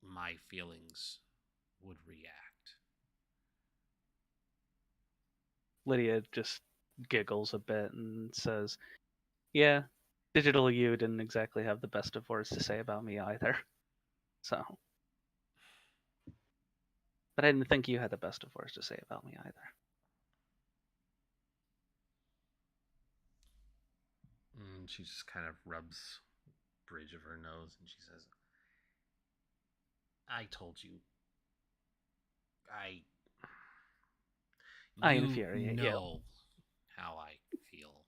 my feelings would react. Lydia just giggles a bit and says, yeah, digital you didn't exactly have the best of words to say about me either. So. But I didn't think you had the best of words to say about me either. She just kind of rubs the bridge of her nose and she says, I told you. I infuriate you. know how I feel.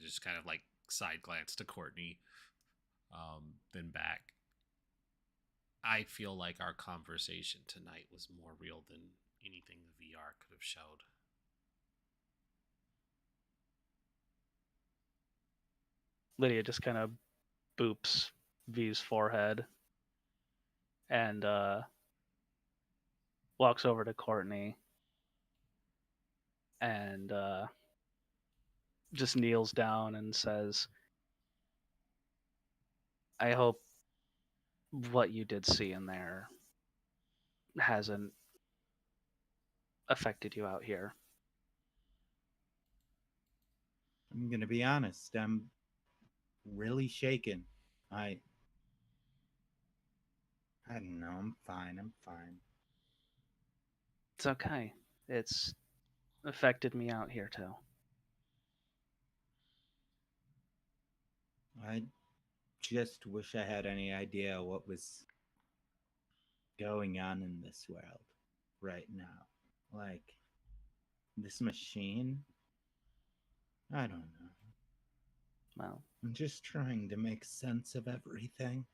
Just kind of like side glance to Courtney, then back. I feel like our conversation tonight was more real than anything the VR could have showed. Lydia just kind of boops V's forehead and walks over to Courtney and just kneels down and says, I hope what you did see in there hasn't affected you out here. I'm gonna be honest. I'm really shaken. I don't know. I'm fine. It's okay. It's affected me out here too. I just wish I had any idea what was going on in this world right now. like this machine. I don't know. Well, I'm just trying to make sense of everything.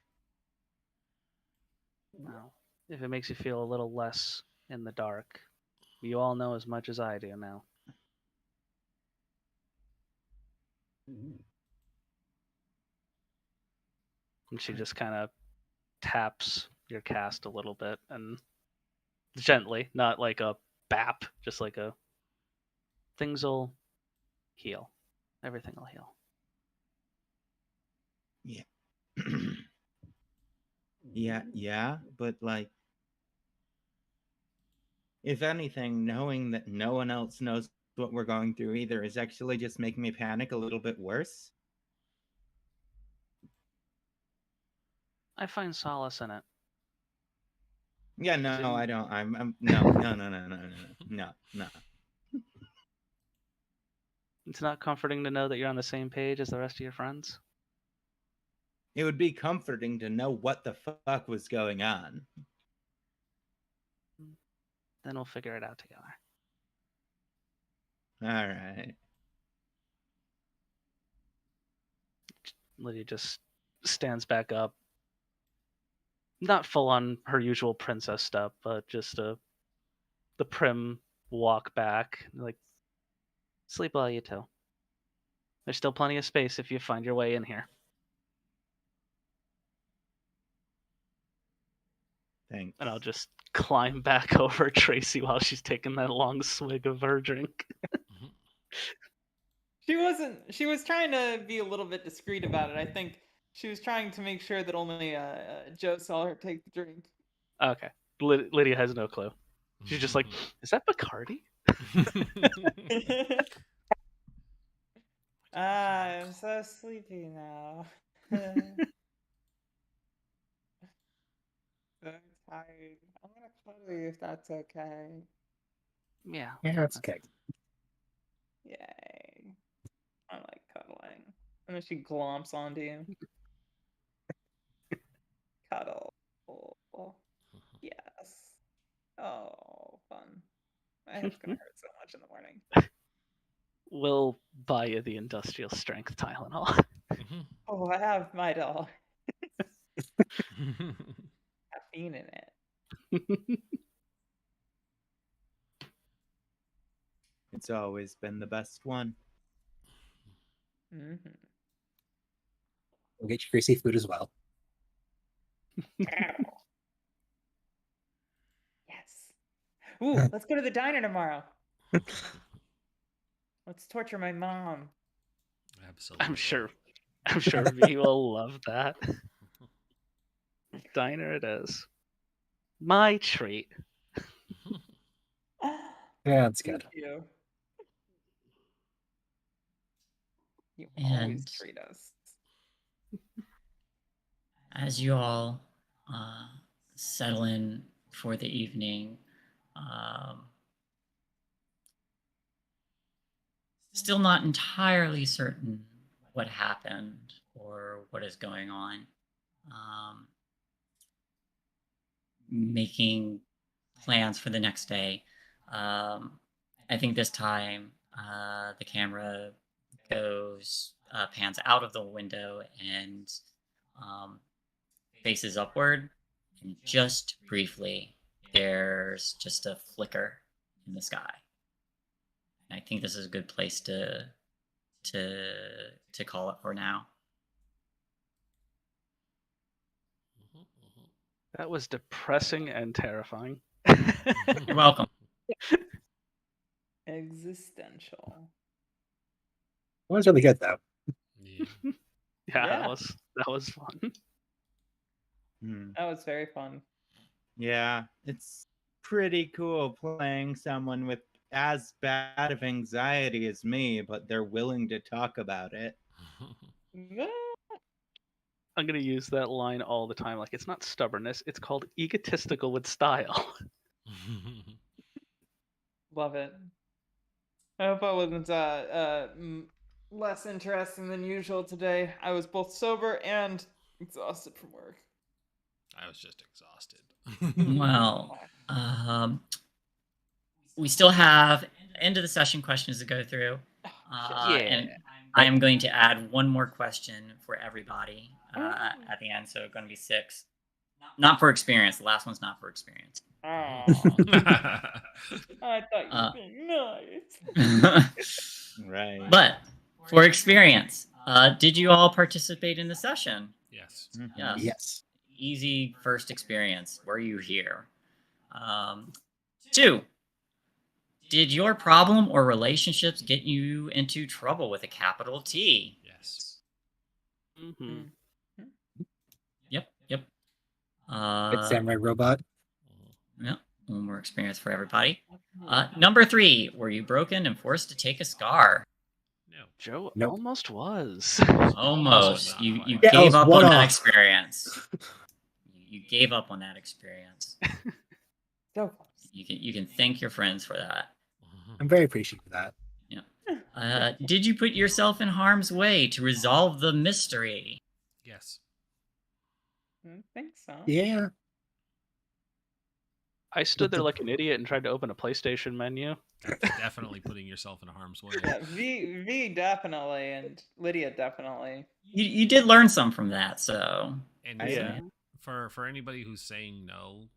well, if it makes you feel a little less in the dark, you all know as much as I do now. And she just kind of taps your cast a little bit and gently, not like a bap, just like a things'll heal. Everything will heal. Yeah, but like, if anything, knowing that no one else knows what we're going through either is actually just making me panic a little bit worse. I find solace in it. Yeah, no, Didn't- I don't. I'm no. It's not comforting to know that you're on the same page as the rest of your friends. It would be comforting to know what the fuck was going on. Then we'll figure it out together. All right. Lydia just stands back up. Not full on her usual princess stuff, but just the prim walk back. Like, sleep well, you two. There's still plenty of space if you find your way in here. Thanks. And I'll just climb back over Tracy while she's taking that long swig of her drink. She was trying to be a little bit discreet about it. I think she was trying to make sure that only Joe saw her take the drink. Okay. Lydia has no clue. She's just like, is that Bacardi? I'm so sleepy now. So tired. I'm gonna cuddle you if that's okay. Yeah. Yeah, that's okay. Yay. I like cuddling. And then she glomps onto you. Cuddle. Yes. Oh, fun. My head's gonna hurt so much in the morning. We'll buy you the industrial strength Tylenol. Oh, I have my doll. Caffeine in it. It's always been the best one. Mm-hmm. We'll get you free seafood as well. Yes. Ooh, let's go to the diner tomorrow. Let's torture my mom. Absolutely. I'm sure V will love that. Diner it is. My treat. Yeah, that's good. Thank you. You And- always treat us. As you all settle in for the evening, still not entirely certain what happened or what is going on. Making plans for the next day. I think this time the camera goes, pans out of the window and faces upward. And just briefly, there's just a flicker in the sky. And I think this is a good place to call it for now. That was depressing and terrifying. You're welcome. Existential. It was really good though. Yeah. Yeah, that was fun. That was very fun. Yeah, it's pretty cool playing someone with as bad of anxiety as me, but they're willing to talk about it. I'm gonna use that line all the time. Like, it's not stubbornness; it's called egotistical with style. Love it. I hope I wasn't less interesting than usual today. I was both sober and exhausted from work. I was just exhausted. Well, we still have end of the session questions to go through. And I am going to add one more question for everybody at the end, so it's going to be 6. Not for experience. The last one's not for experience. Oh, I thought you were being nice. Right. But for experience, did you all participate in the session? Yes. Yes. Yes. Easy first experience. Were you here? 2. Did your problem or relationships get you into trouble with a capital T? Yes. Mm-hmm. Yep. It's Samurai Robot. Yeah, one more experience for everybody. Number 3, were you broken and forced to take a scar? No. Joe Nope. almost was. Almost. You Yeah, it gave was up one on that off. experience. You gave up on that experience. So close. You can thank your friends for that. I'm very appreciative of that. Did you put yourself in harm's way to resolve the mystery? Yes. I think so. Yeah. I stood there like an idiot and tried to open a PlayStation menu. That's definitely putting yourself in harm's way. Yeah, V definitely, and Lydia definitely. You did learn some from that, so And Yeah. for anybody who's saying no,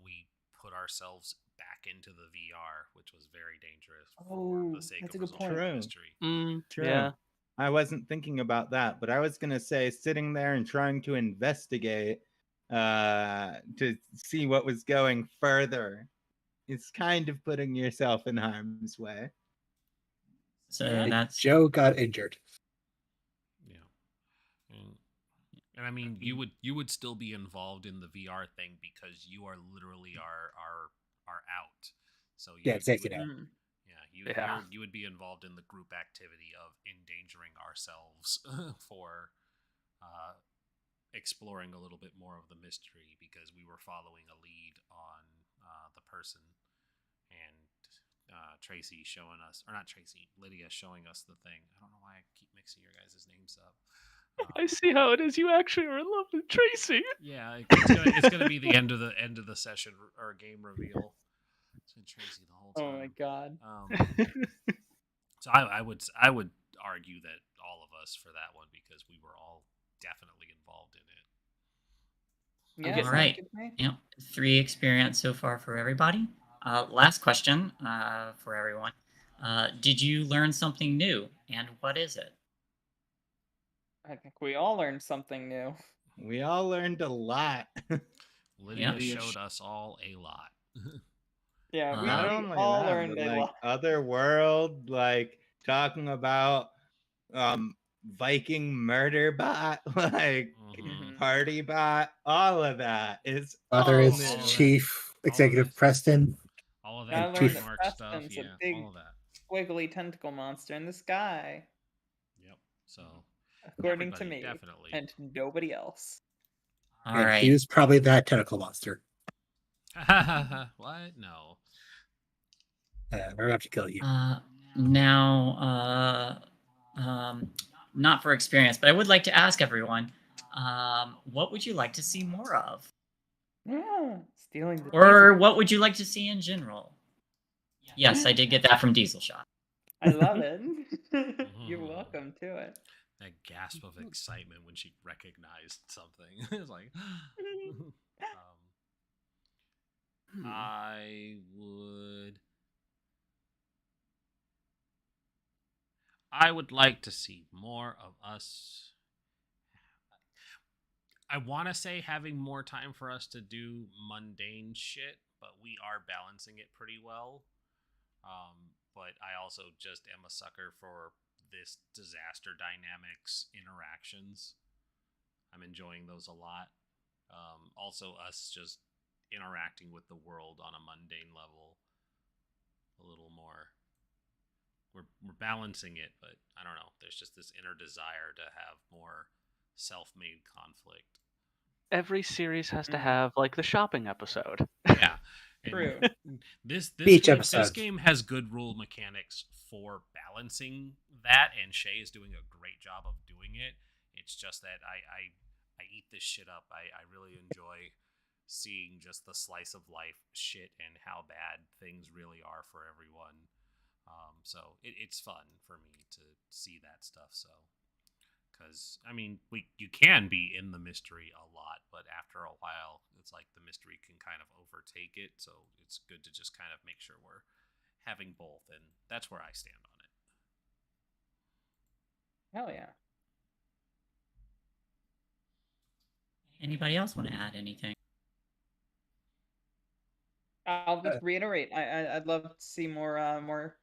we put ourselves back into the VR, which was very dangerous for the sake that's of a good resolving point. the mystery. True. Yeah. I wasn't thinking about that, but I was gonna say sitting there and trying to investigate to see what was going further. It's kind of putting yourself in harm's way. so Yeah. that's Joe got injured. Yeah. And I mean, you would still be involved in the VR thing because you are literally are out. So Yeah, exactly. you would be involved in the group activity of endangering ourselves for exploring a little bit more of the mystery because we were following a lead on the person, and Tracy showing us, or not Tracy, Lydia showing us the thing. I don't know why I keep mixing your guys' names up. I see how it is. You actually are in love with Tracy. Yeah, it's gonna be the end of the session or game reveal. It's been Tracy the whole time. Oh my god. So I would argue that all of us for that one because we were all definitely involved in it. Yeah, all sounds right. good to me. Yep, 3 experience so far for everybody. Last question for everyone. Did you learn something new, and what is it? I think we all learned something new. We all learned a lot. Lydia Yeah. showed us all a lot. Yeah, we Not only all that, learned but a like lot. Otherworld, like talking about Viking murder bot, like Mhm. party bot, all of that is Other all is new. all of that. Chief Executive this. Preston. All of I that learned Chief- that trademark stuff, Preston's a yeah, big all of that. squiggly tentacle monster in the sky, Yep. So according to everybody me, definitely. and nobody else. All And right. he was probably that tentacle monster. What? No. We're gonna have to kill you. Now, not for experience, but I would like to ask everyone, what would you like to see more of? Yeah, stealing the Or what would you like to see in general? Yes, I did get that from Diesel Shot. I love it. You're welcome to it. That gasp of excitement when she recognized something. It's like, I would like to see more of us. I want to say having more time for us to do mundane shit, but we are balancing it pretty well. But I also just am a sucker for this disaster dynamics interactions. I'm enjoying those a lot. Also, us just interacting with the world on a mundane level a little more. We're balancing it, but I don't know. There's just this inner desire to have more self-made conflict. Every series has to have like the shopping episode. Yeah. True. This Beach game, this episodes. game has good rule mechanics for balancing that, and Shay is doing a great job of doing it. It's just that I eat this shit up. I really enjoy seeing just the slice of life shit and how bad things really are for everyone. So it's fun for me to see that stuff. So, because I mean, you can be in the mystery a lot, but after a while, it's like the mystery can kind of overtake it. So it's good to just kind of make sure we're having both, and that's where I stand on it. Hell yeah. Anybody else want to add anything? I'll just reiterate. I'd love to see more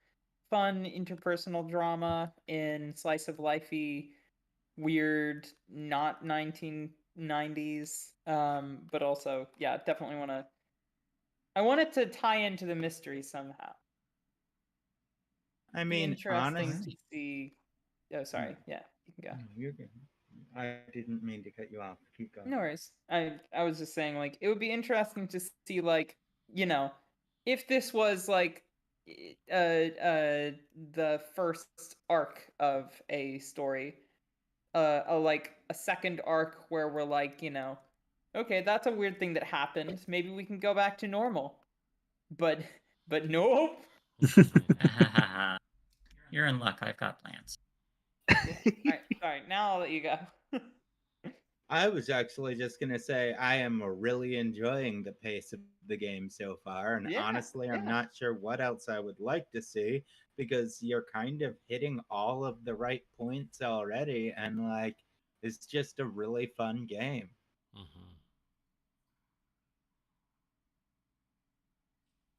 fun interpersonal drama in slice of lifey, weird, not 1990s. But also, yeah, definitely want to. I want it to tie into the mystery somehow. I Be mean, interesting to honestly, see. Oh, sorry. Yeah, you can go. no, you're good. I didn't mean to cut you off. Keep going. No worries. I was just saying, like, it would be interesting to see, like, if this was like the first arc of a story, like a second arc where we're like, okay, that's a weird thing that happened. Maybe we can go back to normal. But nope. You're in luck. I've got plans. Sorry. Now I'll let you go. I was actually just going to say I am really enjoying the pace of the game so far. And Yeah, honestly, I'm yeah. not sure what else I would like to see because you're kind of hitting all of the right points already. And like, it's just a really fun game.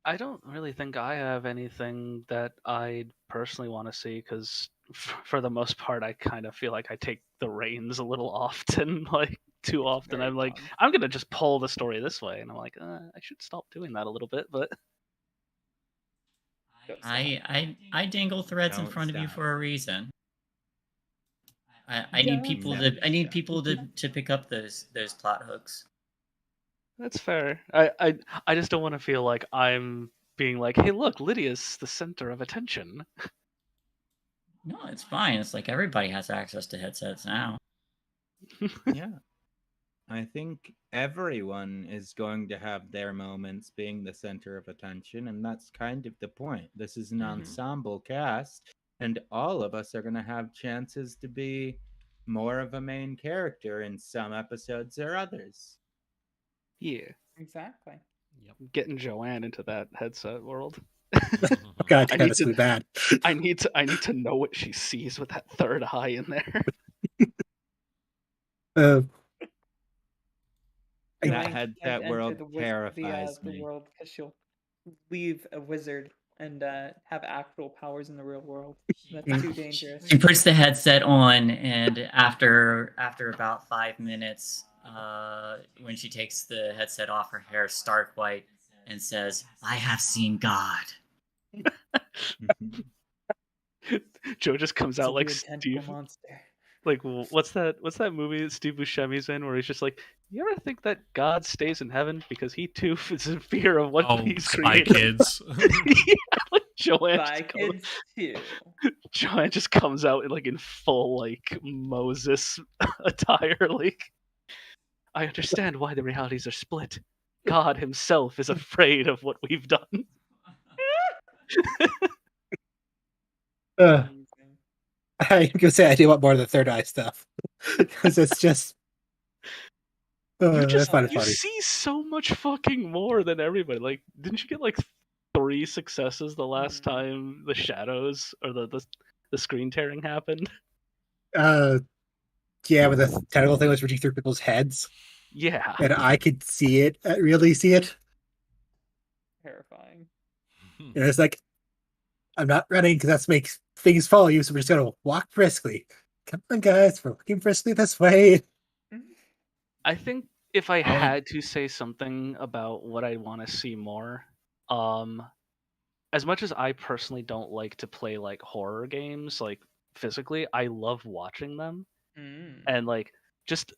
I don't really think I have anything that I personally want to see because, for the most part, I kind of feel like I take the reins a little often, like too often. Very I'm like, fun. I'm gonna just pull the story this way, and I'm like, I should stop doing that a little bit. But I dangle threads in Don't front of you stop. for a reason. I need people Never to I need stop. people to pick up those plot hooks. that's fair. I just don't want to feel like I'm being like, hey, look, Lydia's the center of attention. No, it's fine. It's like everybody has access to headsets now. Yeah. I think everyone is going to have their moments being the center of attention, and that's kind of the point. This is an ensemble cast, and all of us are going to have chances to be more of a main character in some episodes or others. Yeah, Exactly. Yep. getting Joanne into that headset world. God I damn, need it's to- really bad. I need to know what she sees with that third eye in there. That Joanne can't headset enter world the terrifies the me. world because she'll leave a wizard and have actual powers in the real world. That's too dangerous. She puts the headset on, and after about 5 minutes, when she takes the headset off, her hair is stark white, and says, "I have seen God." Joe just comes It's a out like weird Steve. tentacle monster. Like, what's that movie that Steve Buscemi's in where he's just like, you ever think that God stays in heaven because he too is in fear of what he's Spy created? Kids. Yeah, like Joanne Spy Kids too. Joanne just comes out in full like Moses attire, like, I understand why the realities are split. God himself is afraid of what we've done. Amazing. I can say I do want more of the third eye stuff because it's just. You funny. see so much fucking more than everybody. Like, didn't you get like 3 successes the last time the shadows or the screen tearing happened? Yeah, when the tentacle thing was reaching through people's heads. Yeah, and I could see it, really see it. Terrifying. And it's like, I'm not running because that makes things follow you, so we're just gonna walk briskly. Come on, guys, we're walking briskly this way. I think if I had to say something about what I want to see more, as much as I personally don't like to play like horror games, like physically, I love watching them, and like just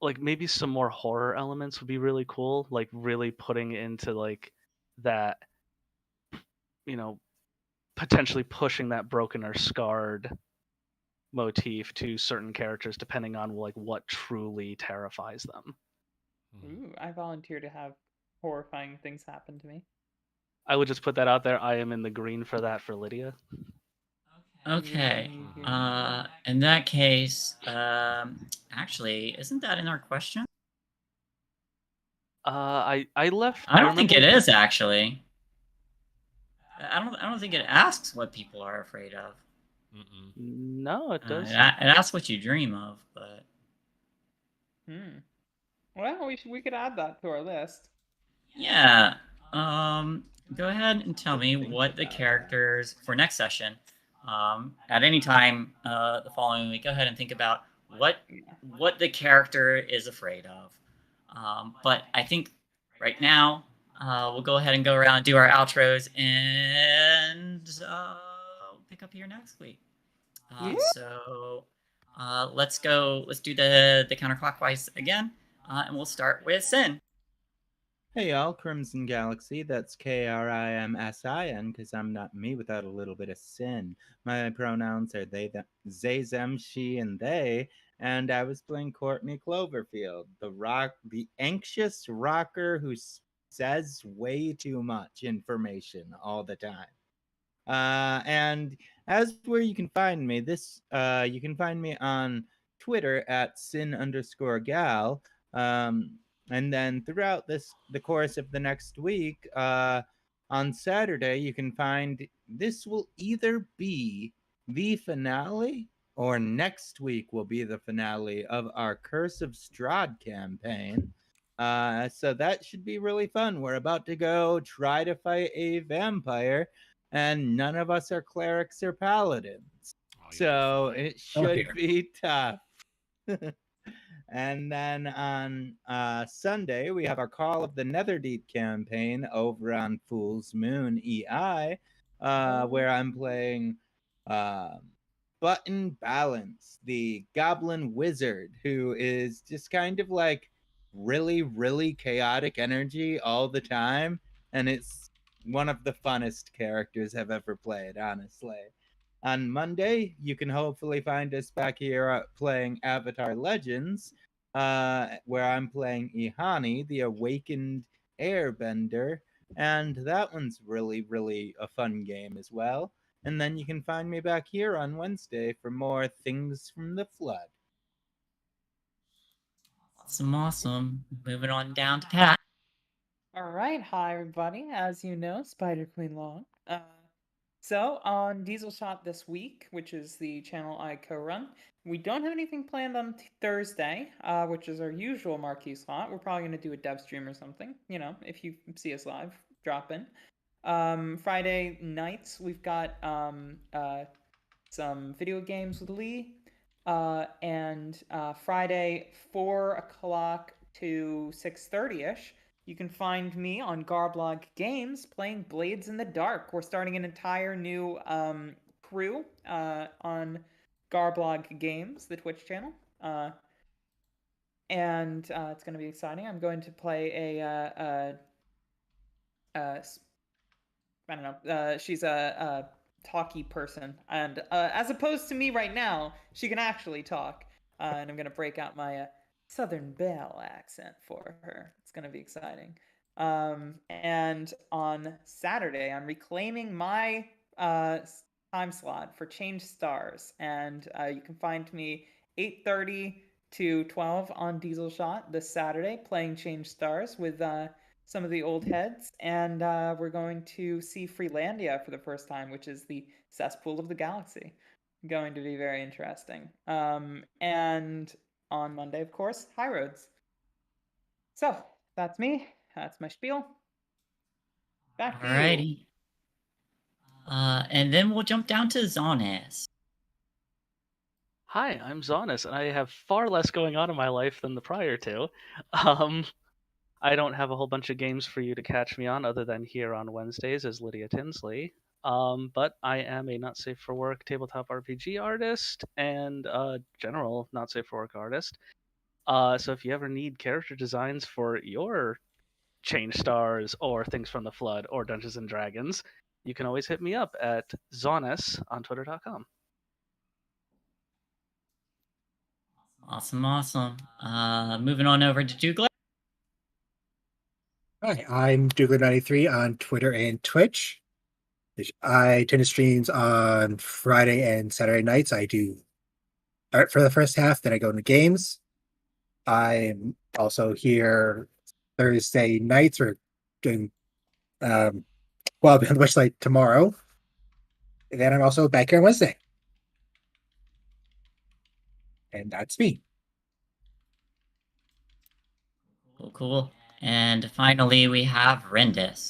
like maybe some more horror elements would be really cool. Like really putting into like that, potentially pushing that broken or scarred motif to certain characters depending on like what truly terrifies them. Ooh, I volunteer to have horrifying things happen to me. I would just put that out there. I am in the green for that for Lydia. Okay. Ooh. In that case, actually, isn't that in our question? I left. I don't think remember. it is actually. I don't think it asks what people are afraid of. Mm-mm. No, it does. It asks what you dream of, but Well, we could add that to our list. yeah. Go ahead and tell me Think what the about that. characters for next session. At any time the following week, go ahead and think about what the character is afraid of. But I think right now we'll go ahead and go around and do our outros, and we'll pick up here next week. So let's go. Let's do the counterclockwise again, and we'll start with Sin. Hey y'all, Crimson Galaxy, that's Krimsin, because I'm not me without a little bit of sin. My pronouns are they, them, she, and they, and I was playing Courtney Cloverfield, the anxious rocker who says way too much information all the time. And as where you can find me, you can find me on Twitter at sin_gal. And then throughout the course of the next week, on Saturday, you can find this will either be the finale or next week will be the finale of our Curse of Strahd campaign. So that should be really fun. We're about to go try to fight a vampire, and none of us are clerics or paladins. So it should be tough. And then on Sunday, we have our Call of the Netherdeep campaign over on Fool's Moon EI, where I'm playing Button Balance, the goblin wizard, who is just kind of like really, really chaotic energy all the time. And it's one of the funnest characters I've ever played, honestly. On Monday, you can hopefully find us back here playing Avatar Legends, where I'm playing Ihani, the awakened airbender, and that one's really, really a fun game as well. And then you can find me back here on Wednesday for more Things from the Flood. Awesome. Moving on down to Pat. All right, hi everybody. As you know, Spider Queen Long. So on Diesel Shot this week, which is the channel I co-run, we don't have anything planned on Thursday, which is our usual marquee slot. We're probably gonna do a dev stream or something. You know, if you see us live, drop in. Friday nights we've got some video games with Lee, and Friday 4 o'clock to 6:30ish. You can find me on Garblog Games playing Blades in the Dark. We're starting an entire new crew on Garblog Games, the Twitch channel. And it's going to be exciting. I'm going to play I don't know. She's a talky person, and as opposed to me right now, she can actually talk. And I'm gonna break out my Southern Belle accent for her. It's gonna be exciting. And on Saturday, I'm reclaiming my time slot for Change Stars, and you can find me 8:30 to 12 on Diesel Shot this Saturday, playing Change Stars with some of the old heads, and we're going to see Freelandia for the first time, which is the cesspool of the galaxy. Going to be very interesting. And on Monday, of course, High Roads. So that's me. That's my spiel. Back to you. Alrighty. And then we'll jump down to Zonas. Hi, I'm Zonas, and I have far less going on in my life than the prior two. I don't have a whole bunch of games for you to catch me on other than here on Wednesdays as Lydia Tinsley. But I am a not safe for work tabletop RPG artist and a general not safe for work artist. So if you ever need character designs for your Change Stars or Things from the Flood or Dungeons and Dragons, you can always hit me up at Zonas on Twitter.com. Awesome. Moving on over to Douglas. Hi, I'm Dougler93 on Twitter and Twitch. I tend to streams on Friday and Saturday nights. I do art for the first half, then I go into games. I'm also here Thursday nights. We're doing Wild Beyond the Witchlight tomorrow. And then I'm also back here on Wednesday. And that's me. Cool. And finally, we have Rendis.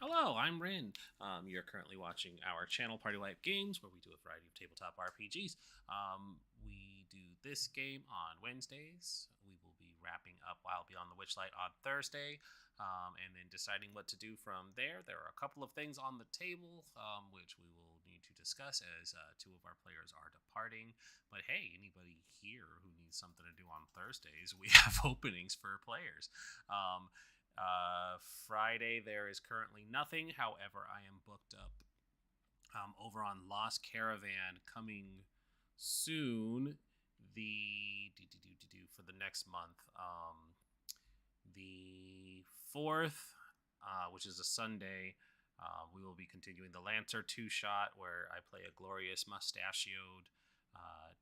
Hello, I'm Rin. You're currently watching our channel Party Life Games, where we do a variety of tabletop RPGs. We do this game on Wednesdays. We will be wrapping up Wild Beyond the Witchlight on Thursday, and then deciding what to do from there. There are a couple of things on the table, which we will need to discuss as two of our players are departing. But hey, anybody here who needs something to do on Thursdays, we have openings for players. Friday, there is currently nothing. However, I am booked up over on Lost Caravan coming soon. For the next month, the 4th, which is a Sunday, we will be continuing the Lancer 2-shot, where I play a glorious mustachioed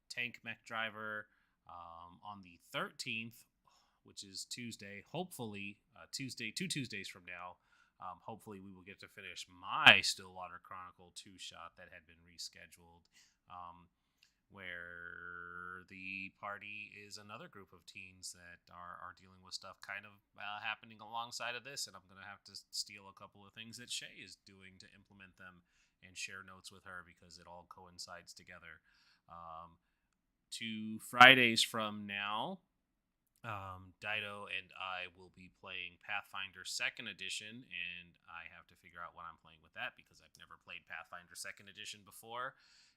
tank mech driver. On the 13th, which is Tuesday, hopefully, two Tuesdays from now, hopefully we will get to finish my Stillwater Chronicle 2-shot that had been rescheduled, where the party is another group of teens that are dealing with stuff kind of happening alongside of this, and I'm going to have to steal a couple of things that Shay is doing to implement them and share notes with her because it all coincides together. 2 Fridays from now, Dido and I will be playing Pathfinder 2nd Edition, and I have to figure out what I'm playing with that because I've never played Pathfinder 2nd Edition before.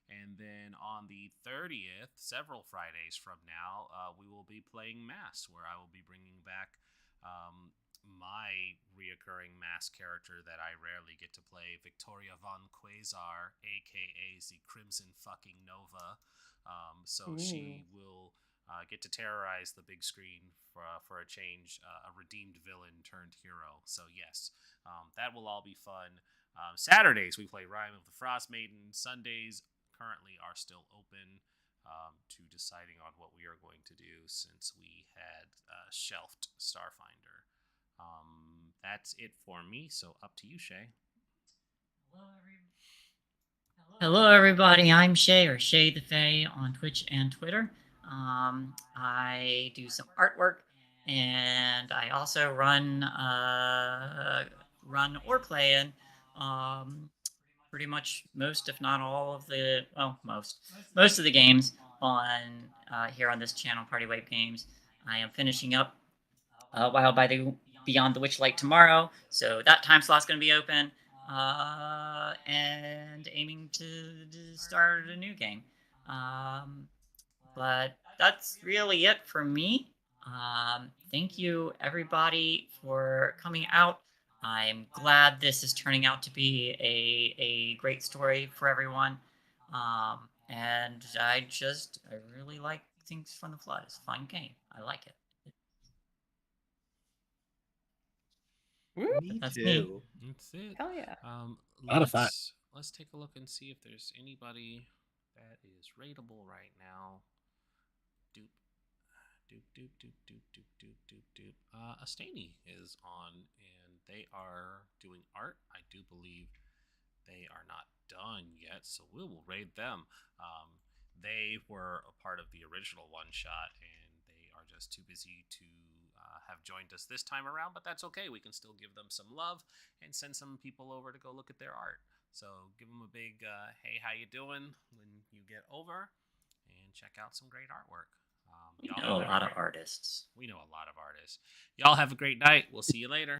And then on the 30th, several Fridays from now, we will be playing Mass, where I will be bringing back my reoccurring Mass character that I rarely get to play, Victoria von Quasar, a.k.a. the Crimson fucking Nova. So she will get to terrorize the big screen for a change, a redeemed villain turned hero. So yes, that will all be fun. Saturdays we play Rime of the Frost Maiden. Sundays currently are still open to deciding on what we are going to do since we had shelved Starfinder. That's it for me, so up to you, Shay. Hello, everybody. I'm Shay, or Shay the Fae, on Twitch and Twitter. I do some artwork, and I also run or play in pretty much most, if not all, of the most of the games on here on this channel, Party Wave Games. I am finishing up Wild Beyond the Witchlight tomorrow, so that time slot's going to be open. And aiming to start a new game. But that's really it for me. Thank you, everybody, for coming out. I'm glad this is turning out to be a great story for everyone. And I really like Things from the Flood. It's a fun game. I like it. Me That's too. me. That's it. Hell yeah. A lot of fun. Let's take a look and see if there's anybody that is rateable right now. Doop. Astani is on, and they are doing art. I do believe they are not done yet, so we will raid them. They were a part of the original one-shot, and they are just too busy to have joined us this time around, but that's okay. We can still give them some love and send some people over to go look at their art. So give them a big, hey, how you doing when you get over, and check out some great artwork. We know a lot of artists. We know a lot of artists. Y'all have a great night. We'll see you later.